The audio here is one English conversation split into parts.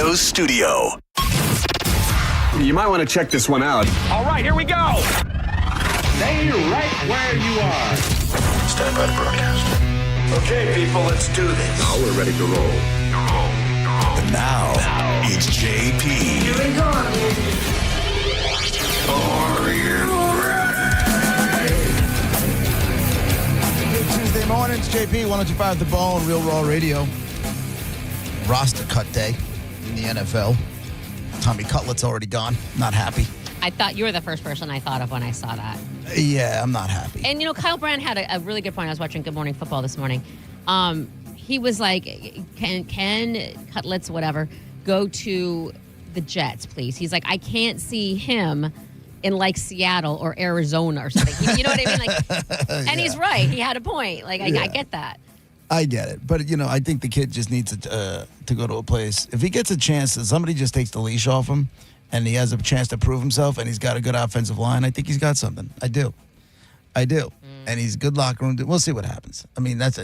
Joe's studio. You might want to check this one out. All right, here we go. Stay right where you are. Stand by to broadcast. Okay, people, let's do this. Now we're ready to roll. And now, it's JP. Here we go. Are you Good Tuesday mornings, JP, 102.5 The Bone, Real Raw Radio. Roster cut day in the NFL. Tommy Cutlett's already gone. Not happy. I thought you were the first person I thought of when I saw that. Yeah, I'm not happy. And, Kyle Brandt had a really good point. I was watching Good Morning Football this morning. He was like, can Cutlets, whatever, go to the Jets, please? He's like, I can't see him in, like, Seattle or Arizona or something. You know what I mean? Like, and he's right. He had a point. Like, I get that. I get it. But, I think the kid just needs to go to a place. If he gets a chance that somebody just takes the leash off him and he has a chance to prove himself and he's got a good offensive line, I think he's got something. I do. And he's a good locker room. We'll see what happens. I mean, that's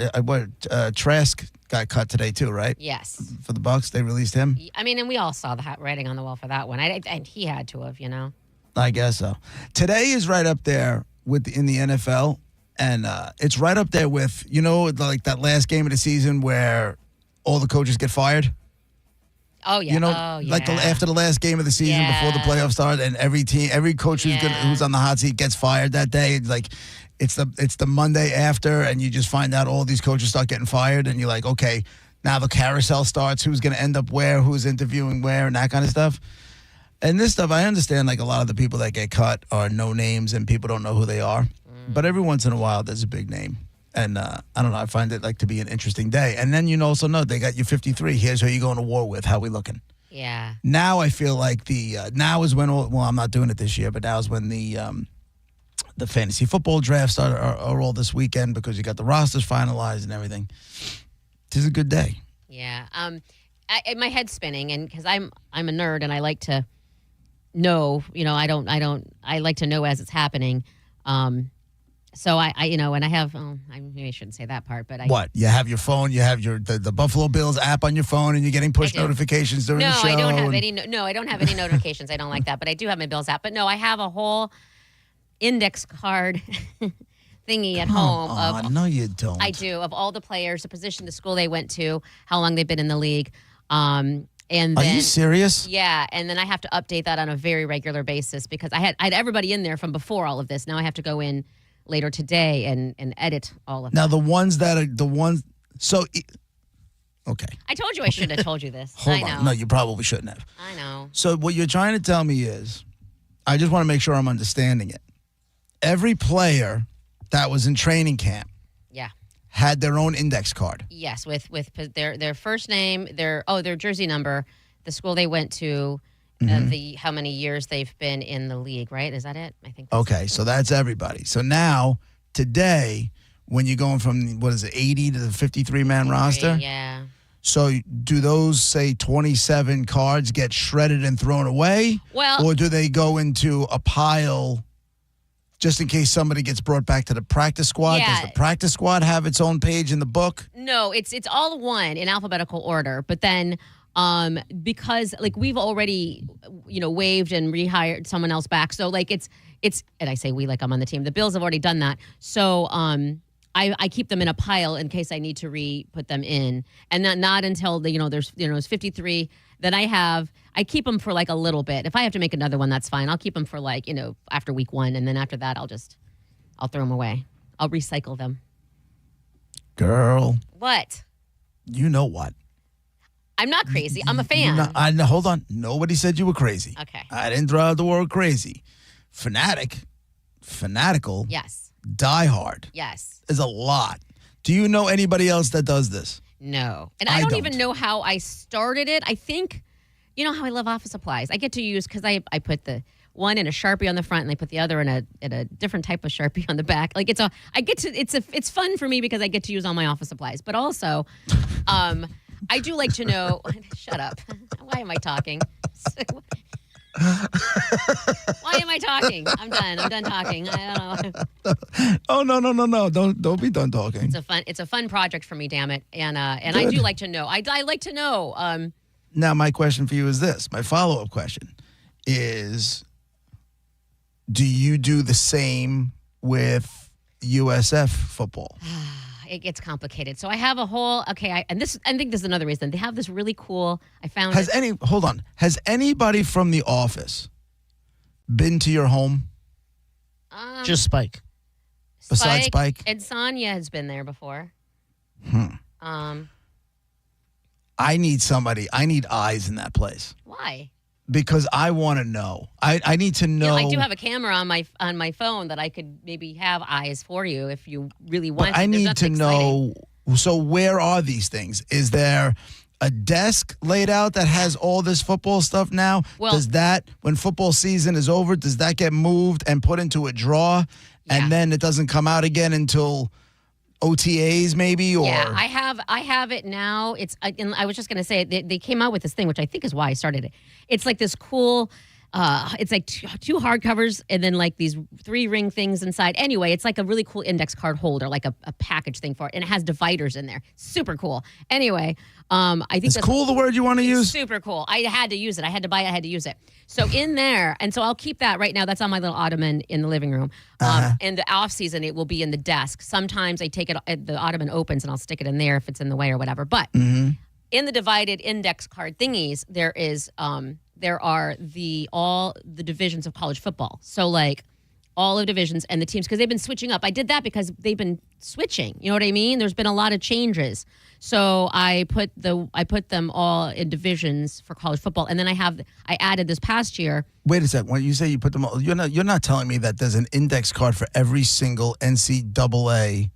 Trask got cut today too, right? Yes. For the Bucs, they released him. I mean, and we all saw the writing on the wall for that one. And he had to have, I guess so. Today is right up there in the NFL. And it's right up there with, like that last game of the season where all the coaches get fired. Oh, yeah. Like after the last game of the season before the playoffs start, and every coach who's on the hot seat gets fired that day. Like it's the Monday after, and you just find out all these coaches start getting fired, and you're like, okay, now the carousel starts. Who's going to end up where? Who's interviewing where, and that kind of stuff. And this stuff, I understand. Like a lot of the people that get cut are no names, and people don't know who they are. But every once in a while, there's a big name. And I don't know, I find it like to be an interesting day. And then you also know they got you 53. Here's who you're going to war with. How we looking? Yeah. Now I feel like now is when, I'm not doing it this year, but now is when the fantasy football drafts are all this weekend because you got the rosters finalized and everything. This is a good day. Yeah. My head's spinning, and because I'm a nerd and I like to know, I like to know as it's happening. So and I have, maybe I shouldn't say that part, but What? You have your phone, you have the Buffalo Bills app on your phone, and you're getting push notifications during the show. I don't have any notifications. I don't like that, but I do have my Bills app. But no, I have a whole index card thingy at home. No, you don't. I do, of all the players, the position, the school they went to, how long they've been in the league. And then, are you serious? Yeah, and then I have to update that on a very regular basis because I had everybody in there from before all of this. Now I have to go in later today and edit all of that. Now the ones that are the ones. So, okay. I told you I shouldn't have told you this. Hold I know. on. No, you probably shouldn't have. I know. So what you're trying to tell me is, I just want to make sure I'm understanding it. Every player that was in training camp, had their own index card. Yes, with their first name, their jersey number, the school they went to, how many years they've been in the league, right? Is that it? I think. Okay, so that's everybody. So now, today, when you're going from, 80 to the 53-man roster? Yeah. So do those, say, 27 cards get shredded and thrown away? Well, or do they go into a pile just in case somebody gets brought back to the practice squad? Yeah. Does the practice squad have its own page in the book? No, it's all one in alphabetical order. But then because like we've already, waived and rehired someone else back. So like it's and I say we like I'm on the team. The Bills have already done that. So I keep them in a pile in case I need to put them in. And not until there's 53 that I keep them for like a little bit. If I have to make another one, that's fine. I'll keep them for like, after week 1. And then after that, I'll throw them away. I'll recycle them. Girl. What? You know what? I'm not crazy. I'm a fan. No, hold on. Nobody said you were crazy. Okay. I didn't throw out the word crazy. Fanatical. Yes. Diehard. Yes. Is a lot. Do you know anybody else that does this? No. And I don't even know how I started it. I think, how I love office supplies. I get to use, because I put the one in a Sharpie on the front and I put the other in a different type of Sharpie on the back. Like it's fun for me because I get to use all my office supplies. But also, I do like to know, shut up. Why am I talking? Why am I talking? I'm done talking. I don't know. Oh, no. Don't be done talking. It's a fun project for me, damn it. And I do like to know. I like to know. Now, my question for you is this. My follow-up question is, do you do the same with USF football? It gets complicated. So I have a whole, I think this is another reason. They have this really cool, Hold on. Has anybody from the office been to your home? Just Spike. Besides Spike? And Sonia has been there before. I need eyes in that place. Why? Because I want to know. I need to know. I do have a camera on my phone that I could maybe have eyes for you if you really want. But I need to know. So where are these things? Is there a desk laid out that has all this football stuff now? Well, does that, when football season is over, does that get moved and put into a drawer, and then it doesn't come out again until OTAs maybe? Or yeah, I have it now. And I was just going to say they came out with this thing, which I think is why I started it. It's like this cool. It's like two hardcovers and then like these 3 ring things inside. Anyway, it's like a really cool index card holder, like a package thing for it, and it has dividers in there. Super cool. Anyway, I think is cool the word you want to use? Super cool. I had to use it. I had to buy it. I had to use it. So in there, and so I'll keep that right now. That's on my little ottoman in the living room. In the off season, it will be in the desk. Sometimes I take it. The ottoman opens and I'll stick it in there if it's in the way or whatever. But in the divided index card thingies, there are all the divisions of college football. So like all of divisions and the teams, because they've been switching up. I did that because they've been switching. You know what I mean? There's been a lot of changes. So I put them all in divisions for college football, and then I added this past year. Wait a second. When you say you put them all, you're not telling me that there's an index card for every single NCAA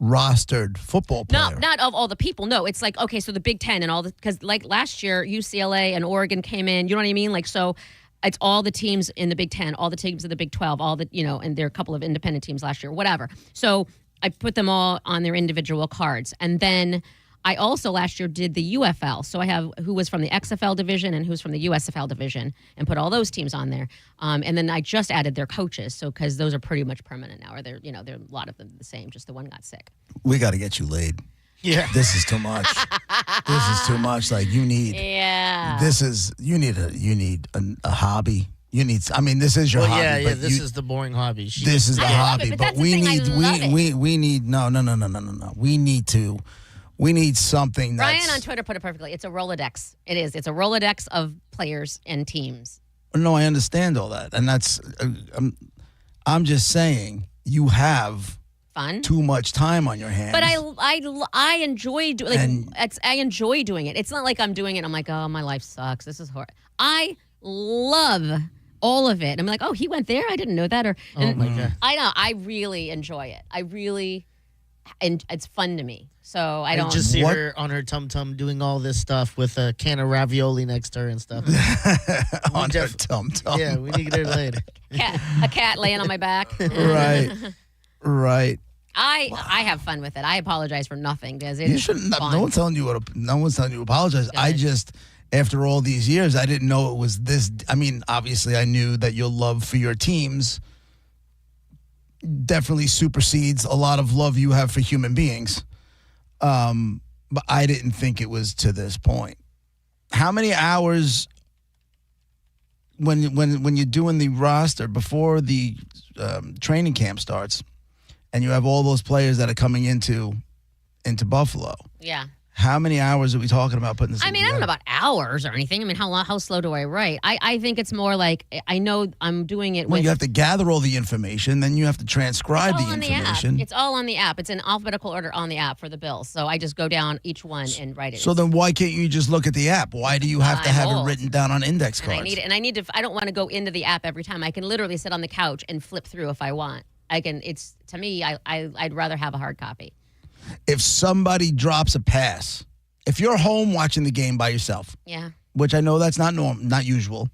rostered football player. Not of all the people. No, it's like, okay, so the Big Ten and all the, because like last year UCLA and Oregon came in. You know what I mean? Like, so it's all the teams in the Big Ten, all the teams of the Big 12, all the, and there are a couple of independent teams last year, whatever. So I put them all on their individual cards. And then I also last year did the UFL. So I have who was from the XFL division and who's from the USFL division and put all those teams on there. And then I just added their coaches. So because those are pretty much permanent now, or they're a lot of them the same, just the one got sick. We got to get you laid. Yeah. This is too much. This is too much. Like you need a hobby. This is your hobby. Yeah, this is the boring hobby. This is the hobby, but but that's we the thing, need I love it. we need no. We need something that's... Ryan on Twitter put it perfectly. It's a Rolodex. It is. It's a Rolodex of players and teams. No, I understand all that, and that's. I'm just saying you have fun, too much time on your hands. But I enjoy doing. I enjoy doing it. It's not like I'm doing it. I'm like, oh, my life sucks. This is horrible. I love all of it. I'm like, oh, he went there. I didn't know that. Oh my God. I know. I really enjoy it. And it's fun to me. So I don't just see her on her tum-tum doing all this stuff with a can of ravioli next to her and stuff. On her tum-tum. Yeah, we need to get her later. A cat laying on my back. Right. I have fun with it. I apologize for nothing because it You is shouldn't. fun. No one's telling you to apologize. I just, after all these years, I didn't know it was this. I mean, obviously, I knew that your love for your teams definitely supersedes a lot of love you have for human beings. But I didn't think it was to this point. How many hours when you're doing the roster before the training camp starts, and you have all those players that are coming into Buffalo? Yeah. How many hours are we talking about putting this? I mean, I don't know about hours or anything. I mean, how slow do I write? I think it's more like I know I'm doing it. Well, you have to gather all the information, then you have to transcribe the information. It's all on the app. It's in alphabetical order on the app for the Bills. So I just go down each one and write it. So then why can't you just look at the app? Why do you have to have it written down on index cards? And I need to. I don't want to go into the app every time. I can literally sit on the couch and flip through if I want. It's to me. I'd rather have a hard copy. If somebody drops a pass, if you're home watching the game by yourself, yeah, which I know that's not usual,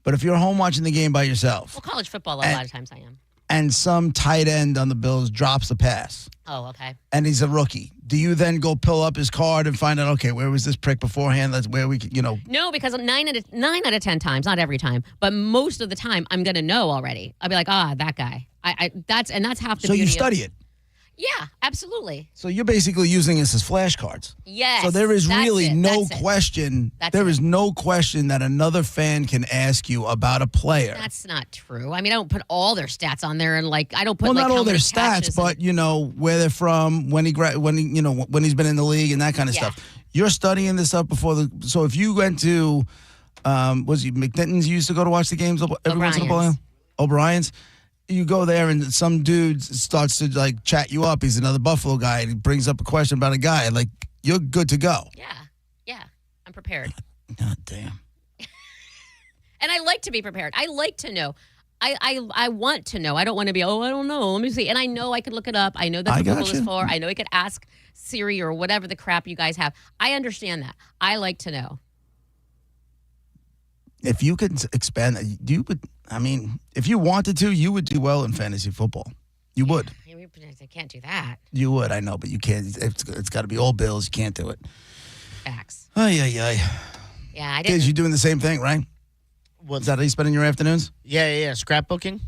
but if you're home watching the game by yourself, well, college football a lot of times I am, and some tight end on the Bills drops a pass, oh, okay, and he's a rookie, do you then go pull up his card and find out, okay, where was this prick beforehand? That's where we, No, because 9 out of 10 times, not every time, but most of the time, I'm gonna know already. I'll be like, that guy. That's half the. So beauty you study of, it. Yeah, absolutely. So you're basically using this as flashcards. Yes. So there is that's really it, no that's it. question. That's There it. is no question that another fan can ask you about a player. That's not true. I mean, I don't put all their stats on there, and like I don't put Well, like not how all their many stats, catches and- but you know where they're from, when when he's been in the league and that kind of Yeah. stuff. You're studying this up before the. So if you went to, was he McNitton's? You used to go to watch the games every once in a while. O'Brien's. You go there and some dude starts to like chat you up. He's another Buffalo guy and he brings up a question about a guy. And, like you're good to go. Yeah, I'm prepared, God damn. and I like to be prepared. I like to know. I want to know. I don't want to be. Oh, I don't know. Let me see. And I know I could look it up. I know that's I what Google got is you. for. I know I could ask Siri or whatever the crap you guys have. I understand that. I like to know. If you could expand, you would. I mean, if you wanted to, you would do well in fantasy football. You would. I can't do that. You would. I know, but you can't. It's got to be all Bills. You can't do it. Facts. Ay, ay, ay. Yeah, I Kids, didn't. you doing the same thing, right? What's Is that how you spending your afternoons? Yeah. Scrapbooking.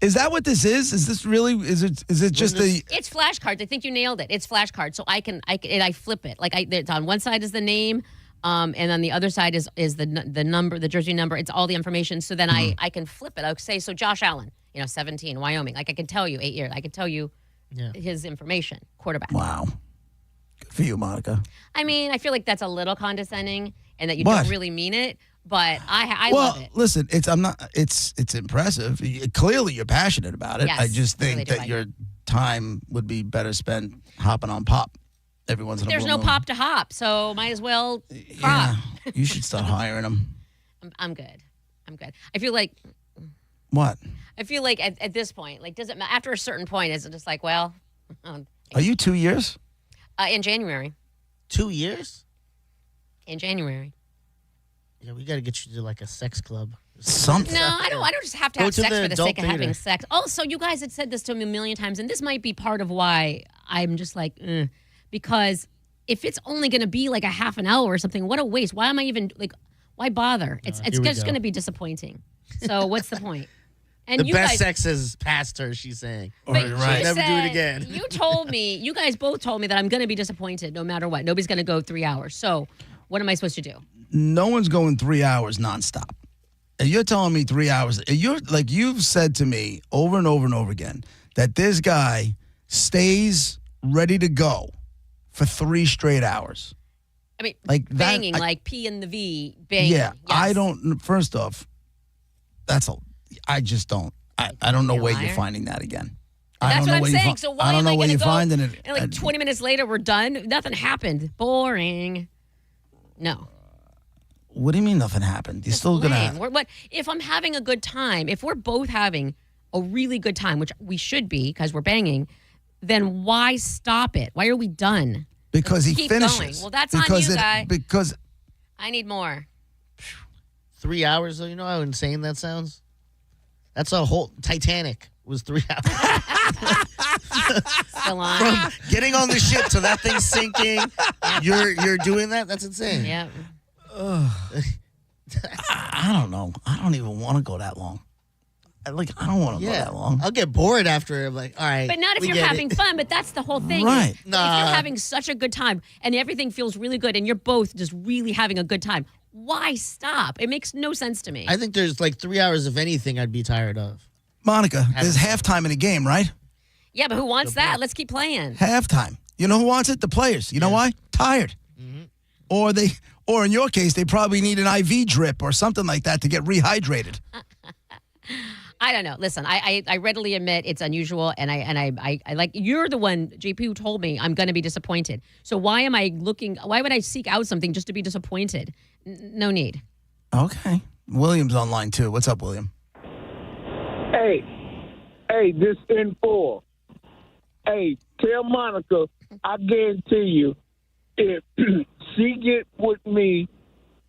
Is that what this is? Is this really? Is it just a? It's flashcards. I think you nailed it. It's flashcards. So I flip it. Like it's on one side is the name, and on the other side is the number, the jersey number. It's all the information. So then I can flip it. I'll say, so Josh Allen, 17, Wyoming. Like I can tell you 8 years. I can tell you his information, quarterback. Wow. Good for you, Monica. I mean, I feel like that's a little condescending, and that you What? don't really mean it. But I Well, love it. listen, it's impressive. Clearly, you're passionate about it. Yes, I just really think do that like your time would be better spent hopping on pop every once in a There's blue no moon. pop to hop, so might as well crop. Yeah, you should start hiring them. I'm good. I'm good. I feel like What? at this point, like, does it matter? After a certain point, is it just like, well, Are you 2 years? in January. 2 years? In January. Yeah, we got to get you to like a sex club. Something. No, I don't. I don't just have to Go have to sex the for the adult sake of having theater. sex. Also, you guys had said this to me a million times, and this might be part of why I'm just like, because if it's only going to be like a half an hour or something, what a waste. Why am I even like? Why bother? It's here we just go. going to be disappointing. So what's the point? And The you best guys, sex is past her, she's saying. but Right, you right. Never do it said- again. You told me. You guys both told me that I'm going to be disappointed no matter what. Nobody's going to go 3 hours. So what am I supposed to do? No one's going 3 hours nonstop. And you're telling me 3 hours. You're like you've said to me over and over and over again that this guy stays ready to go for 3 straight hours. I mean, Like that- banging, I- like P and the V, banging. Yeah, I Yes. don't. First off, I just don't. I don't know You're a where you're liar. finding that again. That's what I'm saying. So why I don't am know I where going you're to go? finding it. And like 20 minutes later, we're done. Nothing happened. Boring. No. What do you mean nothing happened? You're It's still lame. gonna. What if I'm having a good time? If we're both having a really good time, which we should be because we're banging, then why stop it? Why are we done? Because he keep finishes. going. Well, that's on because you, guy. Because I need more. 3 hours, though, you know how insane that sounds? That's a whole Titanic was 3 hours. Still on. From getting on the ship to that thing sinking, you're doing that? That's insane. Yep. I don't know. I don't even want to go that long. I don't want to go that long. I'll get bored after. I'm like, all right. But not if we you're get it. having fun. But that's the whole thing. Right. If Nah. you're having such a good time and everything feels really good and you're both just really having a good time, why stop? It makes no sense to me. I think there's like 3 hours of anything I'd be tired of. Monica, there's halftime in a game, right? Yeah, but who wants that? Let's keep playing. Halftime. You know who wants it? The players. You know why? Tired. Or in your case, they probably need an IV drip or something like that to get rehydrated. I don't know. Listen, I readily admit it's unusual, and I like you're the one, JP, who told me I'm going to be disappointed. So why am I looking? Why would I seek out something just to be disappointed? No need. Okay. William's online too. What's up, William? Hey, this N4. Hey, tell Monica, I guarantee you, if she get with me,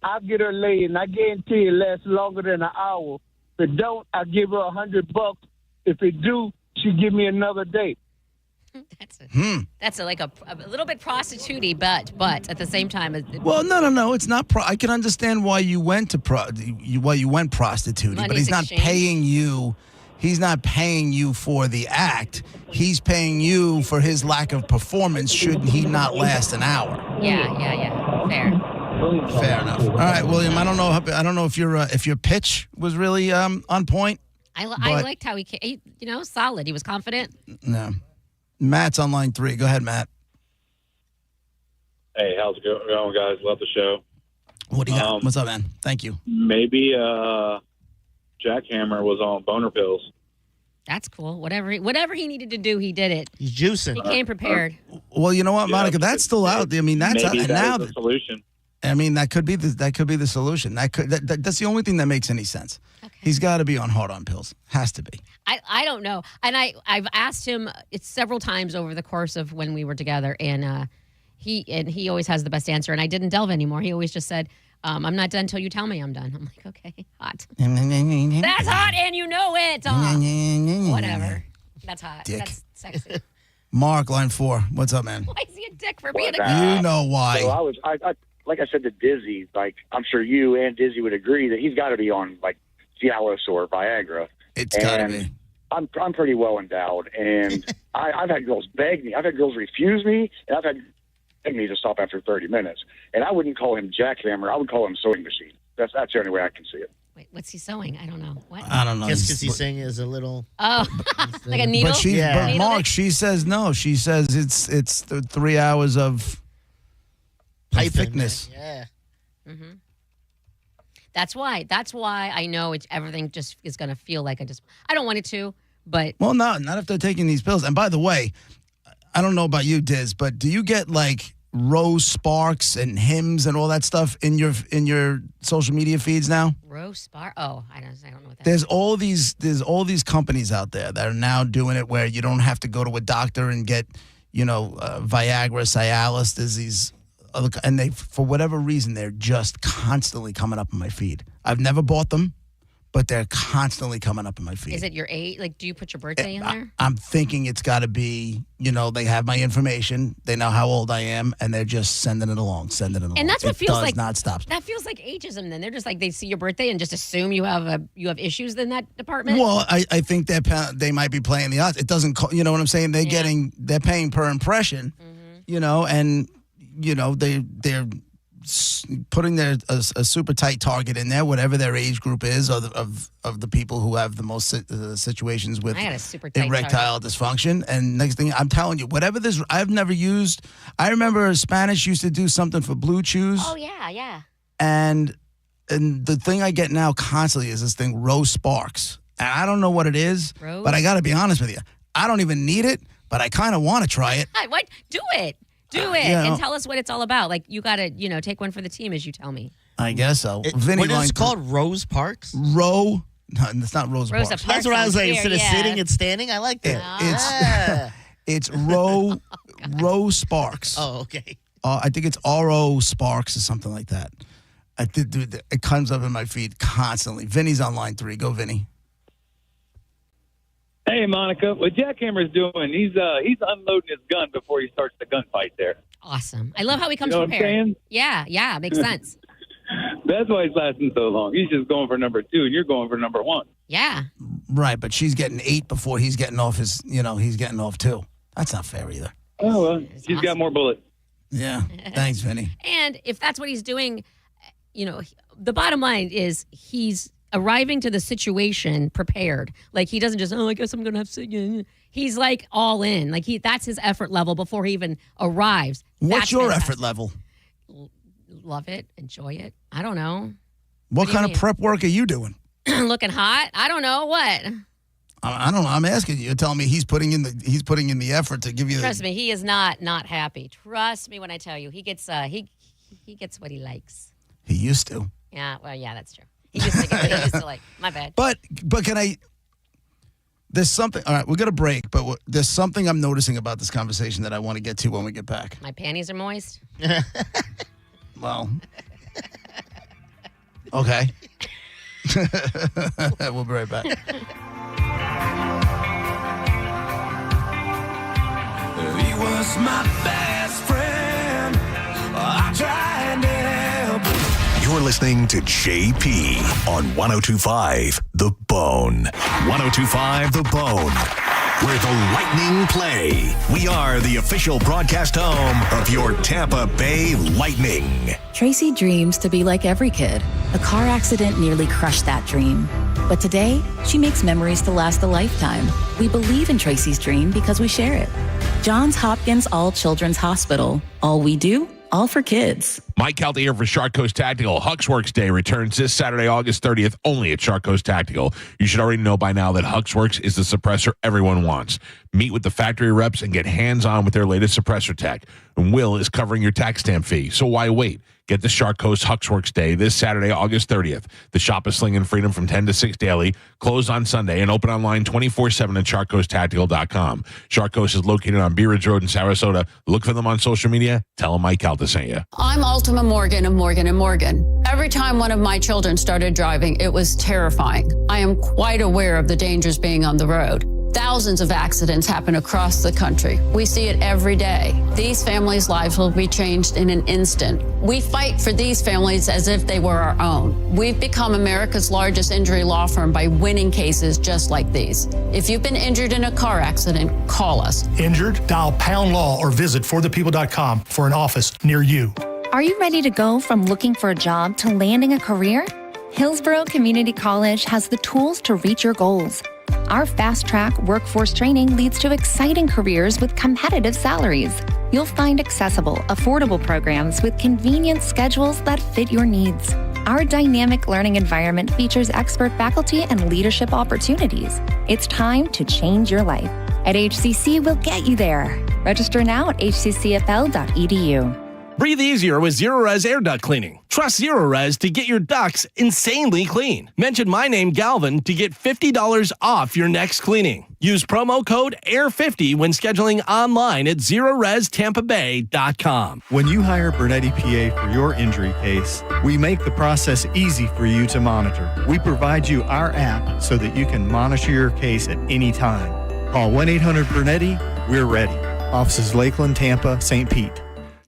I'll get her laid, and I guarantee it lasts longer than an hour. If it don't, I give her $100. If it do, she give me another date. That's like a little bit prostitute-y, but at the same time, Well, no. It's not. I can understand why you went to why you went prostituting, but Money's he's not exchange. paying you he's not paying you for the act. He's paying you for his lack of performance should he not last an hour. Yeah. Fair. Fair enough. All right, William. I don't know if your pitch was really on point. I But- liked how he, solid. He was confident. No. Matt's on line 3. Go ahead, Matt. Hey, how's it going, guys? Love the show. What do you got? What's up, man? Thank you. Maybe Jackhammer was on boner pills. That's cool. Whatever he needed to do, he did it. He's juicing. He came prepared. Well, you know what, Monica? That's still out. I mean, that's Maybe and that now. is the solution. I mean, that could be the solution. That's the only thing that makes any sense. Okay. He's got to be on hard-on pills. Has to be. I don't know. And I've asked him several times over the course of when we were together, and he always has the best answer. And I didn't delve anymore. He always just said, I'm not done until you tell me I'm done. I'm like, okay, hot. That's hot, and you know it. Whatever. That's hot. Dick. That's sexy. Mark, line 4. What's up, man? Why is he a dick for being a Well, You know why. So I like I said to Dizzy, like I'm sure you and Dizzy would agree that he's got to be on like Cialis or Viagra. It's got to be. I'm pretty well endowed, and I've had girls beg me. I've had girls refuse me, and I've had beg me to stop after 30 minutes. And I wouldn't call him jackhammer. I would call him sewing machine. That's the only way I can see it. Wait, what's he sewing? I don't know. What? I don't know. Just because he's saying is a little. Oh, like a needle? But Needle Mark, dick? she says no. She says it's the 3 hours of Piping, thickness. Yeah. That's why I know everything just is going to feel like I don't want it to, but Well, no, not if they're taking these pills. And by the way, I don't know about you, Diz, but do you get like Rose Sparks and hymns and all that stuff in your social media feeds now? Rose Spar. Oh, I don't know what that There's all these companies out there that are now doing it where you don't have to go to a doctor and get, Viagra, Cialis. There's these other, and they, for whatever reason, they're just constantly coming up in my feed. I've never bought them, but they're constantly coming up in my feed. is. It your age? Like, do you put your birthday in there? I'm thinking it's got to be, they have my information. They know how old I am, and they're just sending it along. And that's what it feels does like not stop. That feels like ageism. Then they're just like they see your birthday and just assume you have issues in that department. Well, I think they might be playing the odds. It doesn't, you know what I'm saying? They're paying per impression, and they're putting a super tight target in there, whatever their age group is, of the people who have the most situations with I got a super tight erectile dysfunction. And next thing, I'm telling you, whatever this, I've never used. I remember Spanish used to do something for Blue Chews. Oh yeah. And the thing I get now constantly is this thing, Rose Sparks. And I don't know what it is, Rose? but I got to be honest with you. I don't even need it, but I kind of want to try it. What? Do it. Do it and tell us what it's all about. Like you got to, take one for the team as you tell me. I guess so. What is it called? Rose Parks? No, it's not Rose Rosa Parks. Parks. That's what I was like. Here, Instead of yeah. sitting, it's standing. I like that. It's it's Rose Sparks. Oh, okay. I think it's RO Sparks or something like that. It comes up in my feed constantly. Vinny's on line 3. Go, Vinny. Hey, Monica, what Jackhammer's doing, he's unloading his gun before he starts the gunfight there. Awesome. I love how he comes You know what I'm prepared. saying? Yeah, makes sense. That's why he's lasting so long. He's just going for number 2, and you're going for number 1. Yeah. Right, but she's getting 8 before he's getting off he's getting off 2. That's not fair either. Oh, well, she's got more bullets. Yeah. Thanks, Vinny. And if that's what he's doing, the bottom line is he's arriving to the situation prepared. Like he doesn't just, I guess I'm going to have to. He's like all in. Like that's his effort level before he even arrives. What's That's your fantastic. effort level? Love it. Enjoy it. I don't know. What do you kind of mean? prep work are you doing? Looking hot? I don't know. What? I don't know. I'm asking you. You're telling me he's putting in the effort to give you. Trust me, he is not happy. Trust me when I tell you, he gets he gets what he likes. He used to. Yeah, well, yeah, that's true. He used to get what he used to like. My bad. But can I? There's something. All right, we're gonna break, but there's something I'm noticing about this conversation that I want to get to when we get back. My panties are moist. Well, okay. We'll be right back. He was my best friend. I tried to help. You're You're listening to JP on 102.5 The Bone. 102.5 The Bone, where the Lightning play. We are the official broadcast home of your Tampa Bay Lightning. Tracy dreams to be like every kid. A car accident nearly crushed that dream. But today, she makes memories to last a lifetime. We believe in Tracy's dream because we share it. Johns Hopkins All Children's Hospital. All we do, all for kids. Mike Calta here for Shark Coast Tactical. Huxworks Day returns this Saturday, August 30th, only at Shark Coast Tactical. You should already know by now that Huxworks is the suppressor everyone wants. Meet with the factory reps and get hands-on with their latest suppressor tech. And Will is covering your tax stamp fee, so why wait? Get the Shark Coast Huxworks Day this Saturday, August 30th. The shop is slinging freedom from 10 to 6 daily, closed on Sunday, and open online 24/7 at sharkcoasttactical.com. Shark Coast is located on Bee Ridge Road in Sarasota. Look for them on social media. Tell them Mike Calta sent you. I'm Ultima Morgan of Morgan & Morgan. Every time one of my children started driving, it was terrifying. I am quite aware of the dangers being on the road. Thousands of accidents happen across the country. We see it every day. These families' lives will be changed in an instant. We fight for these families as if they were our own. We've become America's largest injury law firm by winning cases just like these. If you've been injured in a car accident, call us. Injured? Dial Pound Law or visit forthepeople.com for an office near you. Are you ready to go from looking for a job to landing a career? Hillsborough Community College has the tools to reach your goals. Our fast-track workforce training leads to exciting careers with competitive salaries. You'll find accessible, affordable programs with convenient schedules that fit your needs. Our dynamic learning environment features expert faculty and leadership opportunities. It's time to change your life. At HCC, we'll get you there. Register now at hccfl.edu. Breathe easier with Zerorez air duct cleaning. Trust Zerorez to get your ducts insanely clean. Mention my name, Galvin, to get $50 off your next cleaning. Use promo code AIR50 when scheduling online at ZerorezTampaBay.com. When you hire Bernetti PA for your injury case, we make the process easy for you to monitor. We provide you our app so that you can monitor your case at any time. Call 1-800-BERNETTI. We're ready. Offices Lakeland, Tampa, St. Pete.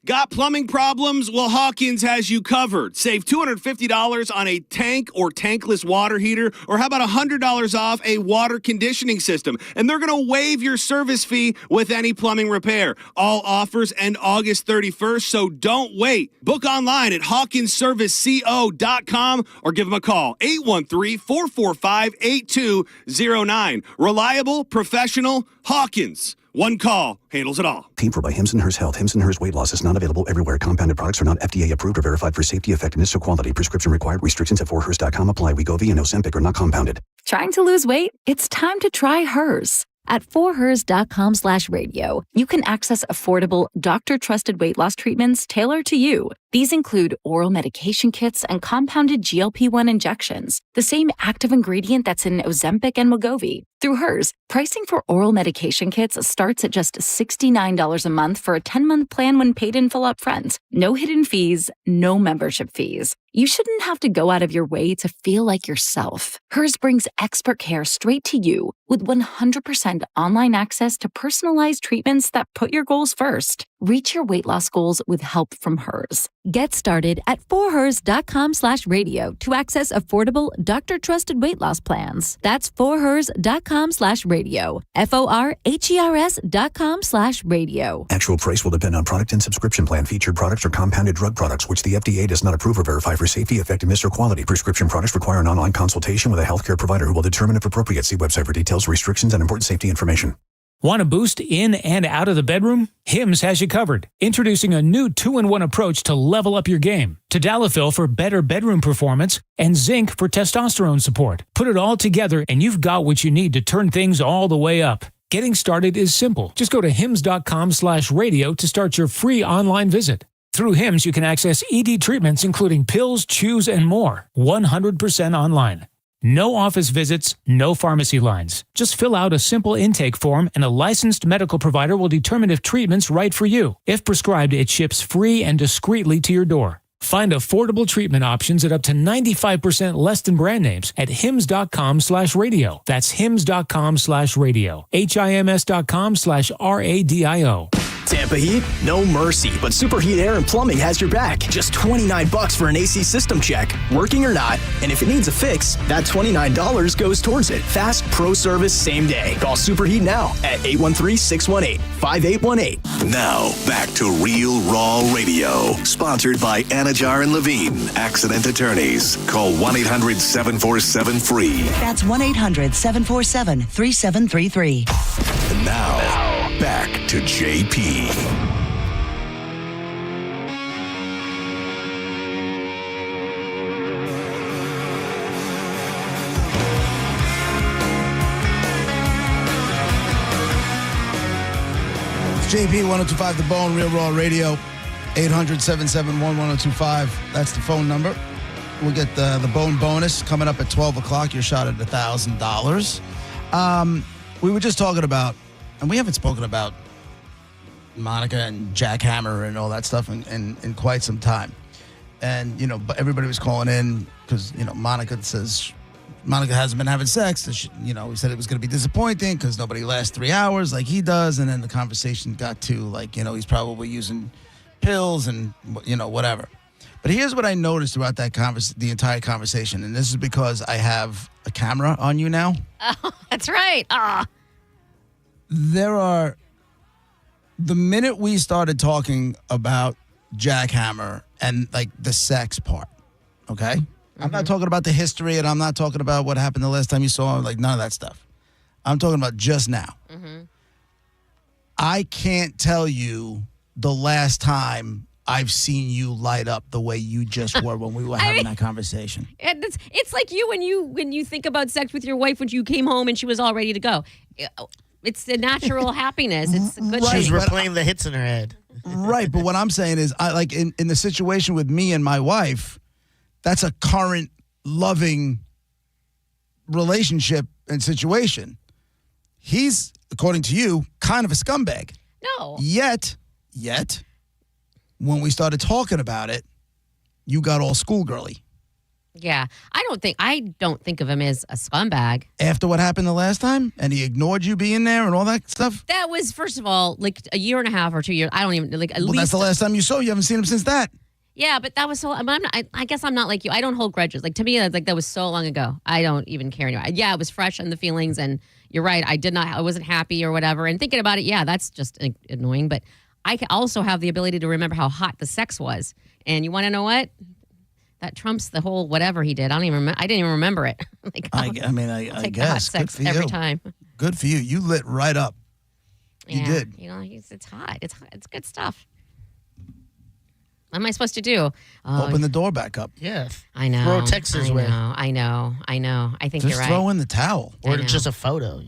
Got plumbing problems? Well, Hawkins has you covered. Save $250 on a tank or tankless water heater, or how about $100 off a water conditioning system? And they're going to waive your service fee with any plumbing repair. All offers end August 31st, so don't wait. Book online at hawkinsserviceco.com or give them a call, 813-445-8209. Reliable, professional, Hawkins. One call handles it all. Paid for by Hims & Hers Health. Hims & Hers Weight Loss is not available everywhere. Compounded products are not FDA approved or verified for safety, effectiveness, or quality. Prescription required. Restrictions at 4hers.com apply. Wegovy and Ozempic are not compounded. Trying to lose weight? It's time to try Hers. At 4hers.com/radio, you can access affordable, doctor-trusted weight loss treatments tailored to you. These include oral medication kits and compounded GLP-1 injections, the same active ingredient that's in Ozempic and Wegovy. Through Hers, pricing for oral medication kits starts at just $69 a month for a 10-month plan when paid in full upfront. No hidden fees, no membership fees. You shouldn't have to go out of your way to feel like yourself. Hers brings expert care straight to you with 100% online access to personalized treatments that put your goals first. Reach your weight loss goals with help from Hers. Get started at 4hers.com/radio to access affordable, doctor-trusted weight loss plans. That's 4hers.com/radio. FORHERS.com/radio. Actual price will depend on product and subscription plan. Featured products are compounded drug products, which the FDA does not approve or verify for safety, effectiveness, or quality. Prescription products require an online consultation with a healthcare provider who will determine if appropriate. See website for details, restrictions, and important safety information. Want a boost in and out of the bedroom? Hims has you covered. Introducing a new 2-in-1 approach to level up your game. Tadalafil for better bedroom performance and zinc for testosterone support. Put it all together and you've got what you need to turn things all the way up. Getting started is simple. Just go to hims.com/radio to start your free online visit. Through Hims, you can access ED treatments including pills, chews, and more. 100% online. No office visits, no pharmacy lines. Just fill out a simple intake form and a licensed medical provider will determine if treatment's right for you. If prescribed, it ships free and discreetly to your door. Find affordable treatment options at up to 95% less than brand names at hims.com/radio. That's hims.com/radio. HIMS.com/RADIO. Tampa Heat, no mercy, but Superheat Air and Plumbing has your back. Just $29 for an AC system check, working or not. And if it needs a fix, that $29 goes towards it. Fast pro service same day. Call Superheat now at 813-618-5818. Now, back to Real Raw Radio. Sponsored by Anajar and Levine, accident attorneys. Call 1-800-747-FREE. That's 1-800-747-3733. And now, back to JP. JP 1025 The Bone, Real Raw Radio, 800-771-1025. That's the phone number. We'll get the Bone bonus coming up at 12 o'clock. You're shot at $1,000. We were just talking about, and we haven't spoken about Monica and Jack Hammer and all that stuff in quite some time. And, but everybody was calling in because, Monica says Monica hasn't been having sex. We said it was going to be disappointing because nobody lasts 3 hours like he does. And then the conversation got to he's probably using pills and, whatever. But here's what I noticed throughout that the entire conversation. And this is because I have a camera on you now. Oh, that's right. The minute we started talking about Jack Hammer and the sex part, okay? I'm not talking about the history, and I'm not talking about what happened the last time you saw him, none of that stuff. I'm talking about just now. Mm-hmm. I can't tell you the last time I've seen you light up the way you just were when we were having that conversation. It's like you when you think about sex with your wife when you came home and she was all ready to go. It's the natural happiness. It's a good She's thing. replaying the hits in her head. Right, but what I'm saying is, in the situation with me and my wife, that's a current loving relationship and situation. He's, according to you, kind of a scumbag. No. Yet, when we started talking about it, you got all schoolgirly. Yeah, I don't think of him as a scumbag. After what happened the last time, and he ignored you being there and all that stuff. That was, first of all, a year and a half or 2 years. I don't even at least. That's the last time you saw. You haven't seen him since that. Yeah, but that was so. I guess I'm not like you. I don't hold grudges. To me, that was so long ago. I don't even care anymore. Yeah, it was fresh in the feelings, and you're right. I wasn't happy or whatever. And thinking about it, yeah, that's just annoying. But I also have the ability to remember how hot the sex was. And you want to know what? That trumps the whole whatever he did. I didn't even remember it. I take guess. hot sex Good for every you. time. Good for you. You lit right up. You did. It's hot. It's good stuff. What am I supposed to do? Open the door back up. Yeah. I know. Throw text his way. I know. I think Just you're right. throw in the towel. Or just a photo.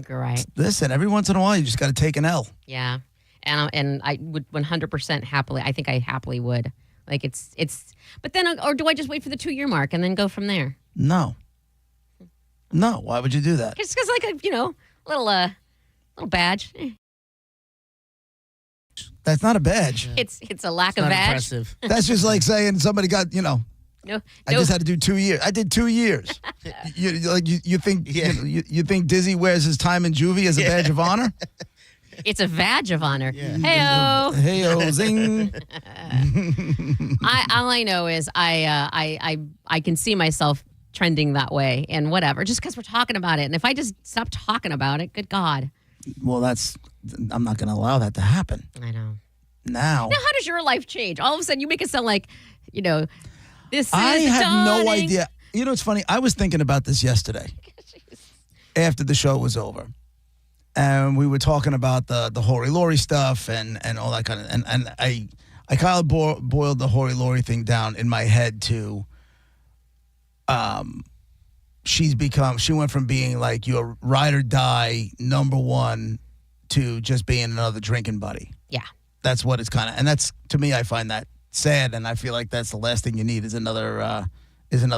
You're right. Listen, every once in a while, you just got to take an L. Yeah. And I would 100% happily. I think I happily would. It's. But then, or do I just wait for the 2-year mark and then go from there? No. Why would you do that? Just because, little badge. That's not a badge. It's a lack of badge. Impressive. That's just like saying somebody got, No. I just had to do 2 years. I did 2 years. you think you think Dizzy wears his time in juvie as a badge of honor? It's a badge of honor. Hey-o. Hey-o, zing. All I know is I can see myself trending that way and whatever, just because we're talking about it. And if I just stop talking about it, good God. Well, I'm not going to allow that to happen. I know. Now, how does your life change? All of a sudden, you make it sound like, this is I have no dawning. idea. It's funny. I was thinking about this yesterday after the show was over. And we were talking about the Hori Lori stuff and all that kind of, and I kind of boiled the Hori Lori thing down in my head to, she went from being like your ride or die number one to just being another drinking buddy. Yeah. That's what it's kind of, and that's, to me, I find that sad, and I feel like that's the last thing you need is another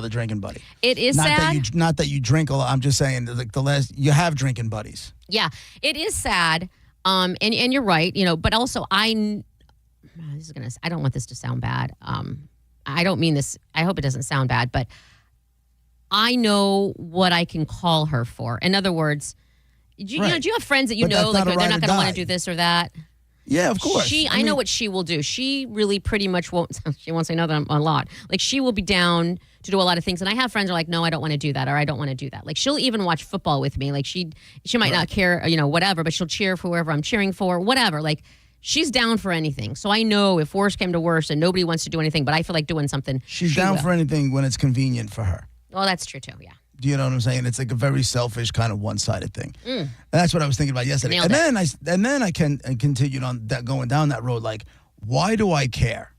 drinking buddy. It is sad. Not that you drink a lot. I'm just saying, you have drinking buddies. Yeah, it is sad. And you're right, but also I don't want this to sound bad. I don't mean this. I hope it doesn't sound bad, but I know what I can call her for. In other words, do you have friends that they're not going to want to do this or that? Yeah, of course. I know what she will do. She really pretty much won't. She won't say no a lot. Like she will be down to do a lot of things. And I have friends who are like, no, I don't want to do that, or I don't want to do that. Like she'll even watch football with me. Like she might not care, whatever, but she'll cheer for whoever I'm cheering for, whatever. Like she's down for anything. So I know if worse came to worse and nobody wants to do anything, but I feel like doing something. She's down for anything when it's convenient for her. Well, that's true too. Yeah. Do you know what I'm saying? It's like a very selfish kind of one-sided thing. And that's what I was thinking about yesterday. Nailed And then I continued on that, going down that road. Like, why do I care?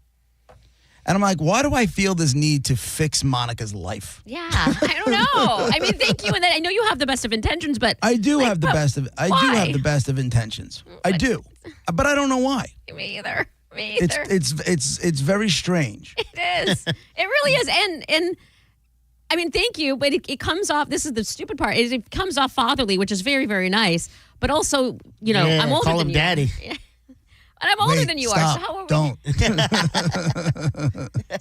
And I'm like, why do I feel this need to fix Monica's life? Yeah, I don't know. I mean, thank you, and I know you have the best of intentions, but I do have the best of. I do have the best of intentions. I do, but I don't know why. Me either. Me either. It's very strange. It is. It really is, and. I mean, thank you, but it comes off, this is the stupid part, it comes off fatherly, which is very, very nice, but also, I'm older call than him you. daddy. And I'm older than you stop, are, so how are we? Don't.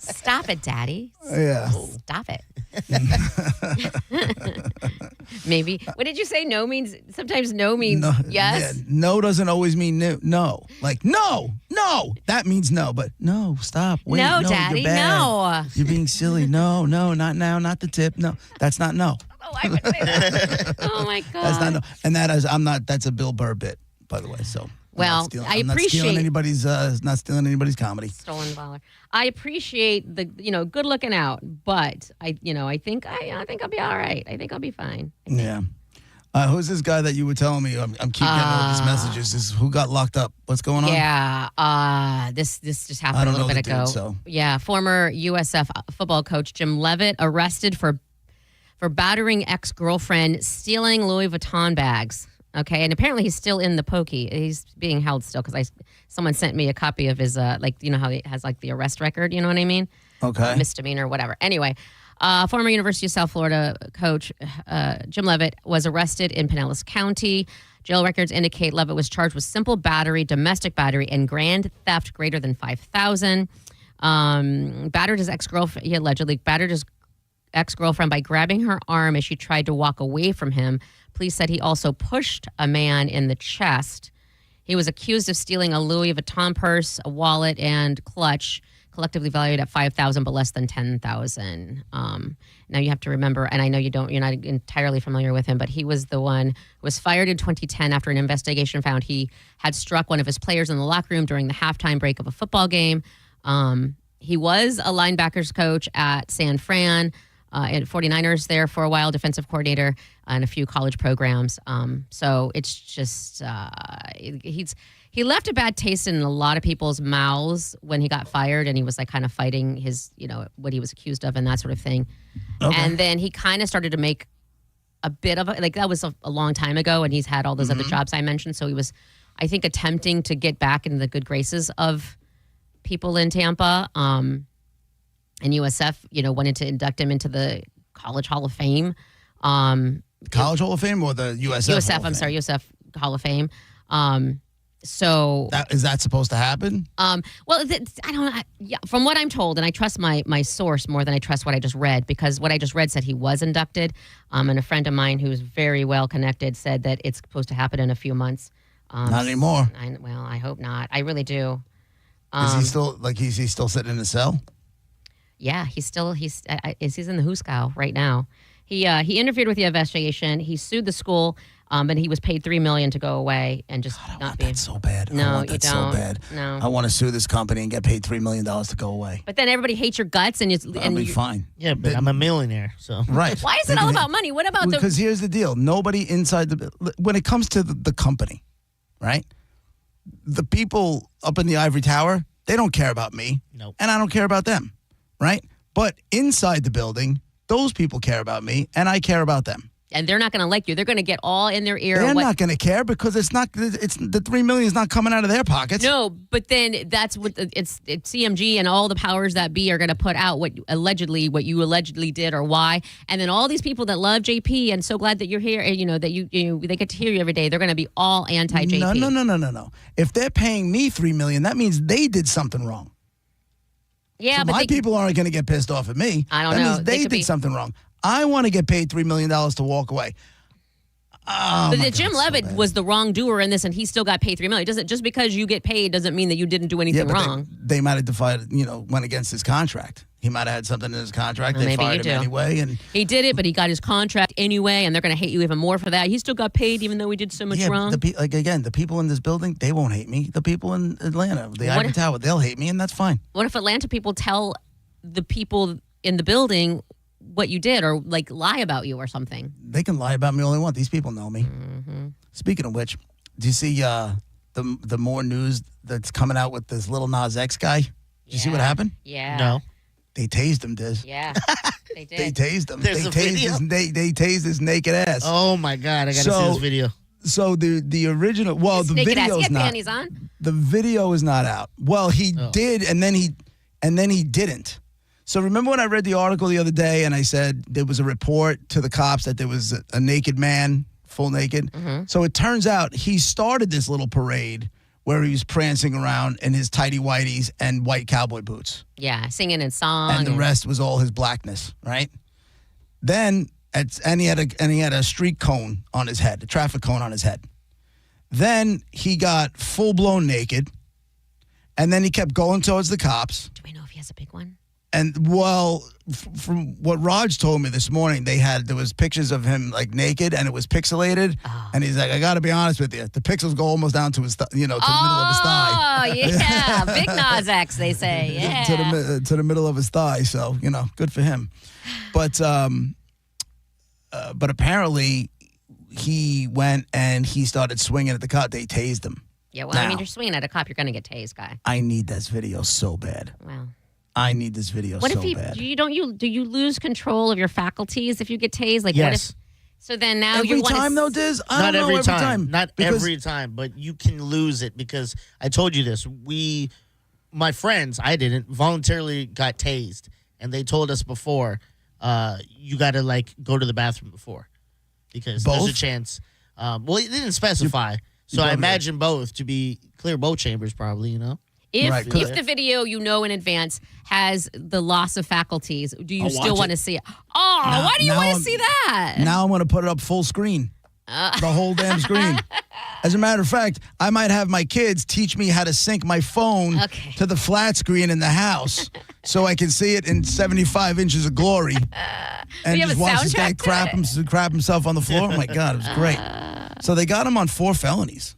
Stop it, daddy. Yeah. Stop it. Maybe. What did you say? No means, sometimes no means yes? Yeah, no doesn't always mean no. Like, no. That means no, but no, stop. Wait, No, no, daddy, you're bad. no. You're being silly. No, not now, not the tip. No, that's not no. Oh, I would say that. Oh, my God. That's not no. And that's a Bill Burr bit, by the way, so. Well, I I'm appreciate not stealing anybody's comedy. Stolen valor. I appreciate the good looking out, but I think I'll be all right. I think I'll be fine. Yeah. Who's this guy that you were telling me? I'm keep getting all these messages. Who got locked up? What's going on? Yeah. This just happened a little bit ago. Yeah. Former USF football coach Jim Levitt arrested for battering ex-girlfriend, stealing Louis Vuitton bags. Okay, and apparently he's still in the pokey. He's being held still because someone sent me a copy of his how he has like the arrest record. You know what I mean? Okay. Misdemeanor, whatever. Anyway, former University of South Florida coach Jim Levitt was arrested in Pinellas County. Jail records indicate Levitt was charged with simple battery, domestic battery, and grand theft greater than $5,000. Battered his ex-girlfriend. He allegedly battered his ex-girlfriend by grabbing her arm as she tried to walk away from him. Police said he also pushed a man in the chest. He was accused of stealing a Louis Vuitton purse, a wallet, and clutch, collectively valued at $5,000, but less than $10,000. Now you have to remember, and I know you're not entirely familiar with him, but he was the one who was fired in 2010 after an investigation found he had struck one of his players in the locker room during the halftime break of a football game. He was a linebackers coach at San Fran. At 49ers there for a while, defensive coordinator and a few college programs. So it's just he left a bad taste in a lot of people's mouths when he got fired, and he was like kind of fighting his what he was accused of and that sort of thing. Okay. And then he kind of started to make a bit of that was a long time ago, and he's had all those other jobs I mentioned. So he was, I think, attempting to get back into the good graces of people in Tampa. And USF, wanted to induct him into the College Hall of Fame. College Hall of Fame or the USF? USF Hall of Fame. So is that supposed to happen? Well, I don't know. Yeah, from what I'm told, and I trust my source more than I trust what I just read, because what I just read said he was inducted. And a friend of mine who's very well connected said that it's supposed to happen in a few months. Not anymore. I hope not. I really do. Is he still is he still sitting in the cell? Yeah, he's in the Hooskow right now. He interfered with the investigation. He sued the school, and he was paid $3 million to go away and just not be. That's so bad. No, I want that so bad. No, I want to sue this company and get paid $3 million to go away. But then everybody hates your guts, and I'll be fine. Yeah, but I'm a millionaire, so right. Why is it all about money? What about because here's the deal: nobody inside when it comes to the company, right? The people up in the ivory tower, they don't care about me, and I don't care about them. Right? But inside the building, those people care about me, and I care about them. And they're not going to like you. They're going to get all in their ear. They're not going to care because it's the $3 million is not coming out of their pockets. No, but then that's what it's CMG and all the powers that be are going to put out what you allegedly did or why. And then all these people that love JP and so glad that you're here, and that they get to hear you every day. They're going to be all anti-JP. No. If they're paying me $3 million, that means they did something wrong. Yeah, so but my people aren't going to get pissed off at me. I don't that know. Means they did something wrong. I want to get paid $3 million to walk away. but the Jim Levitt was the wrongdoer in this, and he still got paid $3 million. Doesn't just because you get paid doesn't mean that you didn't do anything wrong. They might have defied, went against his contract. He might have had something in his contract. Well, they maybe fired him anyway, and he did it, but he got his contract anyway, and they're going to hate you even more for that. He still got paid, even though he did so much wrong. The people in this building, they won't hate me. The people in Atlanta, the Eiffel Tower, they'll hate me, and that's fine. What if Atlanta people tell the people in the building what you did, or like lie about you or something? They can lie about me all they want. These people know me. Mm-hmm. Speaking of which, do you see the more news that's coming out with this Lil Nas X guy? Did you see what happened? Yeah. No. They tased him, Diz. Yeah, they did. They tased him. There's they a video? They tased his naked ass. Oh my God, I gotta see this video. So the original, the naked ass. video He is had not. panties on. The video is not out. Well, he did, and then he didn't. So remember when I read the article the other day, and I said there was a report to the cops that there was a naked man, full naked. Mm-hmm. So it turns out he started this little parade where he was prancing around in his tighty whities and white cowboy boots. Yeah, singing and song. And the rest was all his blackness, right? Then, and he had a street cone on his head, a traffic cone on his head. Then he got full-blown naked, and then he kept going towards the cops. Do we know if he has a big one? And, from what Raj told me this morning, there was pictures of him, like, naked, and it was pixelated. Oh. And he's like, I got to be honest with you. The pixels go almost down to his, to the middle of his thigh. Oh, yeah. Big Nas X, they say. Yeah. to the middle of his thigh. So, good for him. But apparently he went and he started swinging at the cop. They tased him. Yeah, well, Now, you're swinging at a cop, you're going to get tased, guy. I need this video so bad. Wow. I need this video What so if bad. do you lose control of your faculties if you get tased? Like, what Yes. if? So then now Every you want time, though, Diz? I Not don't know every time. Not Because- every time, but you can lose it because I told you this. My friends, I didn't, voluntarily got tased, and they told us before, you got to go to the bathroom before because there's a Both? chance. Well, it didn't specify, so I probably imagine both to be clear both chambers, probably. if the video in advance has the loss of faculties, do you I'll still watch want to it. see it? Oh, why do you want to see that? Now I'm going to put it up full screen. The whole damn screen. As a matter of fact, I might have my kids teach me how to sync my phone to the flat screen in the house so I can see it in 75 inches of glory. And you have just a watch this guy soundtrack to crap himself on the floor. Oh, my God, it was great. So they got him on 4 felonies.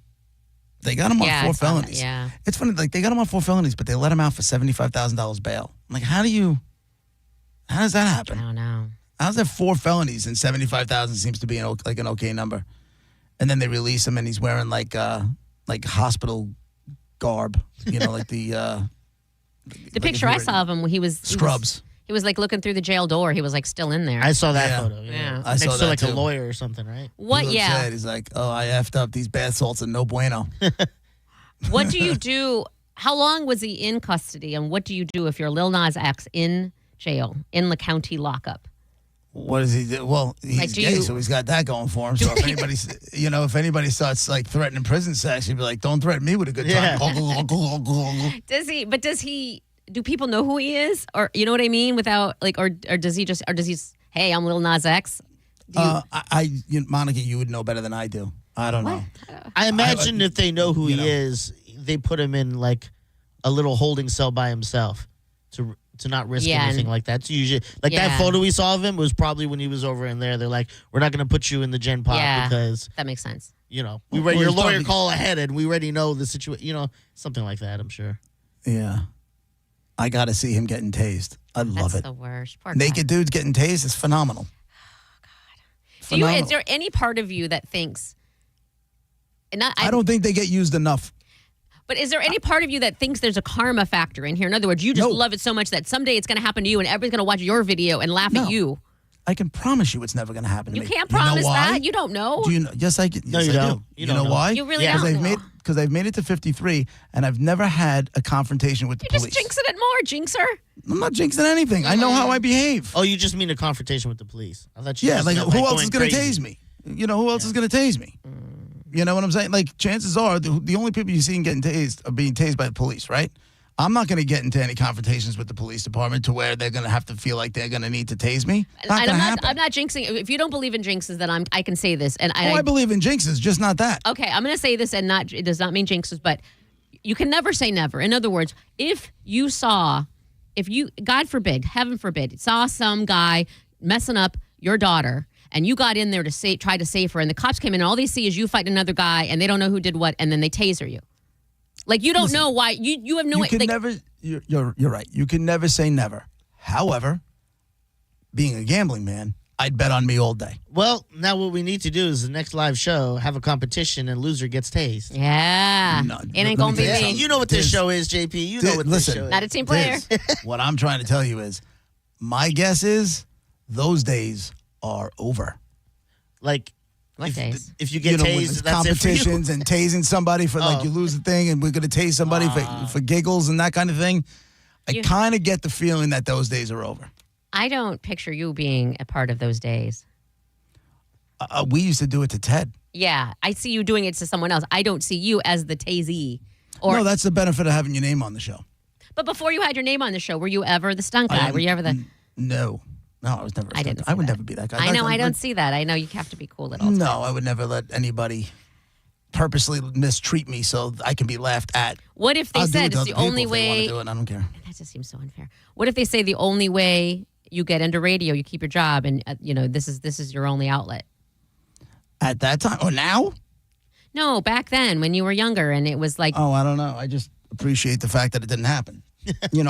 They got him on Yeah, 4 I saw that, felonies. yeah. It's funny, they got him on 4 felonies, but they let him out for $75,000 bail. I'm like, how does that happen? I don't know. How's that 4 felonies and 75,000 seems to be an okay number? And then they release him and he's wearing like hospital garb, like the picture I saw of him, he was scrubs. He was like looking through the jail door. He was like still in there. I saw that Yeah. photo. Yeah. I Next saw to that like too. a lawyer or something, right? What? He Yeah. said, he's like, oh, I effed up. These bath salts are no bueno. What do you do? How long was he in custody, and what do you do if you're Lil Nas X in jail in the county lockup? What does he do? Well, he's Like, do gay, you- so he's got that going for him. So if anybody starts like threatening prison sex, he'd be like, don't threaten me with a good time. Does he? Do people know who he is, or you know what I mean? Without or does he just, hey, I'm Lil Nas X? Monica, you would know better than I do. I don't know. I imagine if they know who he is, they put him in like a little holding cell by himself to not risk anything like that. It's usually like that photo we saw of him was probably when he was over in there. They're like, we're not going to put you in the gen pop because that makes sense. We read your lawyer call ahead and we already know the situation. Something like that. I'm sure. Yeah. I got to see him getting tased. I love That's it. the worst. Poor Naked dudes getting tased is phenomenal. Is there any part of you that thinks? I don't think they get used enough. But is there any part of you that thinks there's a karma factor in here? In other words, you just love it so much that someday it's going to happen to you and everybody's going to watch your video and laugh at you. I can promise you it's never going to happen to You me. can't know promise why? that. You don't know. Do you know? Yes, I do. No, you don't. You know why? You really don't know. Because I've made it to 53 and I've never had a confrontation with the You're police. just jinxing it more, jinxer. I'm not jinxing anything. I know how I behave. Oh, you just mean a confrontation with the police? I thought you. Yeah, just like meant, who else is going going to crazy. tase me? Who else is going to tase me? You know what I'm saying? Like, chances are the only people you see getting tased are being tased by the police, right? I'm not going to get into any confrontations with the police department to where they're going to have to feel like they're going to need to tase me. Not gonna happen. I'm not jinxing. If you don't believe in jinxes, then I can say this. And I believe in jinxes, just not that. Okay, I'm going to say this, and it does not mean jinxes, but you can never say never. In other words, if you, God forbid, heaven forbid, saw some guy messing up your daughter, and you got in there to try to save her, and the cops came in, and all they see is you fighting another guy, and they don't know who did what, and then they taser you. Like, you don't know why. You have no way. You can never. You're right. You can never say never. However, being a gambling man, I'd bet on me all day. Well, now what we need to do is the next live show, have a competition, and loser gets tased. Yeah. No, it ain't going to be me. You know what this show is, JP. You know what this show is. Not a team player. What I'm trying to tell you is, my guess is those days are over. Like, what days? If you get tased, that's competitions it and tasing somebody for like you lose the thing, and we're going to tase somebody for giggles and that kind of thing. I kind of get the feeling that those days are over. I don't picture you being a part of those days. We used to do it to Ted. Yeah, I see you doing it to someone else. I don't see you as the tasee. No, that's the benefit of having your name on the show. But before you had your name on the show, were you ever the stunt guy? Were you ever the? No, I was never. I would never be that guy. I know. I don't see that. I know you have to be cool at all. No, I would never let anybody purposely mistreat me so I can be laughed at. What if they said it's the only way? I don't care. That just seems so unfair. What if they say the only way you get into radio, you keep your job, and this is your only outlet? At that time or now? No, back then when you were younger, and it was like. Oh, I don't know. I just appreciate the fact that it didn't happen.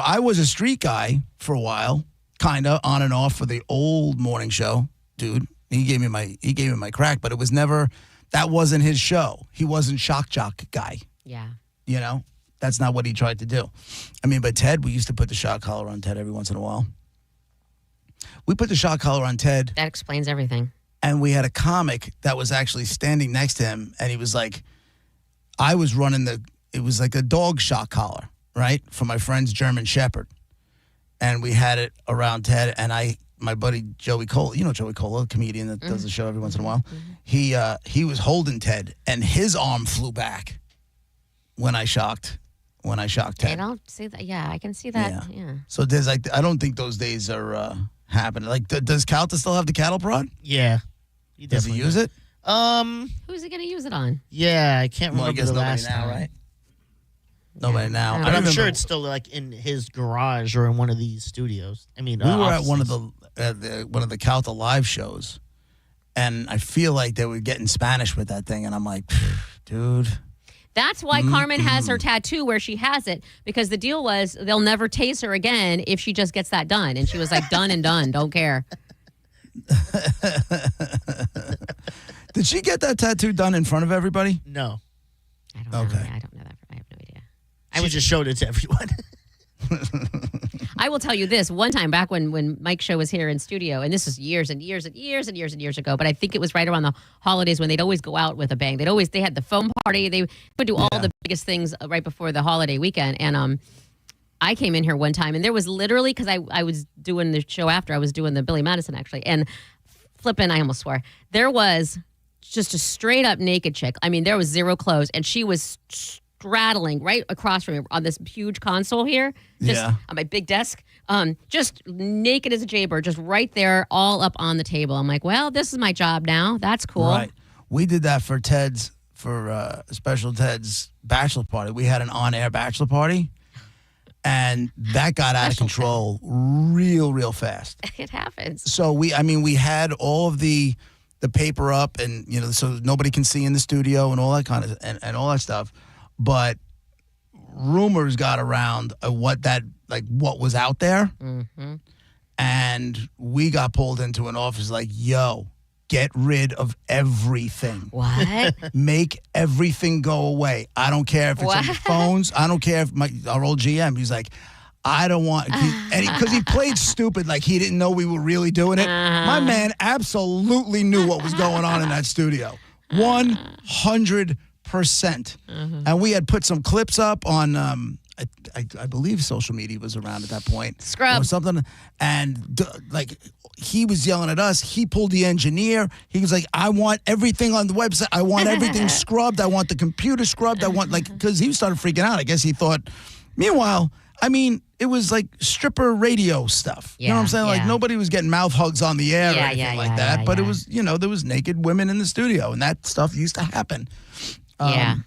I was a street guy for a while, kind of on and off for the old morning show, dude. He gave me my crack, but it was never. That wasn't his show. He wasn't shock jock guy. Yeah. That's not what he tried to do. I mean, but Ted, we used to put the shock collar on Ted every once in a while. We put the shock collar on Ted. That explains everything. And we had a comic that was actually standing next to him, and he was like, I was running it was like a dog shock collar, right, for my friend's German Shepherd. And we had it around Ted, and my buddy Joey Cole, Joey Cole, a comedian that does the show every once in a while, he was holding Ted, and his arm flew back when I shocked Ted. I don't see that. Yeah, I can see that. Yeah. So there's I don't think those days are happening. Like, does Calta still have the cattle prod? Yeah. Does he use it? Who's he going to use it on? Yeah, I can't remember I guess the nobody last now, time. right? Nobody now. But I'm sure it's still like in his garage or in one of these studios. I mean, we were offices. at one of the Calta live shows, and I feel like they were getting Spanish with that thing, and I'm like, dude. That's why Carmen has her tattoo where she has it, because the deal was they'll never tase her again if she just gets that done. And she was like, done and done. Don't care. Did she get that tattoo done in front of everybody? No. I don't know. I don't know that. I have no idea. She just showed it to everyone. I will tell you this. One time back when Mike's show was here in studio, and this is years and years and years and years and years ago, but I think it was right around the holidays when they'd always go out with a bang. They had the foam party. They would do all the biggest things right before the holiday weekend. And I came in here one time, and there was literally, because I was doing the show after, I was doing the Billy Madison actually, and flipping, I almost swore. There was just a straight up naked chick. I mean, there was zero clothes, and she was straddling right across from me on this huge console here, just on my big desk, just naked as a jaybird, just right there, all up on the table. I'm like, well, this is my job now. That's cool. Right. We did that for Special Ted's bachelor party. We had an on-air bachelor party, and that got out of control real fast. It happens. So we had all of the paper up, and so nobody can see in the studio and all that kind of and all that stuff. But rumors got around of what was out there, and we got pulled into an office like, yo, get rid of everything. What? Make everything go away. I don't care if it's on the phones. I don't care if our old GM, he's like, I don't want, because he played stupid, like he didn't know we were really doing it. My man absolutely knew what was going on in that studio. 100%. And we had put some clips up on, I believe social media was around at that point. Scrub. Or something. And he was yelling at us. He pulled the engineer. He was like, I want everything on the website. I want everything scrubbed. I want the computer scrubbed. I want, because he started freaking out. I guess he thought Meanwhile, I mean, it was like stripper radio stuff. You know what I'm saying? Like nobody was getting mouth hugs on the air or anything like that. But it was, there was naked women in the studio, and that stuff used to happen. And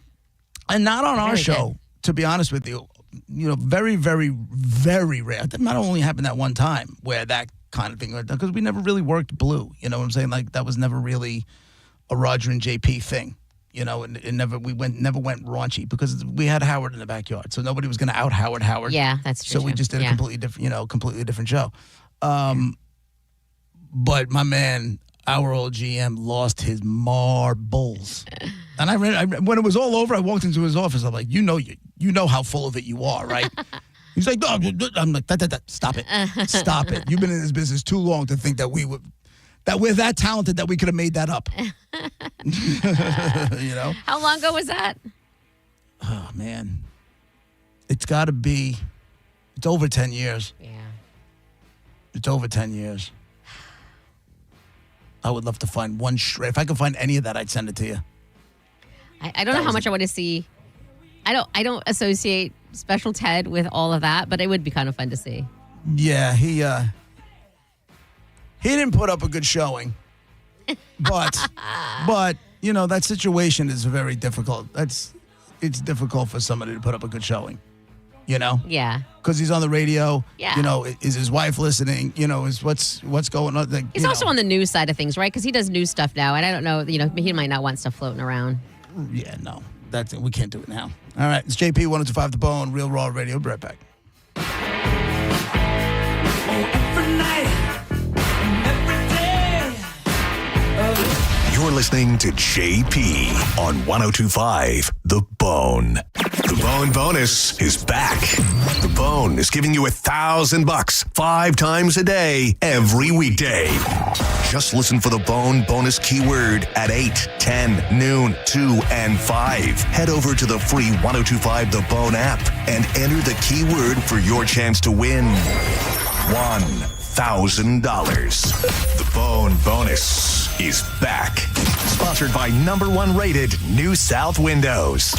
not on our show, to be honest with you. Very, very, very rare. That might only happen that one time where that kind of thing went down, because we never really worked blue. You know what I'm saying? Like that was never really a Roger and JP thing. And it never went raunchy because we had Howard in the backyard, so nobody was going to out Howard. Yeah, that's true. So we just did a completely different show. But my man, our old GM, lost his marbles. And I when it was all over, I walked into his office. I'm like, you know how full of it you are, right? He's like, no. I'm like, stop it, stop it. You've been in this business too long to think that we're that talented that we could have made that up. How long ago was that? Oh man, it's over 10 years. Yeah, it's over 10 years. I would love to find one shred. If I could find any of that, I'd send it to you. I don't know how much I want to see. I don't associate Special Ted with all of that, but it would be kind of fun to see. Yeah, he didn't put up a good showing, but that situation is very difficult. It's difficult for somebody to put up a good showing, Yeah. Because he's on the radio. Yeah. Is his wife listening? Is what's going on? Like, he's also on the news side of things, right? Because he does news stuff now, and I don't know. He might not want stuff floating around. Yeah, no, we can't do it now. All right, it's JP 102.5 The Bone, Real Raw Radio. Be right back. You're listening to JP on 102.5 The Bone. The Bone Bonus is back. The Bone is giving you $1,000 5 times a day, every weekday. Just listen for the Bone Bonus keyword at 8, 10, noon, 2, and 5. Head over to the free 102.5 The Bone app and enter the keyword for your chance to win $1,000. The Bone Bonus is back. Sponsored by #1 rated New South Windows.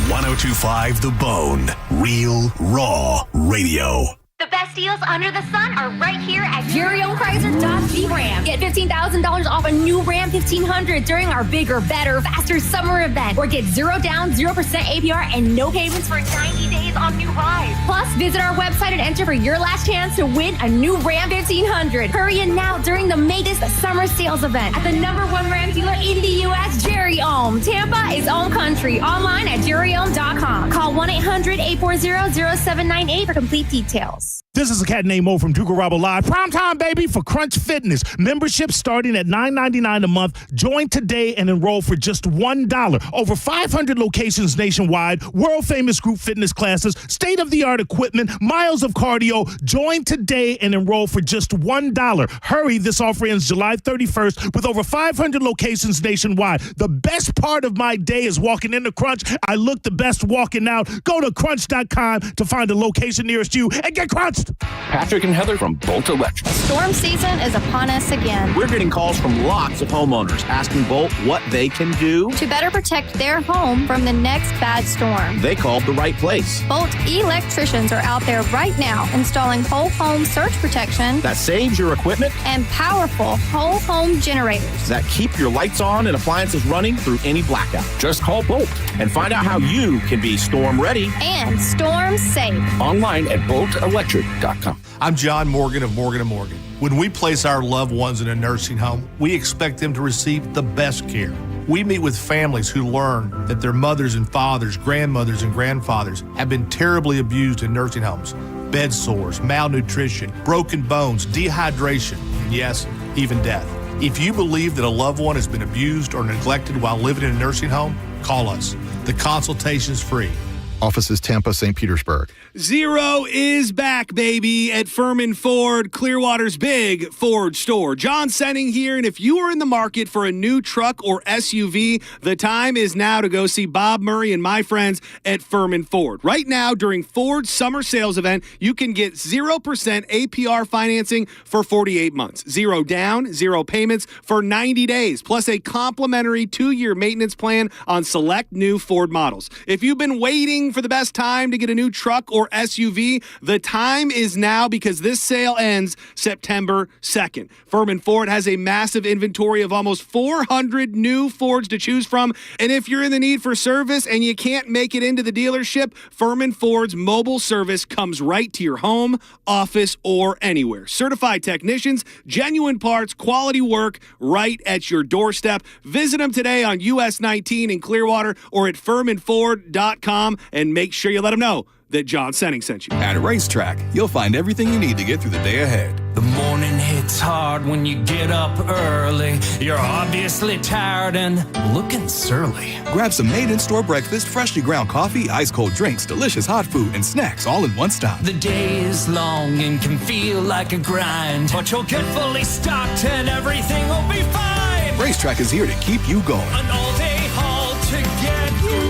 102.5 The Bone. Real Raw Radio. The best deals under the sun are right here at Jerry-owned Chrysler Dodge Jeep Ram. Get $15,000 off a new Ram 1500 during our bigger, better, faster summer event. Or get 0 down, 0% APR, and no payments for 90 days on new rides. Plus, visit our website and enter for your last chance to win a new Ram 1500. Hurry in now during the Magus Summer Sales event at the #1 Ram dealer in the U.S., Jerry-owned. Tampa is own country. Online at jerryowned.com. Call 1-800-840-0798 for complete details. This is a cat named Mo from Duke Garabo Live. Prime time, baby, for Crunch Fitness. Membership starting at $9.99 a month. Join today and enroll for just $1. Over 500 locations nationwide, world-famous group fitness classes, state-of-the-art equipment, miles of cardio. Join today and enroll for just $1. Hurry, this offer ends July 31st with over 500 locations nationwide. The best part of my day is walking into Crunch. I look the best walking out. Go to crunch.com to find a location nearest you and get crunched. Patrick and Heather from Bolt Electric. Storm season is upon us again. We're getting calls from lots of homeowners asking Bolt what they can do to better protect their home from the next bad storm. They called the right place. Bolt electricians are out there right now installing whole home surge protection that saves your equipment and powerful whole home generators that keep your lights on and appliances running through any blackout. Just call Bolt and find out how you can be storm ready and storm safe. Online at boltelectric.com. I'm John Morgan of Morgan & Morgan. When we place our loved ones in a nursing home, we expect them to receive the best care. We meet with families who learn that their mothers and fathers, grandmothers and grandfathers have been terribly abused in nursing homes. Bed sores, malnutrition, broken bones, dehydration, and yes, even death. If you believe that a loved one has been abused or neglected while living in a nursing home, call us. The consultation is free. Offices Tampa, St. Petersburg. 0 is back, baby, at Furman Ford, Clearwater's big Ford store. John Senning here, and if you are in the market for a new truck or SUV, the time is now to go see Bob Murray and my friends at Furman Ford. Right now, during Ford's summer sales event, you can get 0% APR financing for 48 months. 0 down, 0 payments for 90 days, plus a complimentary 2-year maintenance plan on select new Ford models. If you've been waiting looking for the best time to get a new truck or SUV? The time is now because this sale ends September 2nd. Furman Ford has a massive inventory of almost 400 new Fords to choose from. And if you're in the need for service and you can't make it into the dealership, Furman Ford's mobile service comes right to your home, office, or anywhere. Certified technicians, genuine parts, quality work right at your doorstep. Visit them today on US 19 in Clearwater or at FurmanFord.com and make sure you let them know that John Senning sent you. At Racetrack, you'll find everything you need to get through the day ahead. The morning hits hard when you get up early. You're obviously tired and looking surly. Grab some made-in-store breakfast, freshly ground coffee, ice-cold drinks, delicious hot food, and snacks all in one stop. The day is long and can feel like a grind, but you'll get fully stocked and everything will be fine. Racetrack is here to keep you going. An all-day haul to get you.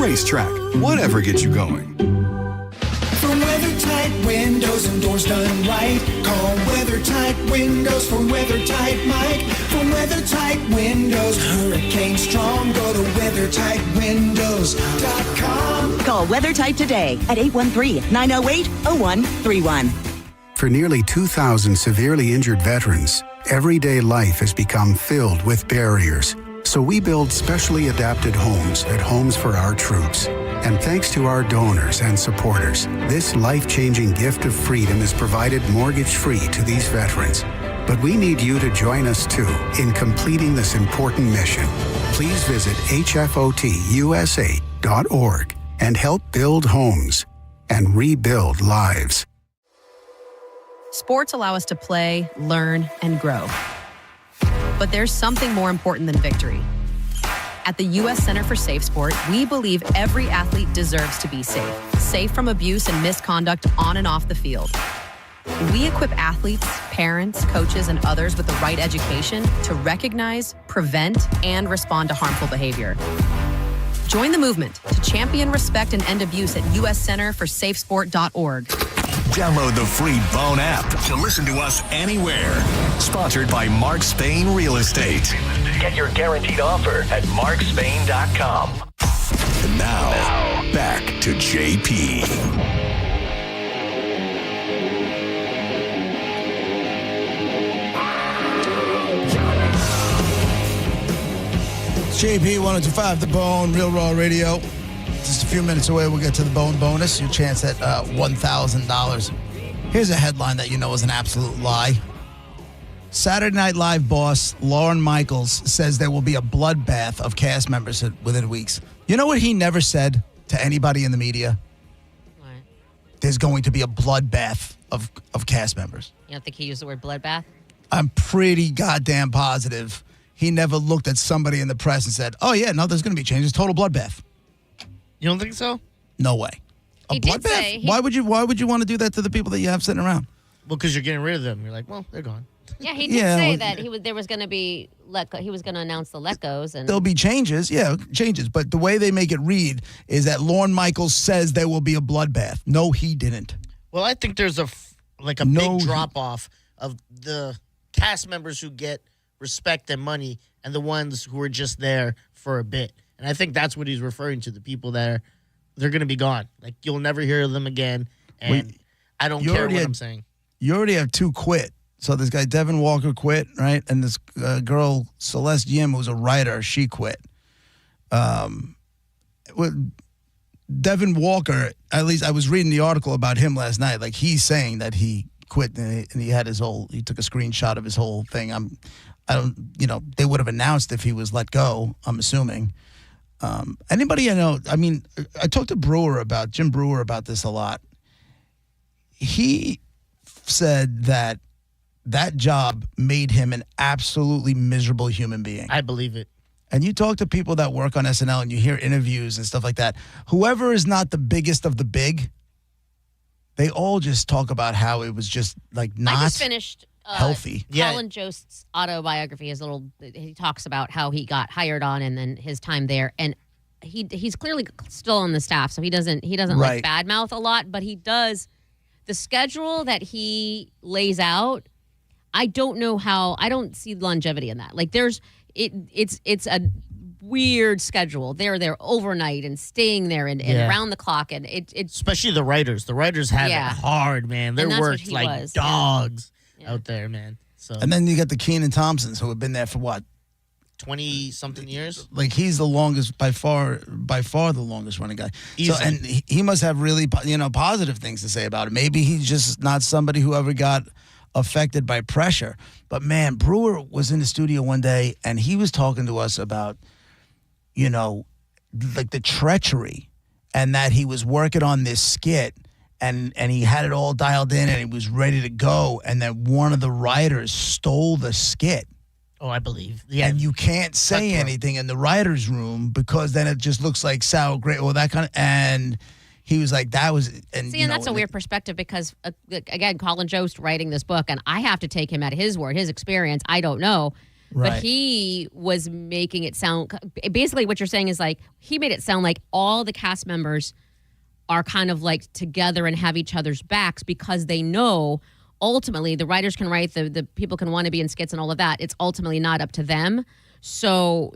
Racetrack, whatever gets you going. For WeatherTight windows and doors done right, call WeatherTight Windows for WeatherTight Mike. For WeatherTight windows, hurricane strong, go to WeatherTightWindows.com. Call WeatherTight today at 813-908-0131. For nearly 2,000 severely injured veterans, everyday life has become filled with barriers. So we build specially adapted homes at Homes for Our Troops. And thanks to our donors and supporters, this life-changing gift of freedom is provided mortgage-free to these veterans. But we need you to join us, too, in completing this important mission. Please visit hfotusa.org and help build homes and rebuild lives. Sports allow us to play, learn, and grow. But there's something more important than victory. At the U.S. Center for Safe Sport, we believe every athlete deserves to be safe. Safe from abuse and misconduct on and off the field. We equip athletes, parents, coaches, and others with the right education to recognize, prevent, and respond to harmful behavior. Join the movement to champion respect and end abuse at uscenterforsafesport.org. Download the free Bone app to listen to us anywhere. Sponsored by Mark Spain Real Estate. Get your guaranteed offer at markspain.com. And now, back to JP. JP 1025, The Bone, Real Raw Radio. Just a few minutes away, we'll get to the Bone bonus. Your chance at $1,000. Here's a headline that you know is an absolute lie. Saturday Night Live boss Lorne Michaels says there will be a bloodbath of cast members within weeks. You know what he never said to anybody in the media? What? There's going to be a bloodbath of cast members. You don't think he used the word bloodbath? I'm pretty goddamn positive he never looked at somebody in the press and said, oh, yeah, no, there's going to be changes. Total bloodbath. You don't think so? No way. He did say Why would you want to do that to the people that you have sitting around? Well, because you're getting rid of them. You're like, well, they're gone. Yeah, he did say that there was going to be he was going to announce the let-goes. And there'll be changes. But the way they make it read is that Lorne Michaels says there will be a bloodbath. No, he didn't. Well, I think there's a big drop-off of the cast members who get respect and money and the ones who are just there for a bit. And I think that's what he's referring to, the people that they're going to be gone. Like, you'll never hear them again, and I don't care what I'm saying. You already have two quit. So this guy, Devin Walker, quit, right? And this girl, Celeste Yim, who's a writer, she quit. Devin Walker, at least I was reading the article about him last night. Like, he's saying that he quit, and he had he took a screenshot of his whole thing. They would have announced if he was let go, I'm assuming. Anybody I know, I talked to Jim Brewer about this a lot. He said that job made him an absolutely miserable human being. I believe it. And you talk to people that work on SNL and you hear interviews and stuff like that. Whoever is not the biggest of the big, they all just talk about how it was just not I just finished healthy. Colin Jost's autobiography. He talks about how he got hired on and then his time there, and he's clearly still on the staff, so he doesn't like badmouth a lot, but he does. The schedule that he lays out, I don't know how. I don't see longevity in that. Like it's a weird schedule. They're there overnight and staying there and around the clock, and it's especially the writers. The writers have it hard, man. They worked like dogs out there, man. So and then you got the Kenan Thompsons who have been there for what? 20-something years. Like he's the longest, by far the longest running guy. Easily. So, and he must have really, positive things to say about it. Maybe he's just not somebody who ever got affected by pressure. But man, Brewer was in the studio one day and he was talking to us about, like the treachery, and that he was working on this skit and he had it all dialed in and he was ready to go, and that one of the writers stole the skit. Oh, I believe. Yeah. And you can't say anything in the writer's room because then it just looks like sour grapes or that kind of. And he was like, that was. And, See, and that's a weird perspective because, again, Colin Jost writing this book, and I have to take him at his word, his experience. I don't know. Right. But he was making it sound. Basically, what you're saying is like he made it sound like all the cast members are kind of like together and have each other's backs because they know. Ultimately, the writers can write, the people can want to be in skits and all of that. It's ultimately not up to them. So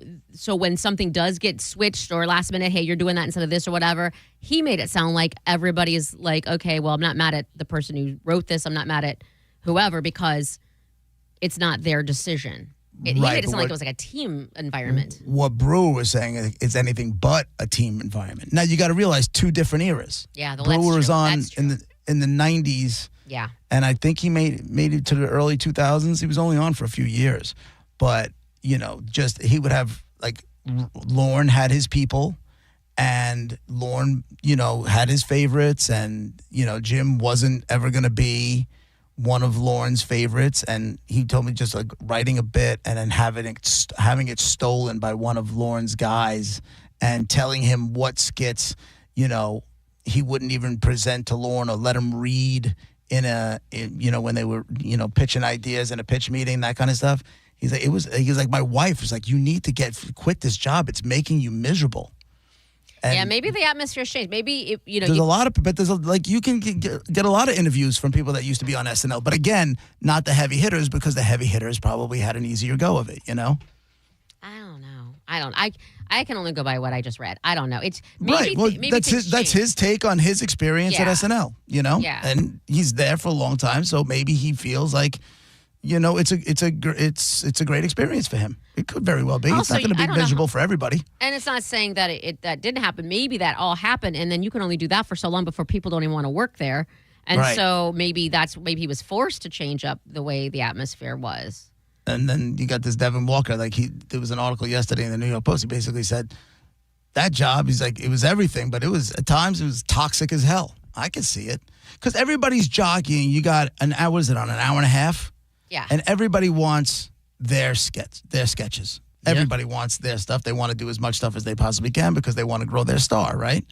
when something does get switched or last minute, hey, you're doing that instead of this or whatever, he made it sound like everybody is like, okay, well, I'm not mad at the person who wrote this. I'm not mad at whoever because it's not their decision. He made it sound like it was like a team environment. What Brewer was saying is anything but a team environment. Now, you got to realize two different eras. Yeah, Brewer was on in the 90s. Yeah. And I think he made it to the early 2000s. He was only on for a few years. But, just he would have, like, Lorne had his people, and Lorne, had his favorites, and, Jim wasn't ever going to be one of Lorne's favorites. And he told me just, like, writing a bit and then having it stolen by one of Lorne's guys and telling him what skits, he wouldn't even present to Lorne or let him read when they were, pitching ideas in a pitch meeting, that kind of stuff. He's like, my wife was like, you need to quit this job. It's making you miserable. And maybe the atmosphere's changed. Maybe, there's a lot of, but you can get a lot of interviews from people that used to be on SNL. But again, not the heavy hitters, because the heavy hitters probably had an easier go of it, I don't know. I can only go by what I just read. I don't know. It's maybe, right. Well, maybe that's his take on his experience at SNL. Yeah. And he's there for a long time, so maybe he feels like, it's a great experience for him. It could very well be. Also, it's not going to be miserable for everybody. And it's not saying that that didn't happen. Maybe that all happened, and then you can only do that for so long before people don't even want to work there. And so maybe he was forced to change up the way the atmosphere was. And then you got this Devin Walker. There was an article yesterday in the New York Post. He basically said that job, he's like, it was everything, but at times it was toxic as hell. I could see it. Because everybody's jockeying. You got an hour and a half? Yeah. And everybody wants their sketches. Everybody wants their stuff. They want to do as much stuff as they possibly can because they want to grow their star, right?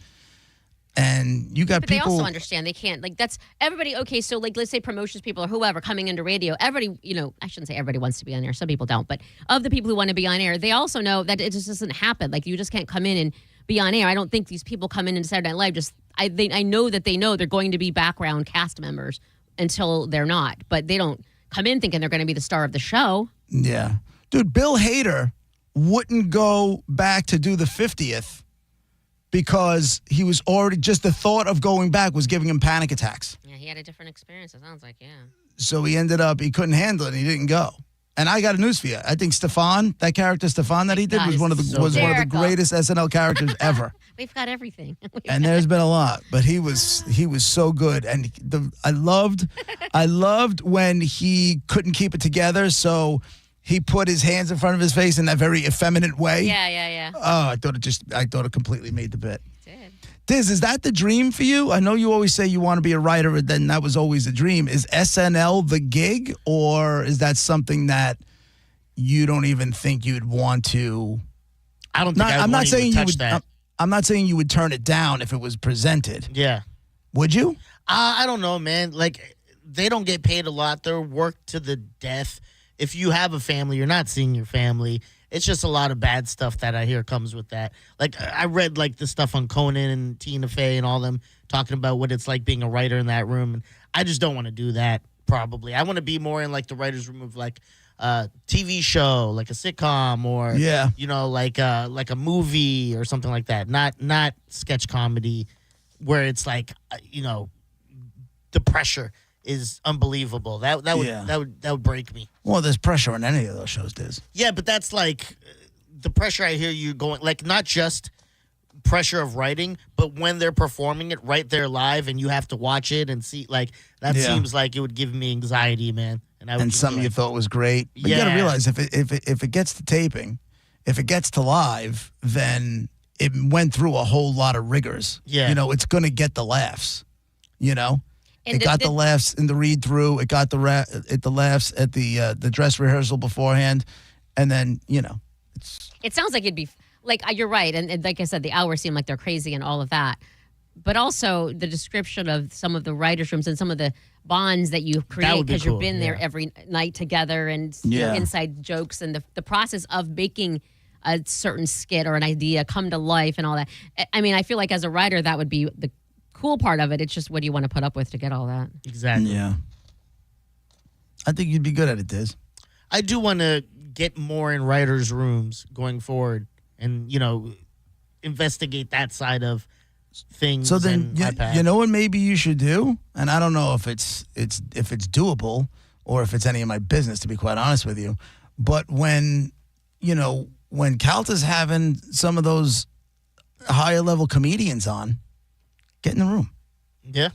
And you got but people. They also understand they can't, that's everybody. Okay, so let's say promotions people or whoever coming into radio, everybody, I shouldn't say everybody wants to be on air. Some people don't, but of the people who want to be on air, they also know that it just doesn't happen. Like you just can't come in and be on air. I don't think these people come in into Saturday Night Live. I know that they know they're going to be background cast members until they're not, but they don't come in thinking they're going to be the star of the show. Yeah, dude, Bill Hader wouldn't go back to do the 50th. Because he was already, just the thought of going back was giving him panic attacks. Yeah, he had a different experience, it sounds like, yeah. So he couldn't handle it and he didn't go. And I got news for you. I think Stefan, that character Stefan that he did was one of the greatest SNL characters ever. We've got everything. And there's been a lot, but he was so good. And I loved when he couldn't keep it together, so he put his hands in front of his face in that very effeminate way. Yeah. Oh, I thought it completely made the bit. It did. Diz, is that the dream for you? I know you always say you want to be a writer, and then that was always a dream. Is SNL the gig, or is that something that you don't even think you'd want to? I don't think I'm not saying you would. I'm not saying you would turn it down if it was presented. Yeah. Would you? I don't know, man. Like, they don't get paid a lot. They're worked to the death. If you have a family, you're not seeing your family. It's just a lot of bad stuff that I hear comes with that. Like, I read, the stuff on Conan and Tina Fey and all them talking about what it's like being a writer in that room. And I just don't want to do that, probably. I want to be more in, the writer's room of, TV show, like a sitcom, or like a movie or something like that. Not sketch comedy, where it's like the pressure is unbelievable. That would break me. Well, there's pressure on any of those shows, Diz. Yeah, but that's like the pressure I hear you going, like not just pressure of writing, but when they're performing it right there live and you have to watch it and see, like that seems like it would give me anxiety, man. And something you thought was great. But you got to realize if it gets to taping, if it gets to live, then it went through a whole lot of rigors. Yeah. It's going to get the laughs, And it got the laughs in the read through. It got the laughs at the dress rehearsal beforehand. And then, It sounds like it'd be like, you're right. And like I said, the hours seem like they're crazy and all of that. But also the description of some of the writers' rooms and some of the bonds that you create because you've been there every night together and inside jokes and the process of making a certain skit or an idea come to life and all that. I mean, I feel like as a writer, that would be the cool part of it. It's just what do you want to put up with to get all that? Exactly. Yeah. I think you'd be good at it, Diz. I do want to get more in writers' rooms going forward and, investigate that side of things. So then, you know what maybe you should do? And I don't know if it's doable or if it's any of my business, to be quite honest with you. But when Calta's having some of those higher level comedians on, get in the room. Yeah.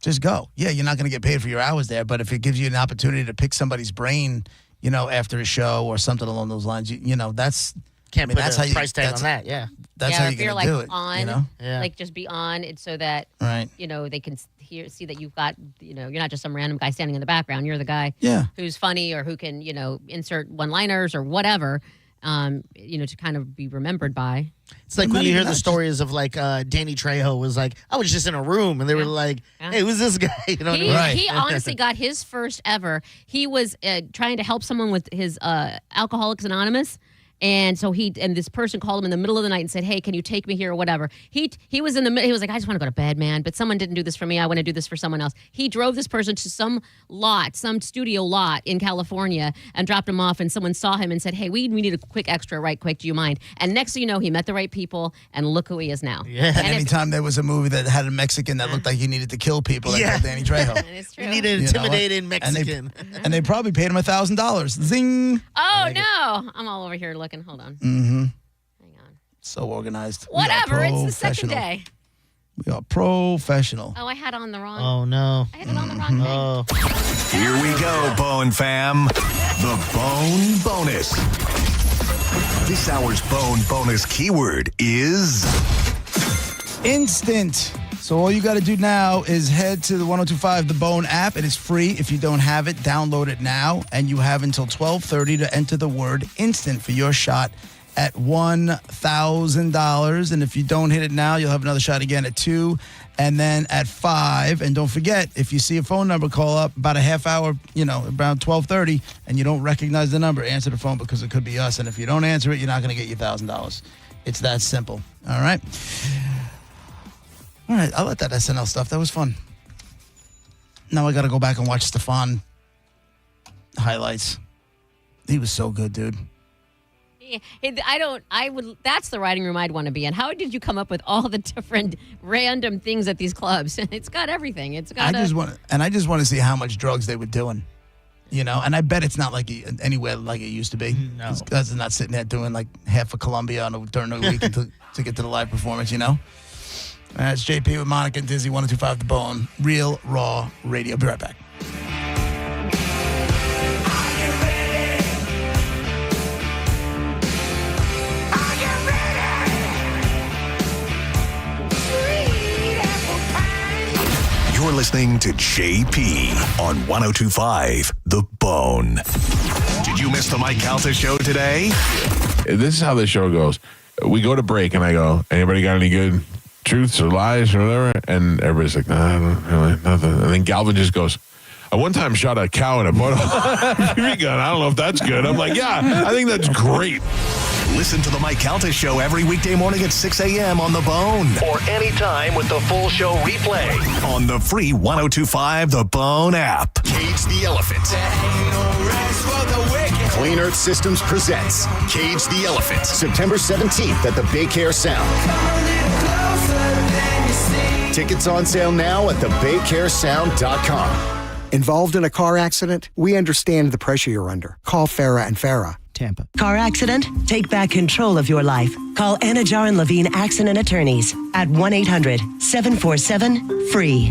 Just go. Yeah, you're not going to get paid for your hours there, but if it gives you an opportunity to pick somebody's brain, after a show or something along those lines, that's... That's how you price tag on that. Yeah, that's how you're like do it. On, like just be on it so that right. They can see that you've got you're not just some random guy standing in the background. You're the guy who's funny or who can insert one-liners or whatever. To kind of be remembered by. It's like when you hear the stories of like Danny Trejo was like, I was just in a room and they were like, hey, who's this guy? He honestly got his first ever. He was trying to help someone with his Alcoholics Anonymous. And so this person called him in the middle of the night and said, hey, can you take me here or whatever? He was in the middle. He was like, I just want to go to bed, man. But someone didn't do this for me. I want to do this for someone else. He drove this person to some studio lot in California and dropped him off. And someone saw him and said, hey, we need a quick extra right quick. Do you mind? And next thing you know, he met the right people and look who he is now. Yeah. And anytime there was a movie that had a Mexican that looked like he needed to kill people, they called Danny Trejo. It's true. You need an intimidating Mexican. And they probably paid him $1,000. Zing. Oh, no. I'm all over here looking. Hold on. Mm-hmm. Hang on. So organized. Whatever. It's the second day. We are professional. Oh, I had on the wrong. Oh, no. I had it on the wrong thing. Here we go, Bone fam. The Bone Bonus. This hour's Bone Bonus keyword is... instant. So all you got to do now is head to the 102.5 The Bone app. It is free. If you don't have it, download it now. And you have until 12:30 to enter the word instant for your shot at $1,000. And if you don't hit it now, you'll have another shot again at 2 and then at 5. And don't forget, if you see a phone number call up about a half hour, around 12:30, and you don't recognize the number, answer the phone because it could be us. And if you don't answer it, you're not going to get your $1,000. It's that simple. All right? All right, I like that SNL stuff. That was fun. Now I got to go back and watch Stefan highlights. He was so good, dude. That's the writing room I'd want to be in. How did you come up with all the different random things at these clubs? It's got everything. I just want to see how much drugs they were doing. And I bet it's not like anywhere like it used to be. No. These guys are not sitting there doing like half of Columbia during the weekend to get to the live performance, It's JP with Monica and Dizzy, 102.5 The Bone, Real Raw Radio. Be right back. You're listening to JP on 102.5 The Bone. Did you miss the Mike Calta show today? This is how the show goes. We go to break and I go, anybody got any good truths or lies or whatever? And everybody's like, nah, I don't really, nothing. And then Galvin just goes, I one time shot a cow in a BB gun. I don't know if that's good. I'm like, yeah, I think that's great. Listen to the Mike Calta show every weekday morning at 6 a.m. on The Bone. Or anytime with the full show replay on the free 102.5 The Bone app. Cage the Elephant. There ain't no rest for the wicked. Clean Earth Systems presents Cage the Elephant, September 17th at the Baycare Sound. Tickets on sale now at thebaycaresound.com. Involved in a car accident? We understand the pressure you're under. Call Farah and Farah, Tampa. Car accident? Take back control of your life. Call Anajar and Levine Accident Attorneys at 1-800-747-FREE.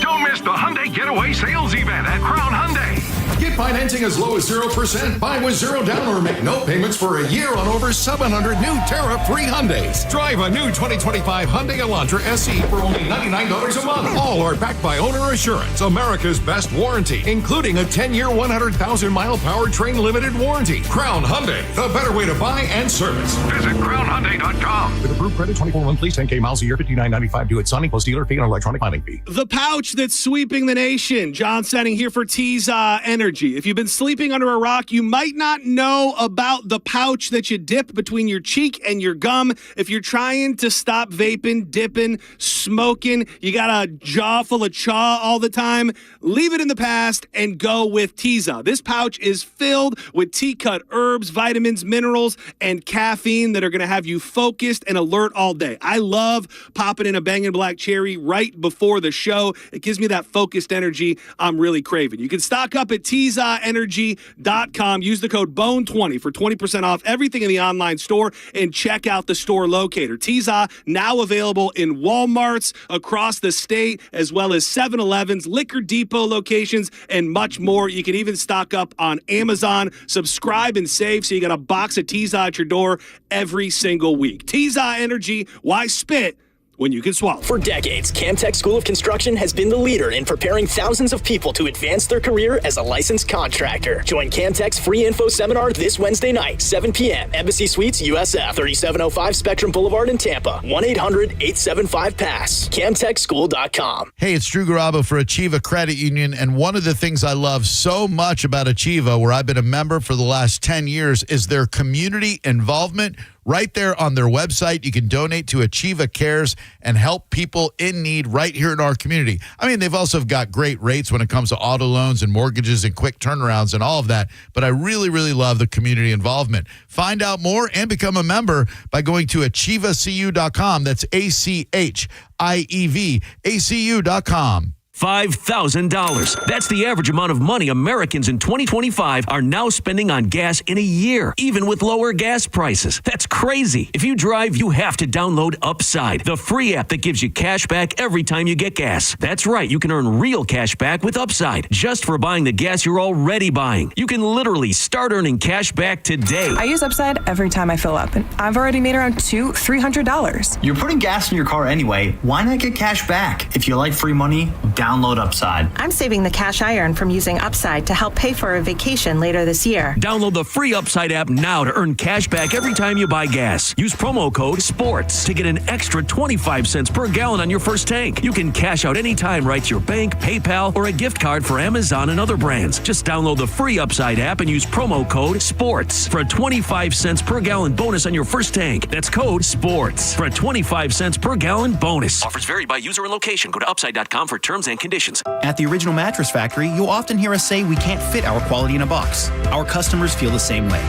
Don't miss the Hyundai Getaway Sales Event at Crown Hyundai. Get financing as low as 0%. Buy with zero down or make no payments for a year on over 700 new tariff-free Hyundais. Drive a new 2025 Hyundai Elantra SE for only $99 a month. All are backed by Owner Assurance, America's best warranty, including a 10-year, 100,000-mile powertrain limited warranty. Crown Hyundai, the better way to buy and service. Visit crownhyundai.com. With approved credit, 24-month lease, 10K miles a year, $59.95 due at signing, plus dealer fee and electronic filing fee. The pouch that's sweeping the nation. John Stenning here for Teza Energy. If you've been sleeping under a rock, you might not know about the pouch that you dip between your cheek and your gum. If you're trying to stop vaping, dipping, smoking, you got a jaw full of chaw all the time, leave it in the past and go with Teza. This pouch is filled with tea-cut herbs, vitamins, minerals, and caffeine that are going to have you focused and alert all day. I love popping in a Bangin' Black Cherry right before the show. It gives me that focused energy I'm really craving. You can stock up at TezaEnergy.com. Use the code BONE20 for 20% off everything in the online store and check out the store locator. Teza now available in Walmarts across the state, as well as 7-Elevens, Liquor Depot locations, and much more. You can even stock up on Amazon. Subscribe and save so you got a box of Teza at your door every single week. Teza Energy, why spit when you can swallow? For decades, Camtech School of Construction has been the leader in preparing thousands of people to advance their career as a licensed contractor. Join Camtech's free info seminar this Wednesday night, 7 p.m. Embassy Suites, USF, 3705 Spectrum Boulevard in Tampa. 1-800-875-PASS. CamTechSchool.com. Hey, it's Drew Garabo for Achieva Credit Union, and one of the things I love so much about Achieva, where I've been a member for the last 10 years, is their community involvement. Right there on their website, you can donate to Achieva Cares and help people in need right here in our community. I mean, they've also got great rates when it comes to auto loans and mortgages and quick turnarounds and all of that, but I really, really love the community involvement. Find out more and become a member by going to AchievaCU.com. That's ACHIEVACU.com. $5,000. That's the average amount of money Americans in 2025 are now spending on gas in a year, even with lower gas prices. That's crazy. If you drive, you have to download Upside, the free app that gives you cash back every time you get gas. That's right, you can earn real cash back with Upside, just for buying the gas you're already buying. You can literally start earning cash back today. I use Upside every time I fill up, and I've already made around $200-$300. You're putting gas in your car anyway. Why not get cash back? If you like free money, download Upside. I'm saving the cash I earn from using Upside to help pay for a vacation later this year. Download the free Upside app now to earn cash back every time you buy gas. Use promo code SPORTS to get an extra 25 cents per gallon on your first tank. You can cash out anytime right to your bank, PayPal, or a gift card for Amazon and other brands. Just download the free Upside app and use promo code SPORTS for a 25 cents per gallon bonus on your first tank. That's code SPORTS for a 25 cents per gallon bonus. Offers vary by user and location. Go to upside.com for terms and conditions. At the Original Mattress Factory, you'll often hear us say we can't fit our quality in a box. Our customers feel the same way.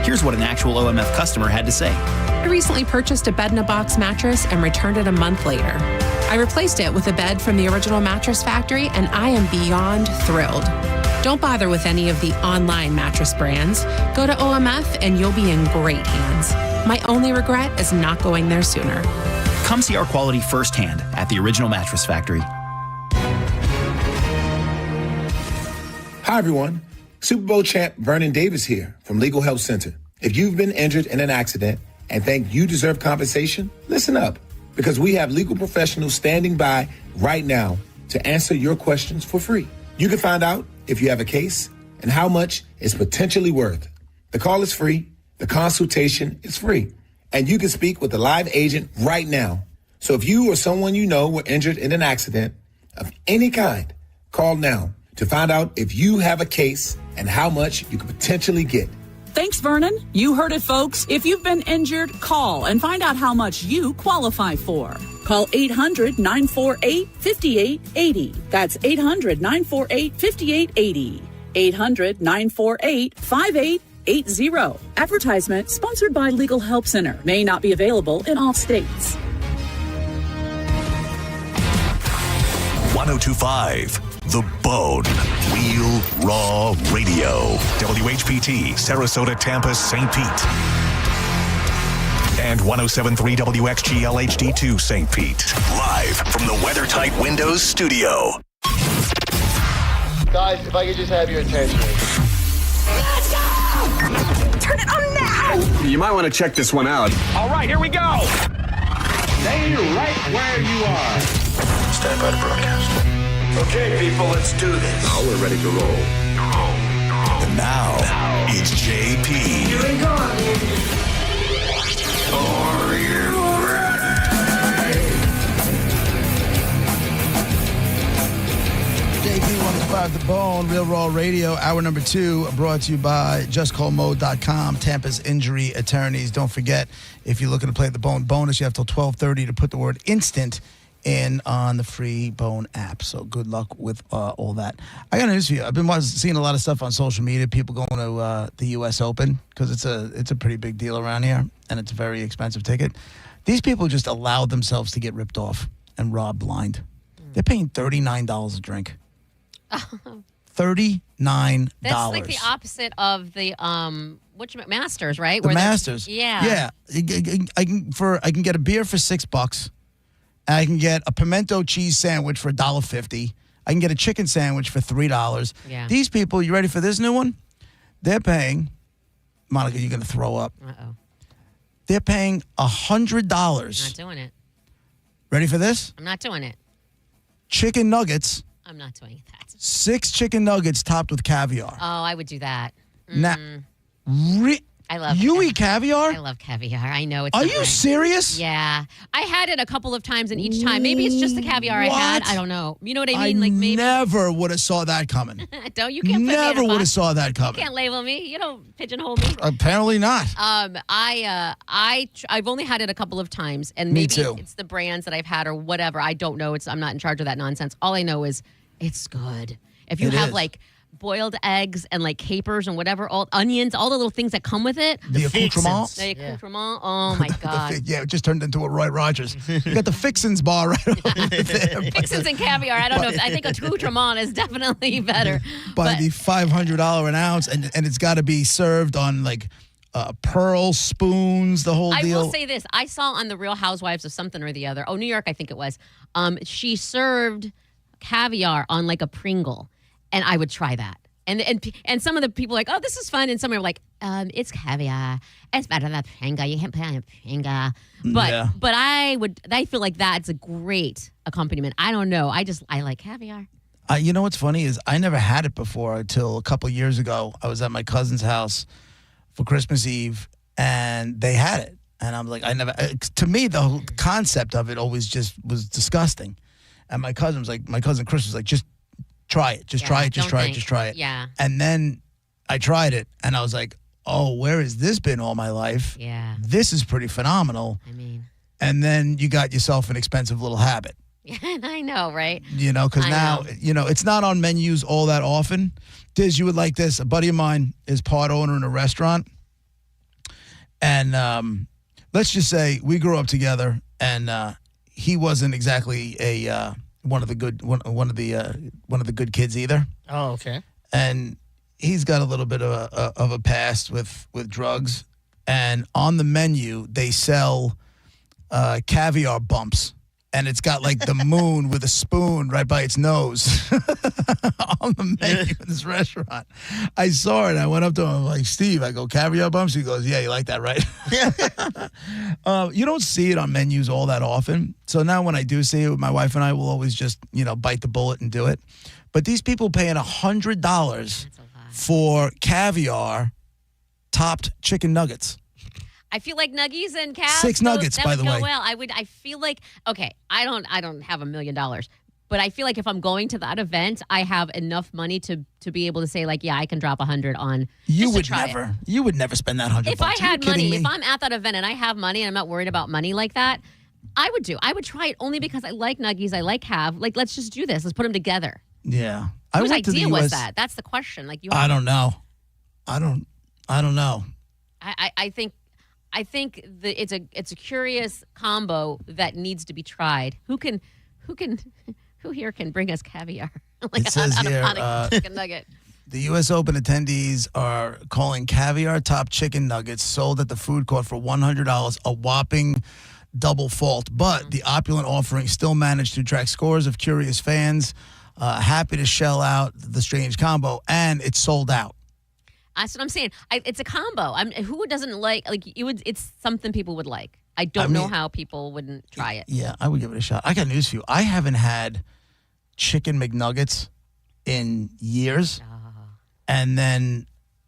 Here's what an actual OMF customer had to say. I recently purchased a bed-in-a-box mattress and returned it a month later. I replaced it with a bed from the Original Mattress Factory, and I am beyond thrilled. Don't bother with any of the online mattress brands. Go to OMF and you'll be in great hands. My only regret is not going there sooner. Come see our quality firsthand at the Original Mattress Factory. Hi, everyone. Super Bowl champ Vernon Davis here from Legal Help Center. If you've been injured in an accident and think you deserve compensation, listen up, because we have legal professionals standing by right now to answer your questions for free. You can find out if you have a case and how much it's potentially worth. The call is free. The consultation is free. And you can speak with a live agent right now. So if you or someone you know were injured in an accident of any kind, call now to find out if you have a case and how much you could potentially get. Thanks, Vernon. You heard it, folks. If you've been injured, call and find out how much you qualify for. Call 800-948-5880. That's 800-948-5880. 800-948-5880. Advertisement sponsored by Legal Help Center. May not be available in all states. 1025 The Bone. Real Raw Radio. WHPT, Sarasota, Tampa, St. Pete. And 107.3 WXGL HD2 St. Pete. Live from the WeatherTight Windows studio. Guys, if I could just have your attention. Let's go! Turn it on now! You might want to check this one out. All right, here we go. Stay right where you are. Stand by to broadcast. Okay, people, let's do this. Now we're ready to roll. And now, it's JP. Here we go. Are you ready? JP 105 The Bone, Real Raw Radio, hour number 2, brought to you by JustCallMode.com, Tampa's injury attorneys. Don't forget, if you're looking to play the Bone bonus, you have till 12:30 to put the word instant in on the free Bone app. So good luck with all that. I got news for you. I've been seeing a lot of stuff on social media, people going to the U.S. Open, because it's a pretty big deal around here, and it's a very expensive ticket. These people just allow themselves to get ripped off and robbed blind. They're paying $39 a drink. $39. That's like the opposite of the Masters, right? The Where Masters. Yeah. I can get a beer for $6. I can get a pimento cheese sandwich for $1.50. I can get a chicken sandwich for $3. Yeah. These people, you ready for this new one? They're paying, Monica, you're going to throw up. Uh-oh. They're paying $100. Not doing it. Ready for this? I'm not doing it. Chicken nuggets. I'm not doing that. 6 chicken nuggets topped with caviar. Oh, I would do that. Now, I love you eat caviar? I love caviar. I know it's. Are you serious? Yeah, I had it a couple of times, and each time, maybe it's just the caviar I had. I don't know. You know what I mean? Like maybe never would have saw that coming. Don't you can't never put me in a would have box. saw that You coming. can't label me. You don't pigeonhole me. Apparently not. I've only had it a couple of times, and Me maybe too. it's the brands that I've had or whatever. I don't know. I'm not in charge of that nonsense. All I know is it's good. If you It have is. like boiled eggs and like capers and whatever, all onions, all the little things that come with it. The accoutrement. The accoutrement. Oh my god. Yeah, it just turned into a Roy Rogers. You got the Fixins bar right over there. Fixins and caviar. I don't know. I think accoutrement is definitely better. By the $500 an ounce, and it's got to be served on like pearl spoons, the whole I deal. will say this. I saw on the Real Housewives of something or the other. Oh, New York, I think it was. She served caviar on like a Pringle, and I would try that. And some of the people are like, oh, this is fun, and some are like, it's caviar. It's better than Pringle. You can't put on a Pringle. But I feel like that's a great accompaniment. I don't know. I like caviar. You know what's funny is I never had it before until a couple years ago. I was at my cousin's house for Christmas Eve, and they had it. And I'm like, to me, the whole concept of it always just was disgusting. And my cousin Chris was like, just try it. Just try it. Yeah. And then I tried it, and I was like, oh, where has this been all my life? Yeah. This is pretty phenomenal. I mean. And then you got yourself an expensive little habit. Yeah, I know, right? You know, because now, it's not on menus all that often. Diz, you would like this. A buddy of mine is part owner in a restaurant. And let's just say we grew up together, and he wasn't exactly one of the good kids either. Oh, okay. And he's got a little bit of a past with drugs. And on the menu, they sell caviar bumps. And it's got like the moon with a spoon right by its nose on the menu in this restaurant. I saw it. I went up to him. I'm like, Steve, I go, caviar bumps? He goes, yeah, you like that, right? You don't see it on menus all that often. So now when I do see it, my wife and I will always just, bite the bullet and do it. But these people paying $100 for caviar topped chicken nuggets. I feel like nuggies and calves. 6 nuggets, that by would the go way. Well, I feel like, okay, I don't have $1 million, but I feel like if I'm going to that event, I have enough money to be able to say like, yeah, I can drop 100 on. You just would to try never. It. You would never spend that $100. If I had Are you kidding money, me? if I'm at that event and I have money and I'm not worried about money like that, I would try it only because I like nuggies, I like calf. Like, let's just do this. Let's put them together. Yeah. I Whose went to the idea was US that? That's the question. Like you. I don't know. I don't know. I think it's a curious combo that needs to be tried. Who here can bring us caviar? Like It says on here, a chicken nugget. The U.S. Open attendees are calling caviar top chicken nuggets sold at the food court for $100 a whopping double fault. But the opulent offering still managed to attract scores of curious fans, happy to shell out the strange combo, and it's sold out. That's what I'm saying. It's a combo. Who doesn't like you would? It's something people would like. I don't know how people wouldn't try it. Yeah, I would give it a shot. I got news for you. I haven't had chicken McNuggets in years. And then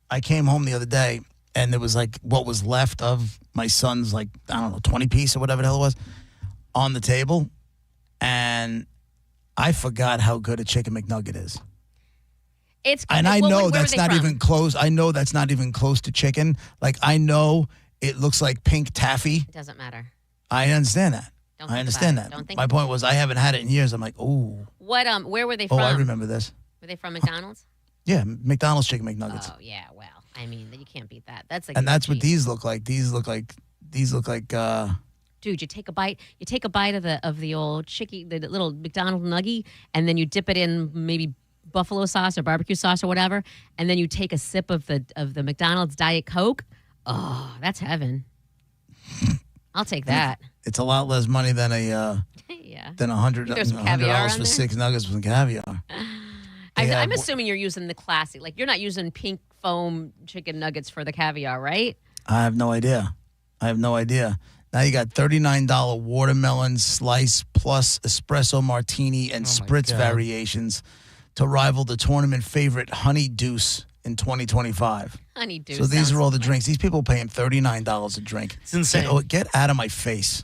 I came home the other day, and there was like what was left of my son's, like, I don't know, 20-piece or whatever the hell it was on the table. And I forgot how good a chicken McNugget is. I know that's not even close. I know that's not even close to chicken. Like, I know it looks like pink taffy. It doesn't matter. I understand that. I understand that. Don't think My point was I haven't had it in years. I'm like, ooh. What? Where were they from? Oh, I remember this. Were they from McDonald's? Yeah, McDonald's chicken McNuggets. Oh yeah, well, I mean, you can't beat that. That's like. And that's what these look like. These look like. Dude, you take a bite. You take a bite of the old chicky, the little McDonald's nugget, and then you dip it in maybe buffalo sauce or barbecue sauce or whatever, and then you take a sip of the McDonald's Diet Coke. Oh, that's heaven. I'll take that. It's a lot less money than than $100 for 6 nuggets with caviar. I'm assuming you're using the classic. Like, you're not using pink foam chicken nuggets for the caviar, right? I have no idea. Now you got $39 watermelon slice plus espresso martini and spritz variations to rival the tournament favorite Honey Deuce in 2025. Honey Deuce. So these are all the drinks. These people paying $39 a drink. It's insane. Get out of my face.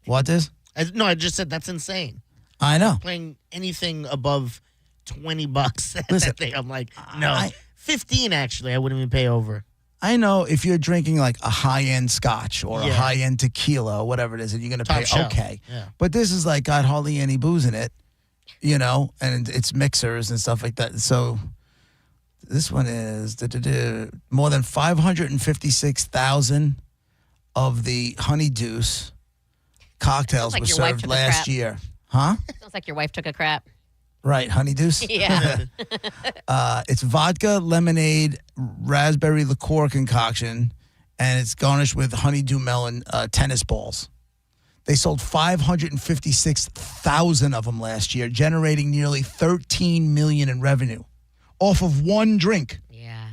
What is? I just said that's insane. I know. Playing anything above $20 at Listen, that thing, I'm like, no. 15 actually, I wouldn't even pay over. I know if you're drinking like a high-end scotch or a high-end tequila or whatever it is, and you're going to pay, shelf. okay. Yeah. But this is like got hardly any booze in it, and it's mixers and stuff like that. So this one is more than 556,000 of the Honey Deuce cocktails were served last year. Huh? Sounds like your wife took a crap. Right, Honey Deuce? Yeah. It's vodka, lemonade, raspberry liqueur concoction, and it's garnished with honeydew melon tennis balls. They sold 556,000 of them last year, generating nearly $13 million in revenue off of one drink. Yeah.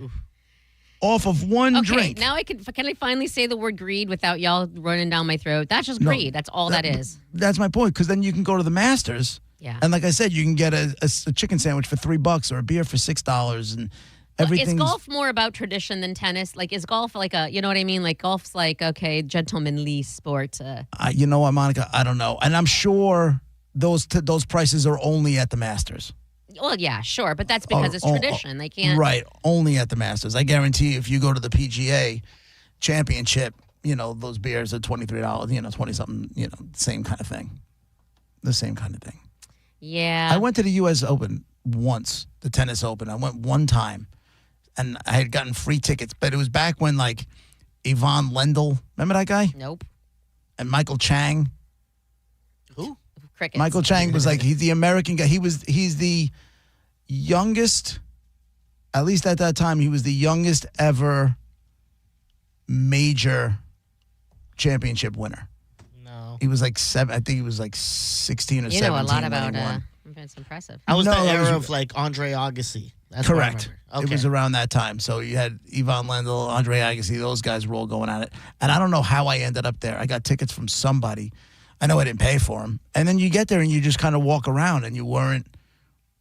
Off of one drink. Okay, now can I finally say the word greed without y'all running down my throat? That's just greed. That's all that is. That's my point, because then you can go to the Masters. Yeah. And like I said, you can get a chicken sandwich for $3 or a beer for $6 and everything. Is golf more about tradition than tennis? Like, is golf like you know what I mean? Like, golf's like, okay, gentlemanly sport. You know what, Monica? I don't know. And I'm sure those prices are only at the Masters. Well, yeah, sure. But that's because it's tradition. They can't. Right. Only at the Masters. I guarantee if you go to the PGA Championship, those beers are $23, 20-something, same kind of thing. The same kind of thing. Yeah. I went to the U.S. Open once, the tennis open. I went one time, and I had gotten free tickets, but it was back when, like, Ivan Lendl, remember that guy? Nope. And Michael Chang. Who? Crickets. Michael Chang was like, he's the American guy. He's the youngest, at least at that time, he was the youngest ever major championship winner. He was like 7. I think he was like 16 or 17. You know a lot about. It's impressive. I was the era of like Andre Agassi. That's correct. Okay. It was around that time. So you had Ivan Lendl, Andre Agassi. Those guys were all going at it. And I don't know how I ended up there. I got tickets from somebody. I know I didn't pay for them. And then you get there and you just kind of walk around, and you weren't.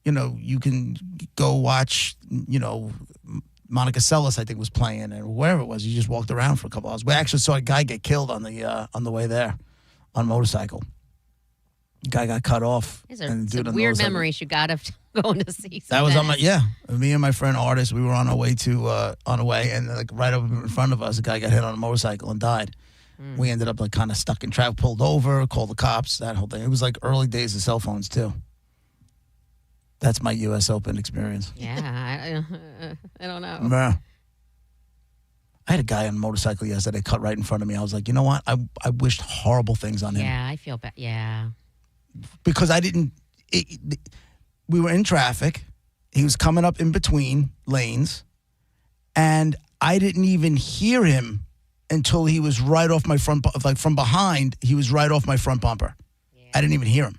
You can go watch. Monica Seles, I think, was playing, and wherever it was, you just walked around for a couple hours. We actually saw a guy get killed on the way there. On a motorcycle. Guy got cut off. These are some weird memories you got of going to see. That was on my me and my friend Artis, we were on our way and like right up in front of us, a guy got hit on a motorcycle and died. We ended up like kind of stuck in traffic, pulled over, called the cops, that whole thing. It was like early days of cell phones too. That's my U.S. Open experience. Yeah, I don't know. Nah. I had a guy on a motorcycle yesterday cut right in front of me. I was like, you know what? I wished horrible things on him. Yeah, I feel bad. Yeah. Because I didn't. We were in traffic. He was coming up in between lanes, and I didn't even hear him until he was right off my front, like from behind. He was right off my front bumper. Yeah. I didn't even hear him.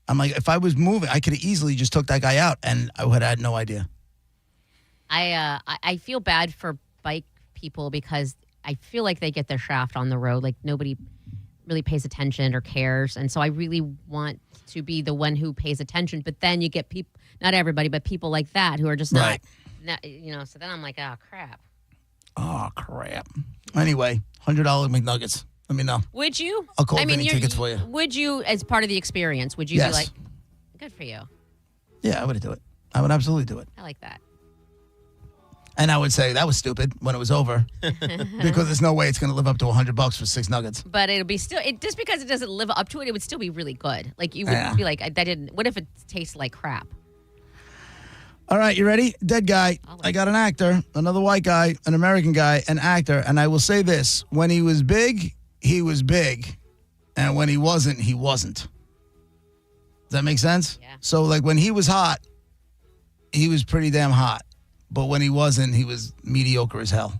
I'm like, if I was moving, I could have easily just took that guy out, and I would have had no idea. I feel bad for bike people because I feel like they get their shaft on the road. Like nobody really pays attention or cares, and so I really want to be the one who pays attention. But then you get people, not everybody, but people like that who are just not, so then I'm like, oh crap. Oh crap. Anyway, $100 McNuggets. Let me know. Would you? I'll call Vinny tickets for you. Would you, as part of the experience, would you be like, good for you? Yeah, I would do it. I would absolutely do it. I like that. And I would say that was stupid when it was over because there's no way it's going to live up to $100 for 6 nuggets. But it'll be still, just because it doesn't live up to it, it would still be really good. Like you would be like, that didn't, what if it tastes like crap? All right, you ready? Dead guy. I got an actor, another white guy, an American guy, an actor. And I will say this, when he was big, he was big. And when he wasn't, he wasn't. Does that make sense? Yeah. So like when he was hot, he was pretty damn hot. But when he wasn't, he was mediocre as hell.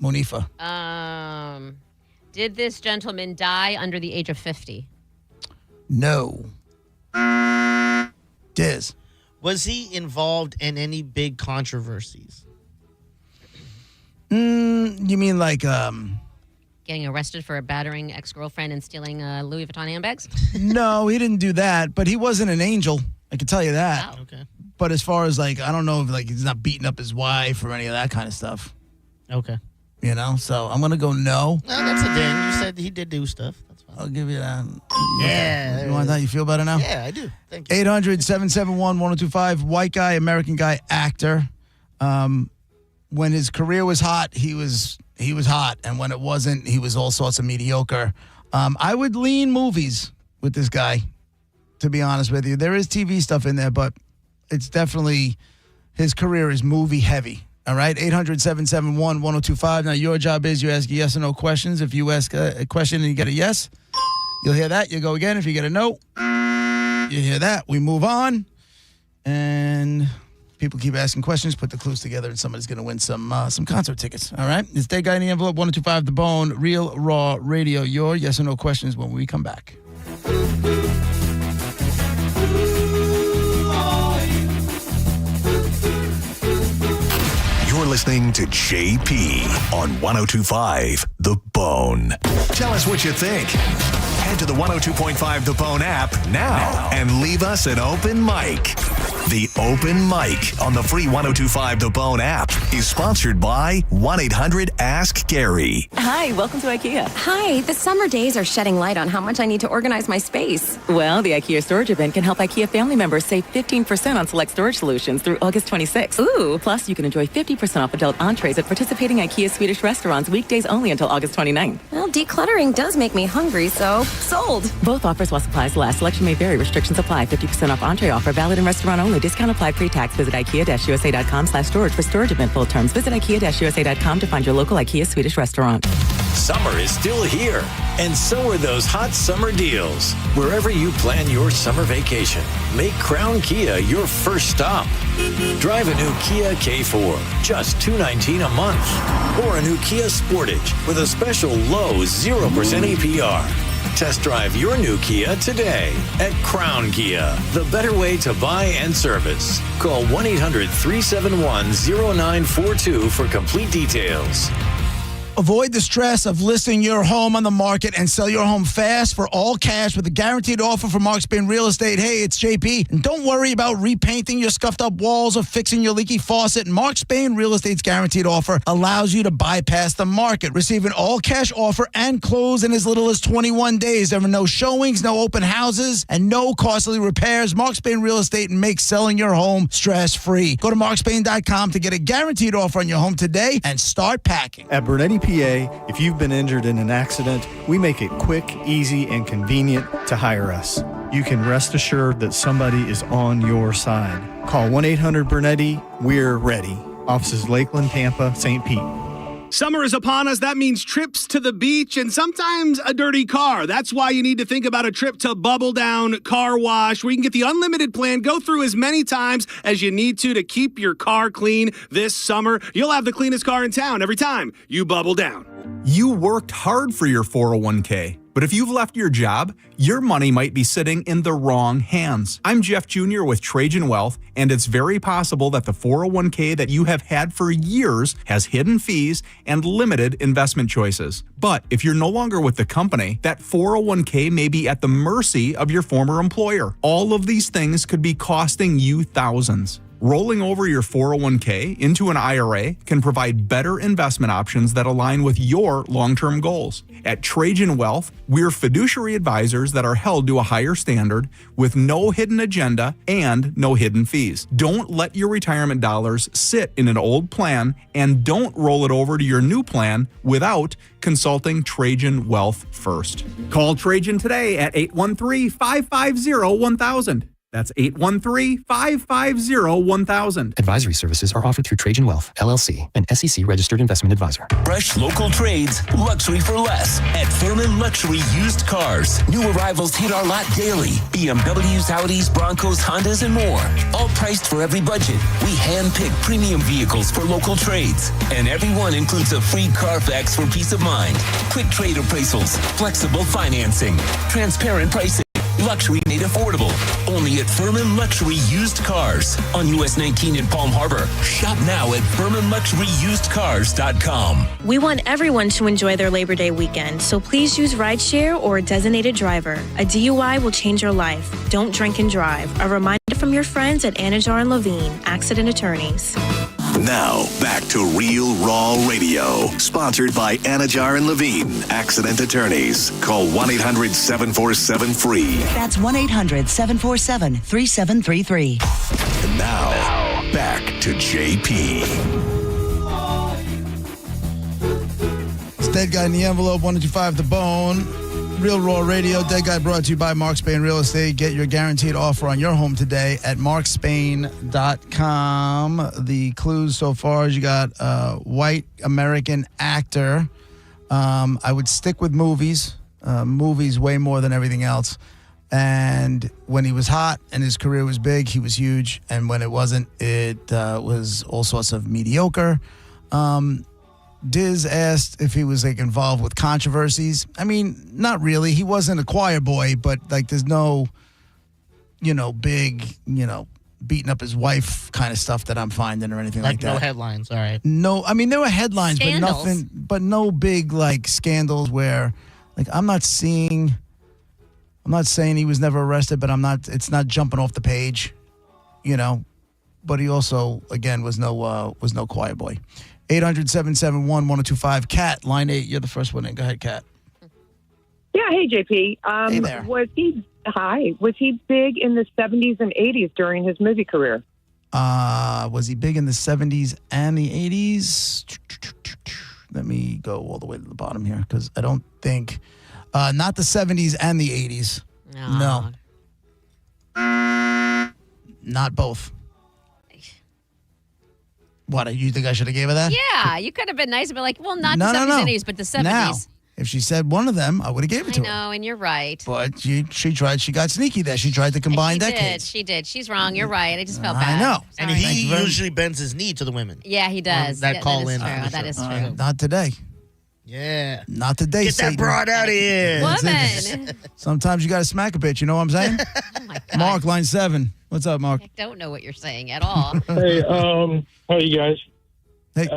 Monifa. Did this gentleman die under the age of 50? No. Diz. Was he involved in any big controversies? You mean like getting arrested for battering ex-girlfriend and stealing Louis Vuitton handbags? No, he didn't do that. But he wasn't an angel. I can tell you that. Oh. Okay. But as far as like, I don't know if like he's not beating up his wife or any of that kind of stuff. Okay. You know, so I'm gonna go no. No, that's a ding. You said he did do stuff. That's fine. I'll give you that. Yeah. You want that? You feel better now? Yeah, I do. Thank you. 800-771-1025. White guy, American guy, actor. When his career was hot, he was hot, and when it wasn't, he was all sorts of mediocre. I would lean movies with this guy. To be honest with you, there is TV stuff in there, but it's definitely his career is movie heavy. All right, 800-771-1025. Now, your job is you ask yes or no questions. If you ask a question and you get a yes, you'll hear that. You go again. If you get a no, you hear that. We move on. And people keep asking questions, put the clues together, and somebody's going to win some concert tickets. All right? It's Dead Guy in the Envelope, 1025 The Bone, Real Raw Radio. Your yes or no questions when we come back. You're listening to JP on 1025 The Bone. Tell us what you think. Head to the 102.5 The Bone app now and leave us an open mic. The Open Mic on the free 1025 The Bone app is sponsored by 1-800-ASK-GARY. Hi, welcome to IKEA. Hi, the summer days are shedding light on how much I need to organize my space. Well, the IKEA storage event can help IKEA family members save 15% on select storage solutions through August 26th. Ooh. Plus, you can enjoy 50% off adult entrees at participating IKEA Swedish restaurants weekdays only until August 29th. Well, decluttering does make me hungry, so sold. Both offers while supplies last. Selection may vary. Restrictions apply. 50% off entree offer valid in restaurant only. Discount applied pre-tax. Visit IKEA-USA.com/storage for storage event full terms. Visit IKEA-USA.com to find your local IKEA Swedish restaurant. Summer is still here, and so are those hot summer deals. Wherever you plan your summer vacation, make Crown Kia your first stop. Drive a new Kia K4, just $219 a month. Or a new Kia Sportage with a special low 0% APR. Test drive your new Kia today at Crown Kia, the better way to buy and service. Call 1-800-371-0942 for complete details. Avoid the stress of listing your home on the market and sell your home fast for all cash with a guaranteed offer from Mark Spain Real Estate. Hey, it's JP. And don't worry about repainting your scuffed up walls or fixing your leaky faucet. Mark Spain Real Estate's guaranteed offer allows you to bypass the market. Receive an all cash offer and close in as little as 21 days. There are no showings, no open houses, and no costly repairs. Mark Spain Real Estate makes selling your home stress free. Go to markspain.com to get a guaranteed offer on your home today and start packing. At Bernetti PA, if you've been injured in an accident, we make it quick, easy, and convenient to hire us. you can rest assured that somebody is on your side. Call 1-800-BURNETTI. We're ready. Offices Lakeland, Tampa, St. Pete. Summer is upon us. That means trips to the beach and sometimes a dirty car. That's why you need to think about a trip to Bubble Down Car Wash, where you can get the unlimited plan, go through as many times as you need to keep your car clean this summer. You'll have the cleanest car in town every time you bubble down. You worked hard for your 401k. But if you've left your job, your money might be sitting in the wrong hands. I'm Jeff Jr. with Trajan Wealth, and it's very possible that the 401k that you have had for years has hidden fees and limited investment choices. But if you're no longer with the company, that 401k may be at the mercy of your former employer. All of these things could be costing you thousands. Rolling over your 401k into an IRA can provide better investment options that align with your long-term goals. At Trajan Wealth, we're fiduciary advisors that are held to a higher standard with no hidden agenda and no hidden fees. Don't let your retirement dollars sit in an old plan, and don't roll it over to your new plan without consulting Trajan Wealth first. Call Trajan today at 813-550-1000. That's 813-550-1000. Advisory services are offered through Trajan Wealth, LLC, an SEC-registered investment advisor. Fresh local trades, luxury for less. At Furman Luxury Used Cars. New arrivals hit our lot daily. BMWs, Audis, Broncos, Hondas, and more. All priced for every budget. We hand-pick premium vehicles for local trades. And every one includes a free Carfax for peace of mind. Quick trade appraisals, flexible financing, transparent pricing. Luxury made affordable. Only at Furman Luxury Used Cars on US 19 in Palm Harbor. Shop now at FurmanLuxuryUsedCars.com. We want everyone to enjoy their Labor Day weekend, so please use rideshare or a designated driver. A DUI will change your life. Don't drink and drive. A reminder from your friends at Anajar and Levine, accident attorneys. Now, back to Real Raw Radio, sponsored by Anajar and Levine, accident attorneys. Call 1-800-747-FREE. That's 1-800-747-3733. And now, back to JP. It's Dead Guy in the Envelope, 125 The Bone. Real Raw Radio. Dead Guy brought to you by Mark Spain Real Estate. Get your guaranteed offer on your home today at markspain.com. The clues so far is you got a white American actor. I would stick with movies. Movies way more than everything else. And when he was hot and his career was big, he was huge. And when it wasn't, it was all sorts of mediocre. Diz asked if he was involved with controversies. I mean, not really. He wasn't a choir boy, but there's no, big, beating up his wife kind of stuff that I'm finding or anything like that. No headlines, all right. No, I mean there were headlines, Scandals. but no big scandals where I'm not saying he was never arrested, but it's not jumping off the page, But he also again was no choir boy. 800-771-1025. Kat, line 8, you're the first one in. Go ahead, Kat. Yeah, hey, JP. Hey there. Was he big in the 70s and 80s during his movie career? Was he big in the 70s and the 80s? Let me go all the way to the bottom here because I don't think... not the 70s and the 80s. No. Not both. What, you think I should have gave her that? Yeah, you could have been nice, but not the 70s and 80s, but the 70s. Now, if she said one of them, I would have gave it to her. I know, and you're right. But she tried. She got sneaky there. She tried to combine decades. She did. She's wrong. You're right. I just felt bad. I know. Sorry. And he usually bends his knee to the women. Yeah, he does. That call in. That is true. Not today. Yeah. Not today, Get Satan. that broad out of here. Woman. Sometimes you got to smack a bitch. You know what I'm saying? Oh, my God. Mark, line 7. What's up, Mark? I don't know what you're saying at all. Hey, how are you guys? Hey.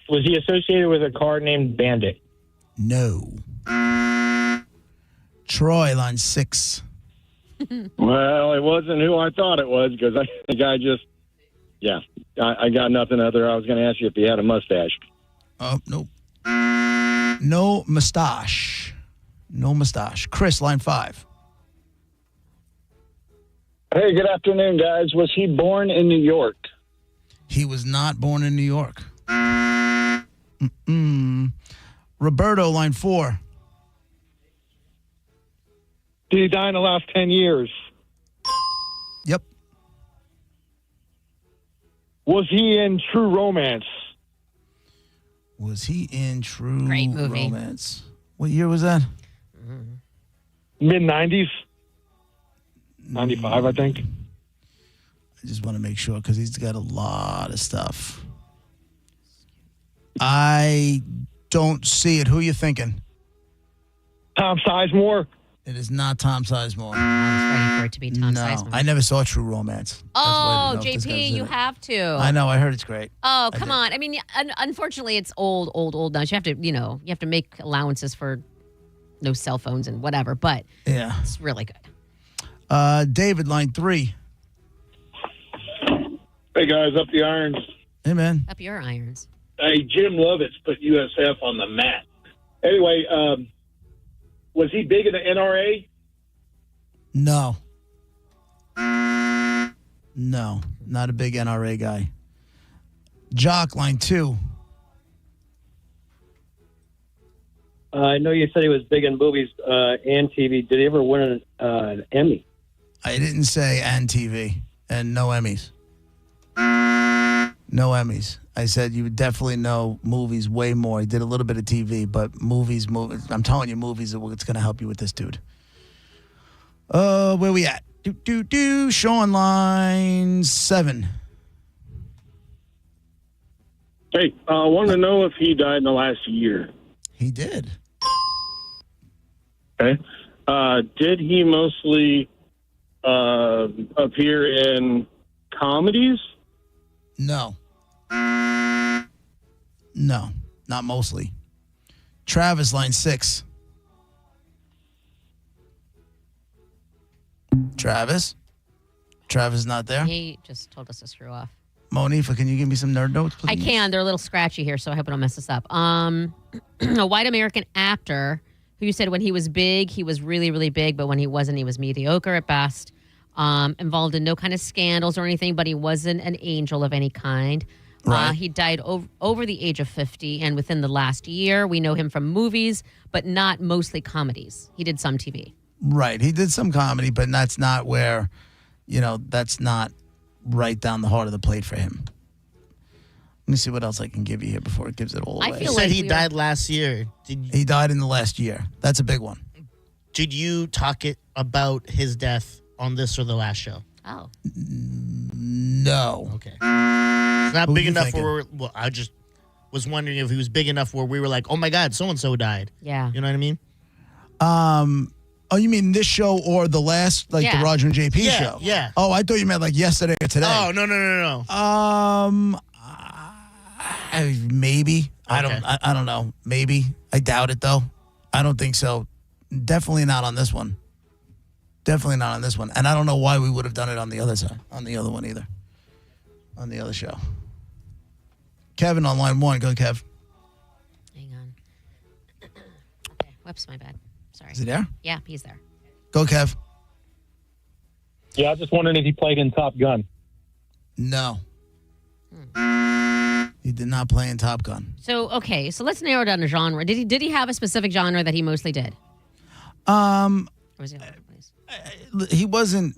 Was he associated with a car named Bandit? No. Troy, line 6. Well, it wasn't who I thought it was because I think I got nothing other. I was going to ask you if he had a mustache. Oh, nope. No mustache. No mustache. Chris, line 5. Hey, good afternoon, guys. Was he born in New York? He was not born in New York. Roberto, line 4. Did he die in the last 10 years? Yep. Was he in True Romance? Was he in True Great movie. Romance? What year was that? Mid-90s? 95, I think. I just want to make sure because he's got a lot of stuff. I don't see it. Who are you thinking? Tom Sizemore? It is not Tom Sizemore. I was ready for it to be Tom No, Sizemore. I never saw True Romance. Oh, JP, you have to. I know. I heard it's great. Oh, come on. I mean, unfortunately, it's old now. You have to, you have to make allowances for no cell phones and whatever, but Yeah. it's really good. David, line 3. Hey, guys, up the irons. Hey, man. Up your irons. Hey, Jim Lovitz put USF on the map. Anyway, was he big in the NRA? No. No, not a big NRA guy. Jock, line 2. I know you said he was big in movies and TV. Did he ever win an Emmy? I didn't say and TV and no Emmys. No Emmys. I said you would definitely know movies way more. He did a little bit of TV, but movies. I'm telling you, movies are what's going to help you with this dude. Where we at? Sean, line 7. Hey, I want to know if he died in the last year. He did. Okay. Did he mostly appear in comedies? No. No, not mostly. Travis, line 6. Travis? Travis is not there? He just told us to screw off. Monifa, can you give me some nerd notes, please? I can. They're a little scratchy here, so I hope I don't mess this up. A white American actor who you said when he was big, he was really, really big, but when he wasn't, he was mediocre at best. Involved in no kind of scandals or anything, but he wasn't an angel of any kind. Right. He died over the age of 50, and within the last year, we know him from movies, but not mostly comedies. He did some TV. Right. He did some comedy, but that's not where, that's not right down the heart of the plate for him. Let me see what else I can give you here before it gives it all away. I feel like he died last year. He died in the last year. That's a big one. Did you talk about his death on this or the last show? Oh. No. Okay. It's not Who big you enough thinking? where I just was wondering if he was big enough where we were like, oh my God, so-and-so died. Yeah. You know what I mean? Oh, you mean this show or the last, the Roger and JP show? Yeah. Oh, I thought you meant like yesterday or today. Oh, no. Maybe. I don't know. Maybe. I doubt it though. I don't think so. Definitely not on this one. Definitely not on this one. And I don't know why we would have done it on the other side, on the other one either. On the other show. Kevin on line 1. Go, Kev. Hang on. Okay. Whoops, my bad. Sorry. Is he there? Yeah, he's there. Go, Kev. Yeah, I was just wondering if he played in Top Gun. No. He did not play in Top Gun. So, okay. So let's narrow down a genre. Did he have a specific genre that he mostly did? Or was he all over the place? He wasn't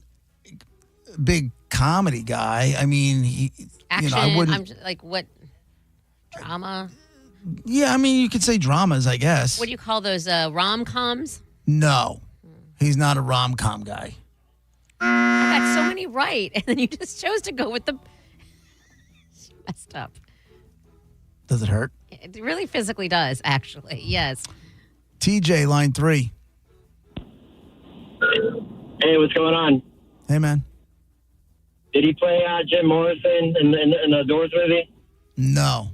a big comedy guy. I mean, Action? I wouldn't. I'm just, like, what? Drama? Yeah, I mean, you could say dramas, I guess. What do you call those? Rom-coms? No, he's not a rom-com guy. I got so many right, and then you just chose to go with the messed up. Does it hurt? It really physically does, actually. Yes. TJ, line 3. Hey, what's going on? Hey, man. Did he play Jim Morrison in the Doors movie? No.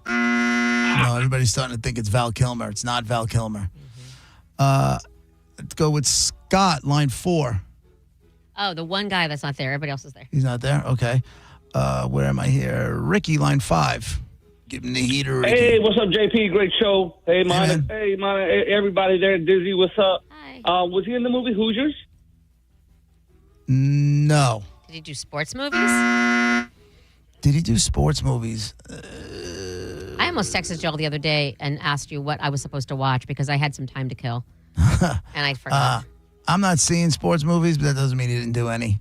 No, everybody's starting to think it's Val Kilmer. It's not Val Kilmer. Let's go with Scott, line 4. Oh, the one guy that's not there. Everybody else is there. He's not there? Okay. Where am I here? Ricky, line 5. Give him the heater, Ricky. Hey, what's up, JP? Great show. Hey, everybody there, Dizzy, what's up? Hi. Was he in the movie Hoosiers? No. Did he do sports movies? Did he do sports movies? I almost texted Joel the other day and asked you what I was supposed to watch because I had some time to kill. And I forgot. I'm not seeing sports movies, but that doesn't mean he didn't do any.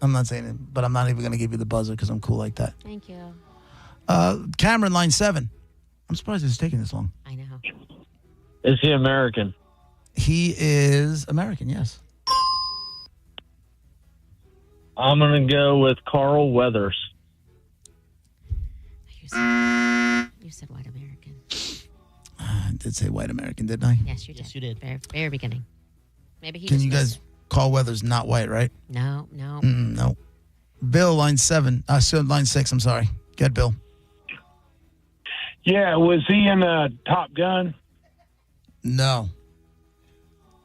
I'm not saying it, but I'm not even going to give you the buzzer because I'm cool like that. Thank you. Cameron, line 7. I'm surprised it's taking this long. I know. Is he American? He is American, yes. I'm going to go with Carl Weathers. You said white American. I did say white American, didn't I? Yes, you did. Yes, you did. Very beginning. Maybe he Can just you guys call Weathers not white, right? No. No. Bill, line 7. Line 6, I'm sorry. Get Bill. Yeah, was he in Top Gun? No.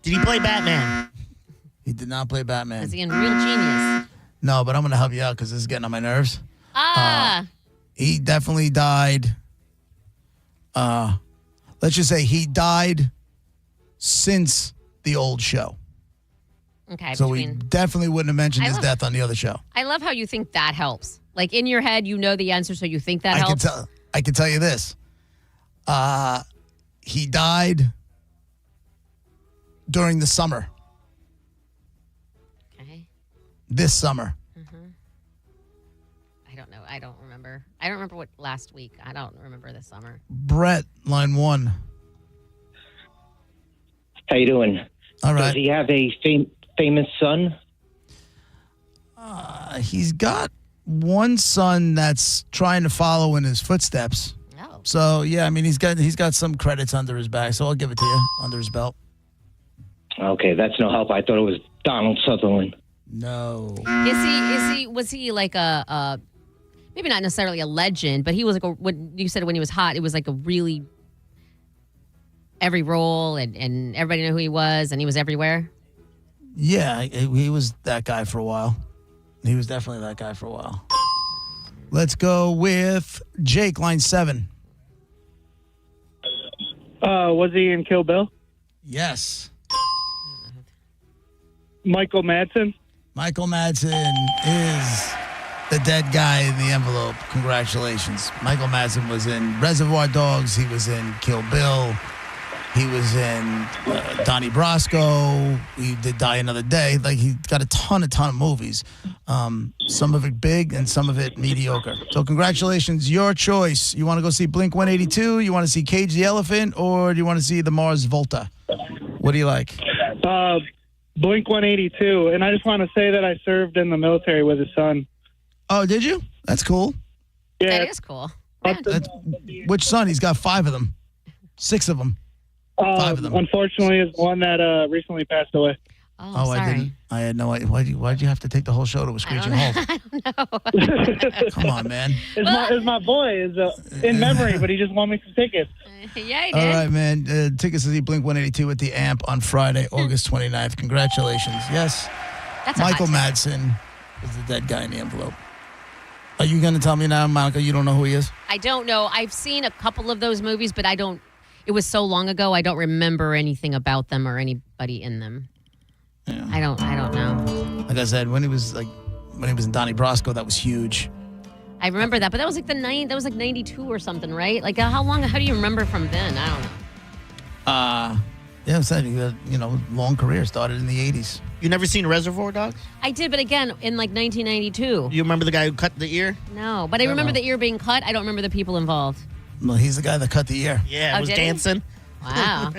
Did he play Batman? He did not play Batman. Is he in Real Genius? No, but I'm going to help you out because this is getting on my nerves. He definitely died. Let's just say he died since the old show. Okay. So we definitely wouldn't have mentioned his death on the other show. I love how you think that helps. Like in your head, you know the answer, so you think that helps. I can tell you this. He died during the summer. Okay. This summer. I don't remember. I don't remember what last week. I don't remember this summer. Brett, line 1. How you doing? All right. Does he have a famous son? He's got one son that's trying to follow in his footsteps. Oh. So yeah, I mean he's got some credits under his back. So I'll give it to you under his belt. Okay, that's no help. I thought it was Donald Sutherland. No. Was he like a maybe not necessarily a legend, but he was like what you said when he was hot, it was like a really every role and everybody knew who he was and he was everywhere. Yeah, he was that guy for a while. He was definitely that guy for a while. Let's go with Jake, line 7. Was he in Kill Bill? Yes. Michael Madsen? Michael Madsen is the dead guy in the envelope. Congratulations. Michael Madsen was in Reservoir Dogs. He was in Kill Bill. He was in Donnie Brasco. He did Die Another Day. Like, he got a ton of movies. Some of it big and some of it mediocre. So congratulations. Your choice. You want to go see Blink-182? You want to see Cage the Elephant? Or do you want to see the Mars Volta? What do you like? Blink-182. And I just want to say that I served in the military with his son. Oh, did you? That's cool. Yeah. That is cool. Which son? He's got 5 of them. 6 of them. 5 of them. Unfortunately, is one that recently passed away. Oh, sorry. I didn't. I had no idea. Why'd you have to take the whole show to a screeching halt? I don't know. Come on, man. It's my boy. Is in memory, but he just wanted me some tickets. Yeah, he did. All right, man. Tickets to see Blink-182 at the Amp on Friday, August 29th. Congratulations. Yes. That's Michael Madsen is the dead guy in the envelope. Are you going to tell me now, Monica, you don't know who he is? I don't know. I've seen a couple of those movies, but I don't. It was so long ago, I don't remember anything about them or anybody in them. Yeah. I don't know. Like I said, when he was in Donnie Brasco, that was huge. I remember that, but that was like that was like 92 or something, right? Like how do you remember from then? I don't know. Yeah, I'm saying, long career, started in the 80s. You never seen Reservoir Dogs? I did, but again, in like 1992. You remember the guy who cut the ear? No, but I remember the ear being cut. I don't remember the people involved. Well, he's the guy that cut the ear. Yeah, was dancing. Wow.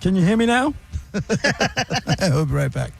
Can you hear me now? We'll be right back.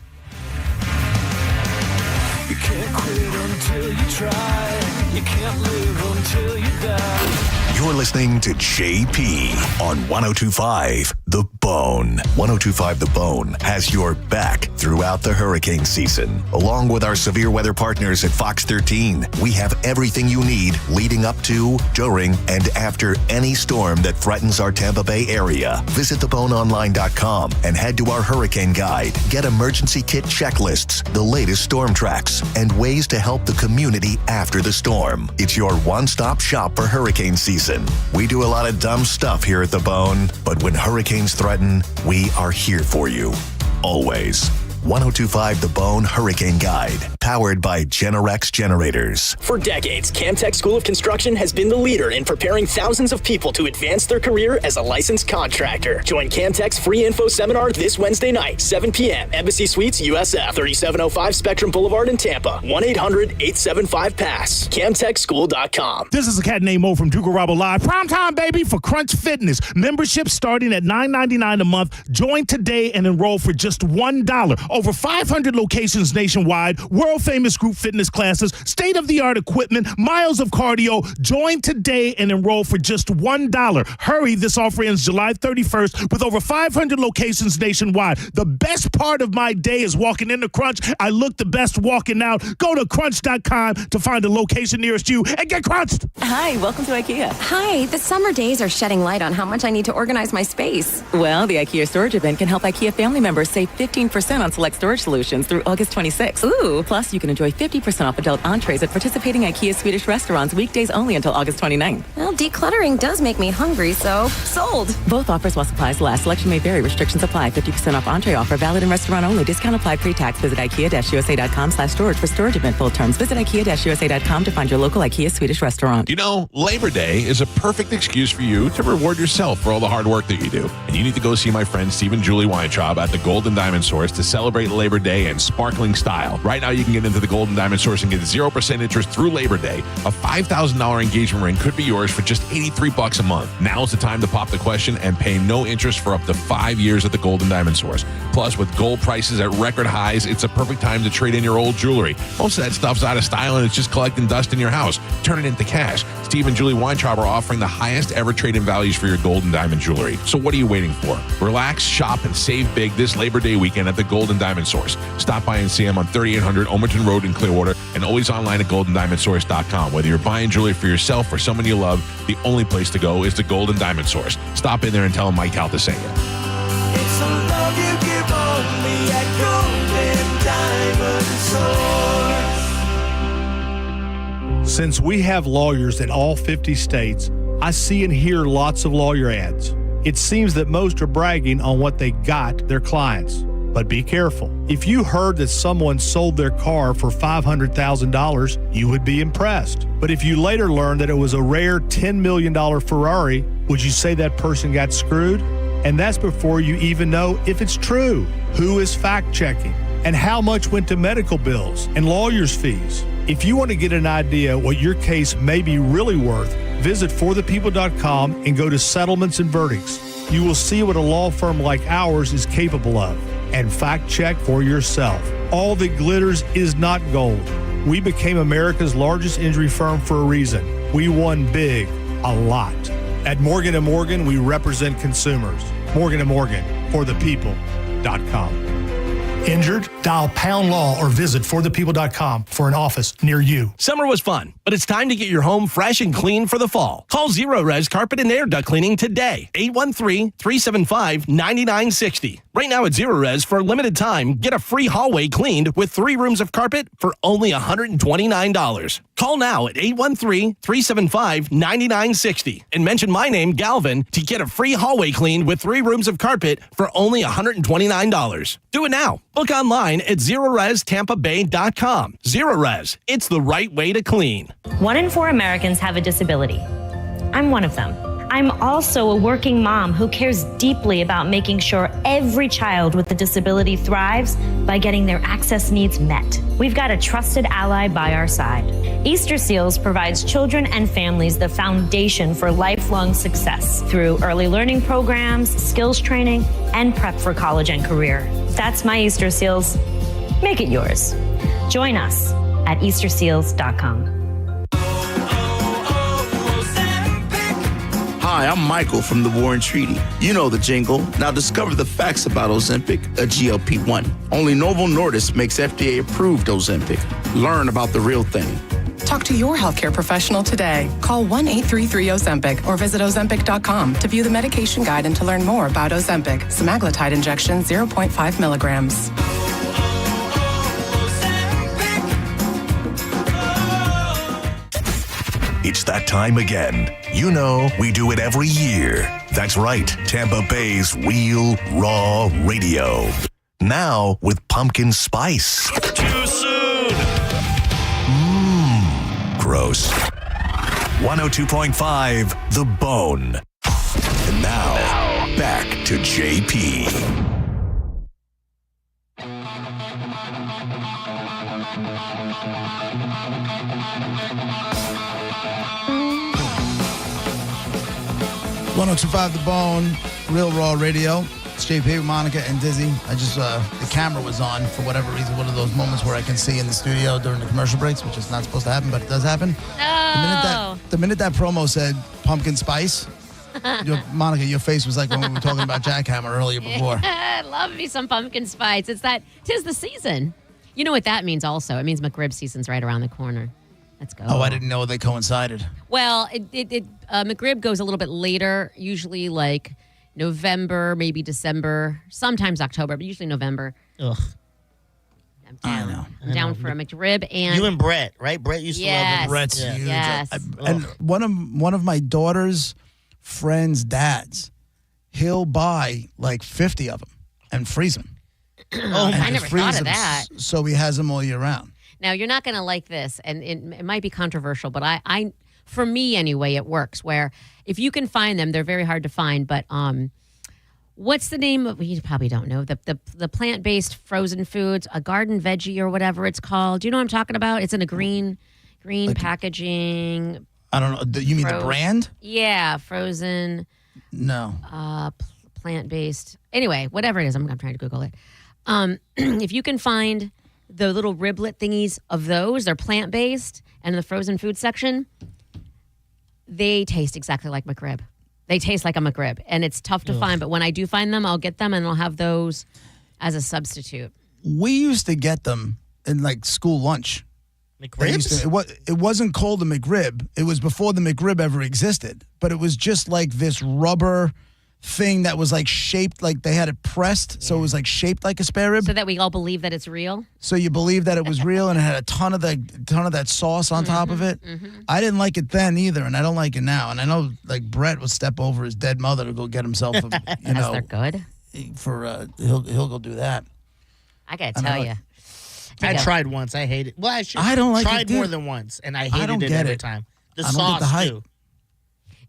You can't quit until you try. You can't live until you die. You're listening to JP on 102.5 The Bone. 102.5 The Bone has your back throughout the hurricane season. Along with our severe weather partners at Fox 13, we have everything you need leading up to, during, and after any storm that threatens our Tampa Bay area. Visit theboneonline.com and head to our hurricane guide. Get emergency kit checklists, the latest storm tracks, and ways to help the community after the storm. It's your one-stop shop for hurricane season. We do a lot of dumb stuff here at The Bone, but when hurricanes threaten, we are here for you. Always. 102.5 The Bone Hurricane Guide. powered by Generex Generators. For decades, Camtech School of Construction has been the leader in preparing thousands of people to advance their career as a licensed contractor. Join Camtech's free info seminar this Wednesday night, 7 p.m. Embassy Suites, USF, 3705 Spectrum Boulevard in Tampa. 1-800-875-PASS. CamTechSchool.com. This is a cat named Mo from Duke Rabo Live. Prime time, baby, for Crunch Fitness. Membership starting at $9.99 a month. Join today and enroll for just $1. Over 500 locations nationwide, world-famous group fitness classes, state-of-the-art equipment, miles of cardio. Join today and enroll for just $1. Hurry, this offer ends July 31st with over 500 locations nationwide. The best part of my day is walking into Crunch. I look the best walking out. Go to crunch.com to find a location nearest you and get crunched. Hi, welcome to IKEA. Hi, the summer days are shedding light on how much I need to organize my space. Well, the IKEA storage event can help IKEA family members save 15% on select storage solutions through August 26th. Ooh. Plus, you can enjoy 50% off adult entrees at participating IKEA Swedish restaurants weekdays only until August 29th. Well, decluttering does make me hungry, so sold. Both offers while supplies last. Selection may vary. Restrictions apply. 50% off entree offer valid in restaurant only. Discount applied pre-tax. Visit IKEA-USA.com/storage for storage event full terms. Visit IKEA-USA.com to find your local IKEA Swedish restaurant. You know, Labor Day is a perfect excuse for you to reward yourself for all the hard work that you do. And you need to go see my friend Steve and Julie Weintraub at the Golden Diamond Source to celebrate Labor Day in sparkling style. Right now, you can get into the Golden Diamond Source and get 0% interest through Labor Day. A $5,000 engagement ring could be yours for just $83 a month. Now's the time to pop the question and pay no interest for up to 5 years at the Golden Diamond Source. Plus, with gold prices at record highs, it's a perfect time to trade in your old jewelry. Most of that stuff's out of style and it's just collecting dust in your house. Turn it into cash. Steve and Julie Weintraub are offering the highest ever trade-in values for your gold and diamond jewelry. So what are you waiting for? Relax, shop, and save big this Labor Day weekend at the Golden Diamond Source. Stop by and see them on 3800 Omerton Road in Clearwater and always online at goldendiamondsource.com. Whether you're buying jewelry for yourself or someone you love, the only place to go is the Golden Diamond Source. Stop in there and tell them Mike Calta sent you. It's the love you give only at Golden Diamond Source. Since we have lawyers in all 50 states, I see and hear lots of lawyer ads. It seems that most are bragging on what they got their clients. But be careful. If you heard that someone sold their car for $500,000, you would be impressed. But if you later learned that it was a rare $10 million Ferrari, would you say that person got screwed? And that's before you even know if it's true. Who is fact-checking? And how much went to medical bills and lawyers' fees? If you want to get an idea what your case may be really worth, visit forthepeople.com and go to settlements and verdicts. You will see what a law firm like ours is capable of. And fact check for yourself. All that glitters is not gold. We became America's largest injury firm for a reason. We won big, a lot. At Morgan & Morgan, we represent consumers. Morgan & Morgan, forthepeople.com. Injured? Dial #law or visit forthepeople.com for an office near you. Summer was fun, but it's time to get your home fresh and clean for the fall. Call Zero Res Carpet and Air Duct Cleaning today. 813-375-9960. Right now at Zero Res, for a limited time, get a free hallway cleaned with 3 rooms of carpet for only $129. Call now at 813-375-9960 and mention my name, Galvin, to get a free hallway cleaned with 3 rooms of carpet for only $129. Do it now. Book online at ZeroResTampaBay.com. Zero Res, it's the right way to clean. 1 in 4 Americans have a disability. I'm one of them. I'm also a working mom who cares deeply about making sure every child with a disability thrives by getting their access needs met. We've got a trusted ally by our side. Easter Seals provides children and families the foundation for lifelong success through early learning programs, skills training, and prep for college and career. That's my Easter Seals. Make it yours. Join us at easterseals.com. Hi, I'm Michael from the Warren Treaty. You know the jingle. Now discover the facts about Ozempic, a GLP-1. Only Novo Nordisk makes FDA-approved Ozempic. Learn about the real thing. Talk to your healthcare professional today. Call 1-833-OZEMPIC or visit Ozempic.com to view the medication guide and to learn more about Ozempic. Semaglutide injection, 0.5 milligrams. It's that time again. You know, we do it every year. That's right, Tampa Bay's Real Raw Radio. Now with pumpkin spice. Too soon! roast. 102.5 The Bone. And now, back to JP. .102.5 The Bone, Real Raw Radio. It's JP, Monica, and Dizzy. I just, the camera was on for whatever reason. One of those moments where I can see in the studio during the commercial breaks, which is not supposed to happen, but it does happen. Oh. The minute that promo said pumpkin spice, Monica, your face was like when we were talking about Jackhammer earlier before. Yeah, love me some pumpkin spice. Tis the season. You know what that means also? It means McRib season's right around the corner. Let's go. Oh, I didn't know they coincided. Well, McRib goes a little bit later, usually like November, maybe December, sometimes October, but usually November. Ugh. I'm down for a McRib. And you and Brett, right? Brett used to love it. Brett's huge. Yes. And one of my daughter's friends' dads, he'll buy like 50 of them and freeze them. I never thought of that. So he has them all year round. Now, you're not going to like this, and it might be controversial, but I, for me anyway, it works, where if you can find them, they're very hard to find, but what's the name of, you probably don't know, the plant-based frozen foods, a garden veggie or whatever it's called. Do you know what I'm talking about? It's in a green like, packaging. I don't know. You mean the brand? Yeah, frozen. No. Plant-based. Anyway, whatever it is, I'm trying to Google it. If you can find the little riblet thingies of those, they're plant-based, and in the frozen food section, they taste exactly like McRib. They taste like a McRib, and it's tough to find, but when I do find them, I'll get them, and I'll have those as a substitute. We used to get them in, like, school lunch. McRibs? It wasn't called a McRib. It was before the McRib ever existed, but it was just like this rubber thing that was like shaped like they had it pressed, so it was like shaped like a spare rib. So that we all believe that it's real? So you believe that it was real, and it had a ton of that sauce on top of it. I didn't like it then either, and I don't like it now. And I know like Brett would step over his dead mother to go get himself a, they're good. For he'll go do that. I gotta tell you. I tried once. I hate it. Well, I don't like tried it. more than once, and I hated it every time. The sauce too.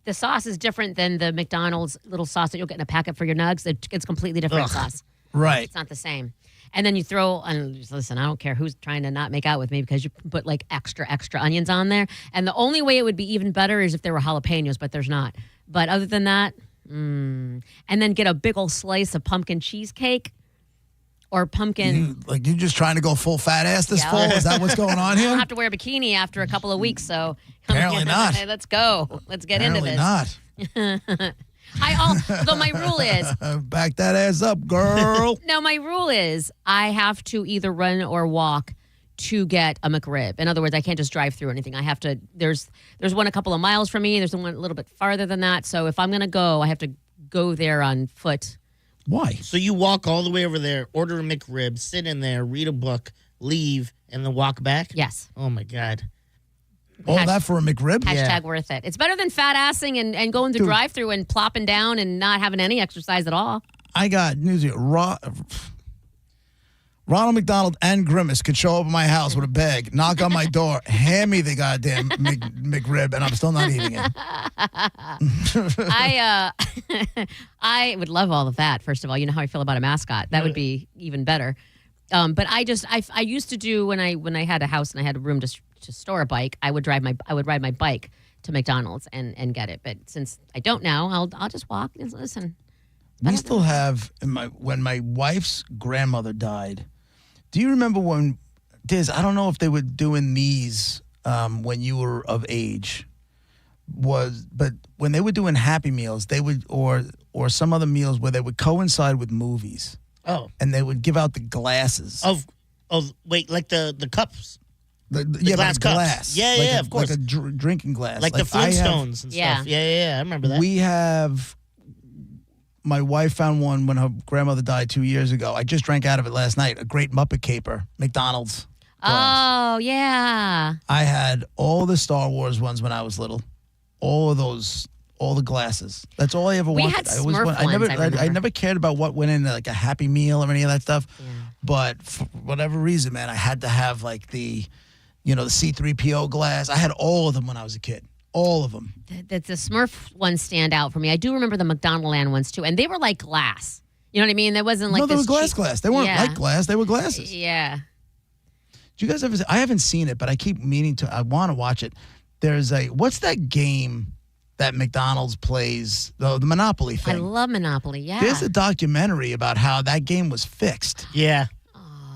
The sauce is different than the McDonald's little sauce that you'll get in a packet for your nugs. It's completely different sauce. Right. It's not the same. And then you throw, and listen, I don't care who's trying to not make out with me because you put like extra onions on there. And the only way it would be even better is if there were jalapenos, but there's not. But other than that, and then get a big old slice of pumpkin cheesecake. Or pumpkin. You just trying to go full fat ass this fall? Is that what's going on I here? don't have to wear a bikini after a couple of weeks, so. Apparently not. Let's go. Let's get into this. Not. Though my rule is. Back that ass up, girl. No, my rule is I have to either run or walk to get a McRib. In other words, I can't just drive through anything. I have to, there's one a couple of miles from me. There's one a little bit farther than that. So if I'm going to go, I have to go there on foot. Why? So you walk all the way over there, order a McRib, sit in there, read a book, leave, and then walk back? Yes. Oh, my God. All that for a McRib? Hashtag worth it. It's better than fat assing and going to drive-through and plopping down and not having any exercise at all. I got news here. Ronald McDonald and Grimace could show up at my house with a bag, knock on my door, hand me the goddamn McRib, and I'm still not eating it. I would love all of that, first of all. You know how I feel about a mascot. That would be even better. But I used to do when I had a house and I had a room to store a bike, I would ride my bike to McDonald's and get it. But since I don't now, I'll just walk. Listen. We still have when my wife's grandmother died. Do you remember when Diz? I don't know if they were doing these when you were of age. But when they were doing Happy Meals, they would or some other meals where they would coincide with movies. Oh, and they would give out the glasses wait, like the cups. The glass cups. Glass. Yeah, of course. Like a drinking glass. Like the Flintstones and stuff. Yeah, I remember that. We have, my wife found one when her grandmother died 2 years ago. I just drank out of it last night. A great Muppet caper, McDonald's glass. Oh, yeah. I had all the Star Wars ones when I was little. All of those, all the glasses. That's all I ever wanted. We had Smurf I never cared about what went in like a Happy Meal or any of that stuff. Yeah. But for whatever reason, man, I had to have like the the C-3PO glass. I had all of them when I was a kid. All of them. The Smurf ones stand out for me. I do remember the McDonaldland ones too, and they were like glass. You know what I mean? There wasn't like no, they this were glass. They weren't like glass. They were glasses. Yeah. Do you guys ever? I haven't seen it, but I keep meaning to. I want to watch it. There's what's that game that McDonald's plays? The Monopoly thing. I love Monopoly. Yeah. There's a documentary about how that game was fixed. Yeah.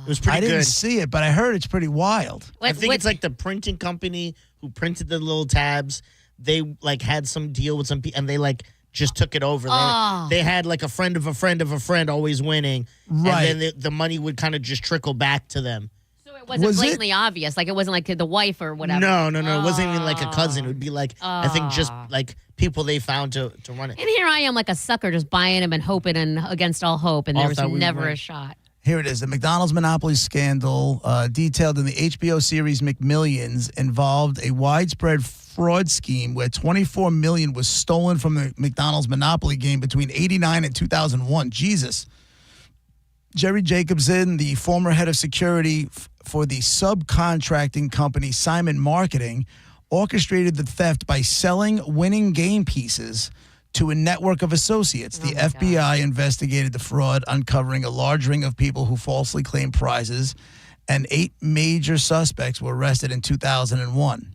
It was pretty good. I didn't see it, but I heard it's pretty wild. I think it's like the printing company who printed the little tabs. They like had some deal with some people, and they like just took it over. They had like a friend of a friend of a friend always winning, right? And then the money would kind of just trickle back to them. So it wasn't blatantly obvious. Like it wasn't like the wife or whatever. No. It wasn't even like a cousin. It would be like I think just like people they found to run it. And here I am like a sucker just buying them and hoping and against all hope, and there was never a shot. Here it is. The McDonald's Monopoly scandal detailed in the HBO series McMillions involved a widespread fraud scheme where $24 million was stolen from the McDonald's Monopoly game between 1989 and 2001. Jesus. Jerry Jacobson, the former head of security for the subcontracting company Simon Marketing, orchestrated the theft by selling winning game pieces to a network of associates. The FBI investigated the fraud, uncovering a large ring of people who falsely claimed prizes, and 8 major suspects were arrested in 2001.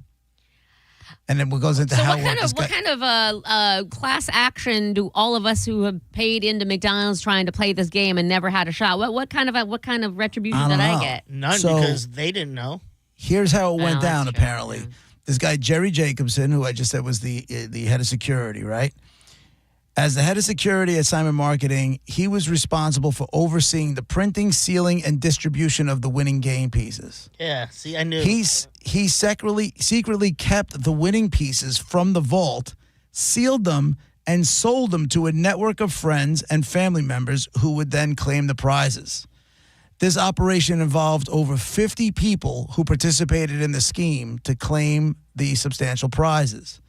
And then it goes into how what kind of class action do all of us who have paid into McDonald's trying to play this game and never had a shot? What kind of retribution did I get? None, because they didn't know. Here's how it went down. Apparently, this guy Jerry Jacobson, who I just said was the head of security, right? As the head of security at Simon Marketing, he was responsible for overseeing the printing, sealing, and distribution of the winning game pieces. Yeah, see, I knew. He secretly kept the winning pieces from the vault, sealed them, and sold them to a network of friends and family members who would then claim the prizes. This operation involved over 50 people who participated in the scheme to claim the substantial prizes.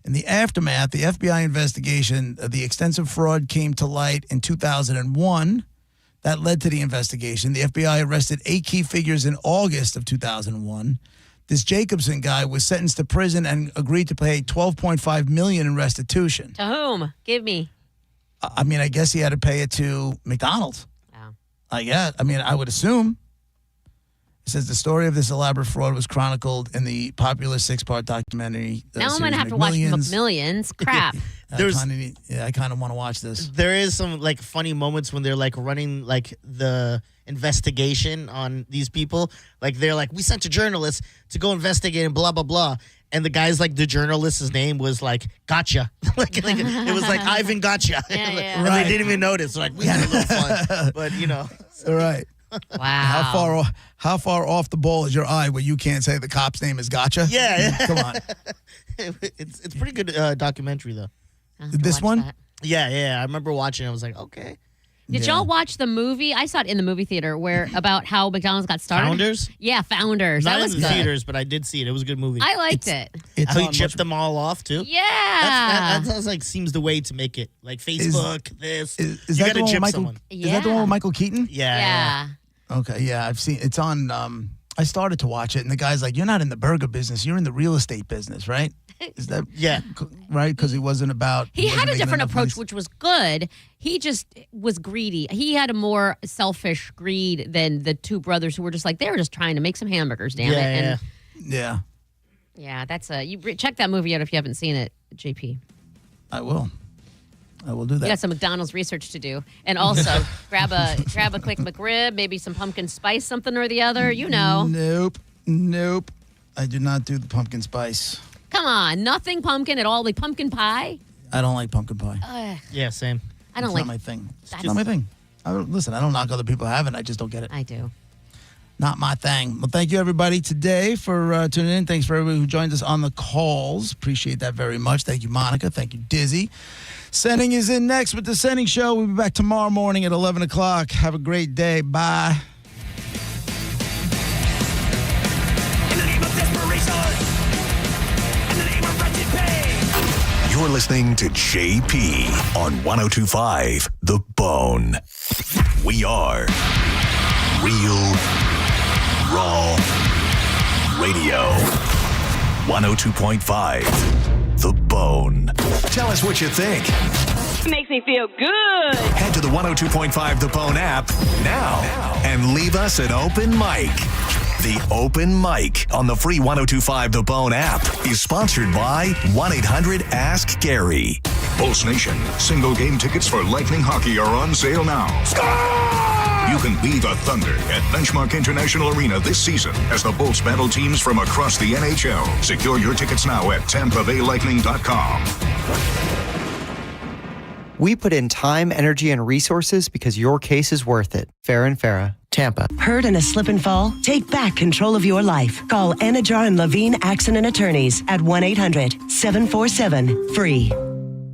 In the aftermath, the FBI investigation, the extensive fraud came to light in 2001. That led to the investigation. The FBI arrested 8 key figures in August of 2001. This Jacobson guy was sentenced to prison and agreed to pay $12.5 million in restitution. To whom? Give me. I mean, I guess he had to pay it to McDonald's. Oh. I would assume. It says the story of this elaborate fraud was chronicled in the popular 6-part documentary. Now I'm going to have to watch McMillions. Crap. I kind of want to watch this. There is some like funny moments when they're like running like the investigation on these people. Like they're like, we sent a journalist to go investigate and blah, blah, blah. And the guy's like, the journalist's name was like, Gotcha. like it was like Ivan Gotcha. And they didn't even notice. Like, we had a little fun. But, All right. Wow. How far off the ball is your eye where you can't say the cop's name is Gotcha? Yeah. Come on. It's pretty good documentary, though. This one? That. Yeah. I remember watching it. I was like, okay. Did y'all watch the movie? I saw it in the movie theater about how McDonald's got started. Founders? Yeah, Founders. Not that was in the good. theaters, but I did see it. It was a good movie. I liked it. How he chipped them all off, too? Yeah. That sounds like seems the way to make it. Like Facebook, Is you that got to the one with chip Michael? someone. Is that the one with Michael Keaton? Yeah. Okay, yeah, I've seen it's on. I started to watch it, and the guy's like, "You're not in the burger business. You're in the real estate business, right?" Is that right? Because he wasn't about. He had a different approach, which was good. He just was greedy. He had a more selfish greed than the 2 brothers who were just like they were just trying to make some hamburgers. Damn it! And yeah. That's you check that movie out if you haven't seen it, JP. I will do that. You got some McDonald's research to do, and also grab a quick McRib, maybe some pumpkin spice, something or the other. Nope. I do not do the pumpkin spice. Come on, nothing pumpkin at all. Like pumpkin pie. I don't like pumpkin pie. Yeah, same. I don't it's like. Not my thing. It's not my thing. I don't knock other people having. I just don't get it. I do. Not my thing. Well, thank you, everybody, today for tuning in. Thanks for everybody who joined us on the calls. Appreciate that very much. Thank you, Monica. Thank you, Dizzy. Sending is in next with The Sending Show. We'll be back tomorrow morning at 11 o'clock. Have a great day. Bye. In the name of desperation, in the name of wretched pain. You're listening to JP on 102.5 The Bone. We are Real Raw radio. 102.5 The Bone. Tell us what you think. It makes me feel good. Head to the 102.5 The Bone app now and leave us an open mic. The Open Mic on the free 102.5 The Bone app is sponsored by 1-800-ASK-GARY. Pulse Nation, single game tickets for Lightning Hockey are on sale now. You can be the Thunder at Benchmark International Arena this season as the Bolts battle teams from across the NHL. Secure your tickets now at TampaBayLightning.com. We put in time, energy, and resources because your case is worth it. Farah and Farah, Tampa. Hurt in a slip and fall? Take back control of your life. Call Anajar and Levine Accident Attorneys at 1-800-747-FREE.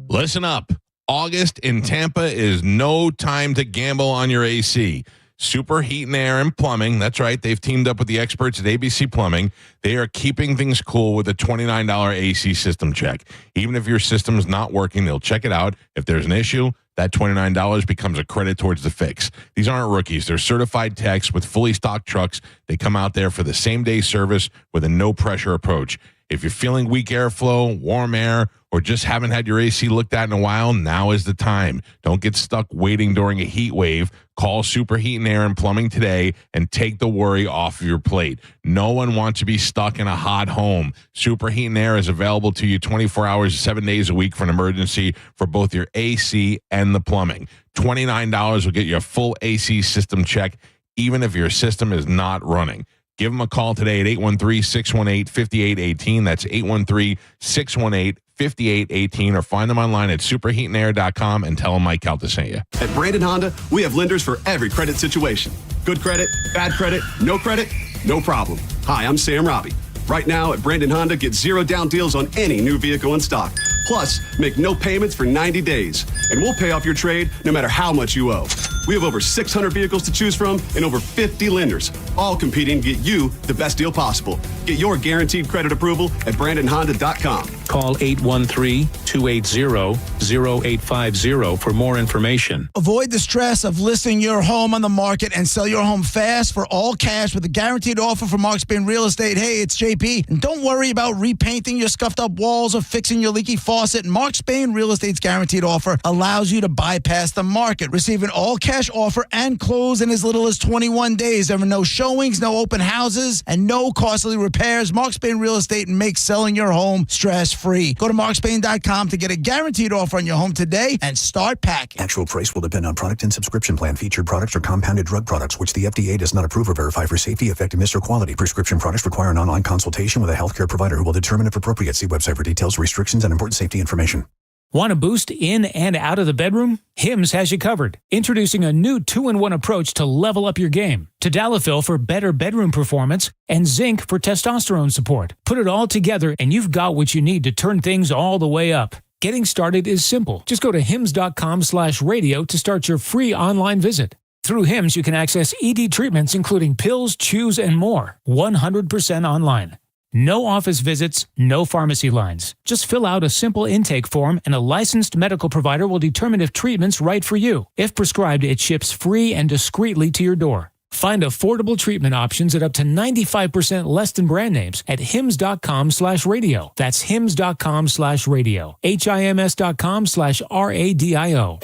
Listen up. August in Tampa is no time to gamble on your AC. Super Heat and Air and Plumbing. That's right. They've teamed up with the experts at ABC Plumbing. They are keeping things cool with a $29 AC system check. Even if your system's not working, they'll check it out. If there's an issue, that $29 becomes a credit towards the fix. These aren't rookies. They're certified techs with fully stocked trucks. They come out there for the same-day service with a no-pressure approach. If you're feeling weak airflow, warm air, or just haven't had your AC looked at in a while, now is the time. Don't get stuck waiting during a heat wave. Call Super Heat and Air and Plumbing today and take the worry off of your plate. No one wants to be stuck in a hot home. Super Heat and Air is available to you 24 hours, 7 days a week for an emergency for both your AC and the plumbing. $29 will get you a full AC system check, even if your system is not running. Give them a call today at 813-618-5818. That's 813-618-5818. Or find them online at superheatandair.com and tell them Mike Calta sent you. At Brandon Honda, we have lenders for every credit situation. Good credit, bad credit, no problem. Hi, I'm Sam Robbie. Right now at Brandon Honda, get 0 down deals on any new vehicle in stock. Plus, make no payments for 90 days. And we'll pay off your trade no matter how much you owe. We have over 600 vehicles to choose from and over 50 lenders, all competing to get you the best deal possible. Get your guaranteed credit approval at BrandonHonda.com. Call 813-280-0850 for more information. Avoid the stress of listing your home on the market and sell your home fast for all cash with a guaranteed offer from Mark Spain Real Estate. Hey, it's JP. And don't worry about repainting your scuffed up walls or fixing your leaky faucet. Mark Spain Real Estate's guaranteed offer allows you to bypass the market. Receive an all-cash offer and close in as little as 21 days. There are no showings, no open houses, and no costly repairs. Mark Spain Real Estate makes selling your home stress-free. Go to markspain.com to get a guaranteed offer on your home today and start packing. Actual price will depend on product and subscription plan. Featured products are compounded drug products, which the FDA does not approve or verify for safety, effectiveness, or quality. Prescription products require an online consultation with a healthcare provider who will determine if appropriate. See website for details, restrictions, and important safety information. Want a boost in and out of the bedroom? Hims has you covered. Introducing a new 2-in-1 approach to level up your game. Tadalafil for better bedroom performance and zinc for testosterone support. Put it all together and you've got what you need to turn things all the way up. Getting started is simple. Just go to hims.com/radio to start your free online visit. Through Hims, you can access ED treatments including pills, chews, and more. 100% online. No office visits, no pharmacy lines. Just fill out a simple intake form and a licensed medical provider will determine if treatment's right for you. If prescribed, it ships free and discreetly to your door. Find affordable treatment options at up to 95% less than brand names at hims.com/radio. That's hims.com/radio. HIMS.com/RADIO.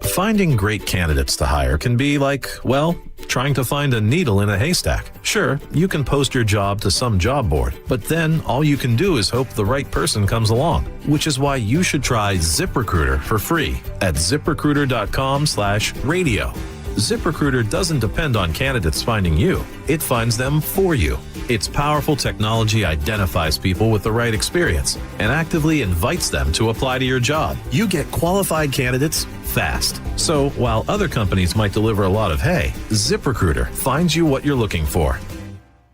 Finding great candidates to hire can be like, well, trying to find a needle in a haystack. Sure, you can post your job to some job board, but then all you can do is hope the right person comes along, which is why you should try ZipRecruiter for free at ZipRecruiter.com/radio. ZipRecruiter doesn't depend on candidates finding you. It finds them for you. Its powerful technology identifies people with the right experience and actively invites them to apply to your job. You get qualified candidates fast. So while other companies might deliver a lot of hay, ZipRecruiter finds you what you're looking for.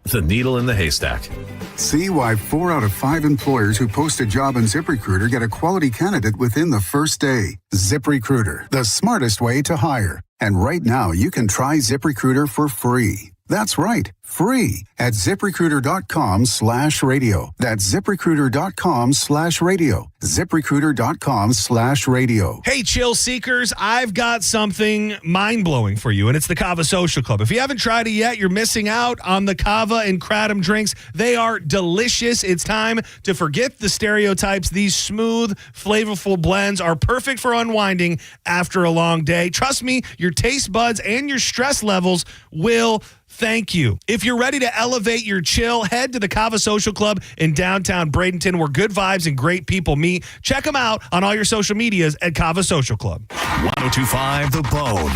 The needle in the haystack. See why 4 out of 5 employers who post a job on ZipRecruiter get a quality candidate within the first day. ZipRecruiter, the smartest way to hire. And right now, you can try ZipRecruiter for free. That's right, free at ZipRecruiter.com/radio. That's ZipRecruiter.com/radio. ZipRecruiter.com/radio. Hey, chill seekers, I've got something mind-blowing for you, and it's the Kava Social Club. If you haven't tried it yet, you're missing out on the Kava and Kratom drinks. They are delicious. It's time to forget the stereotypes. These smooth, flavorful blends are perfect for unwinding after a long day. Trust me, your taste buds and your stress levels will thank you. If you're ready to elevate your chill, head to the Kava Social Club in downtown Bradenton, where good vibes and great people meet. Check them out on all your social medias at Kava Social Club. 1025 The Bone,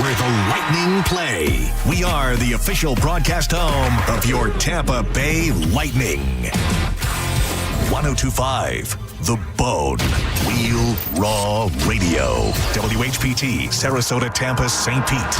where the Lightning play. We are the official broadcast home of your Tampa Bay Lightning. 1025 The Bone. Wheel Raw Radio. WHPT, Sarasota, Tampa, St. Pete.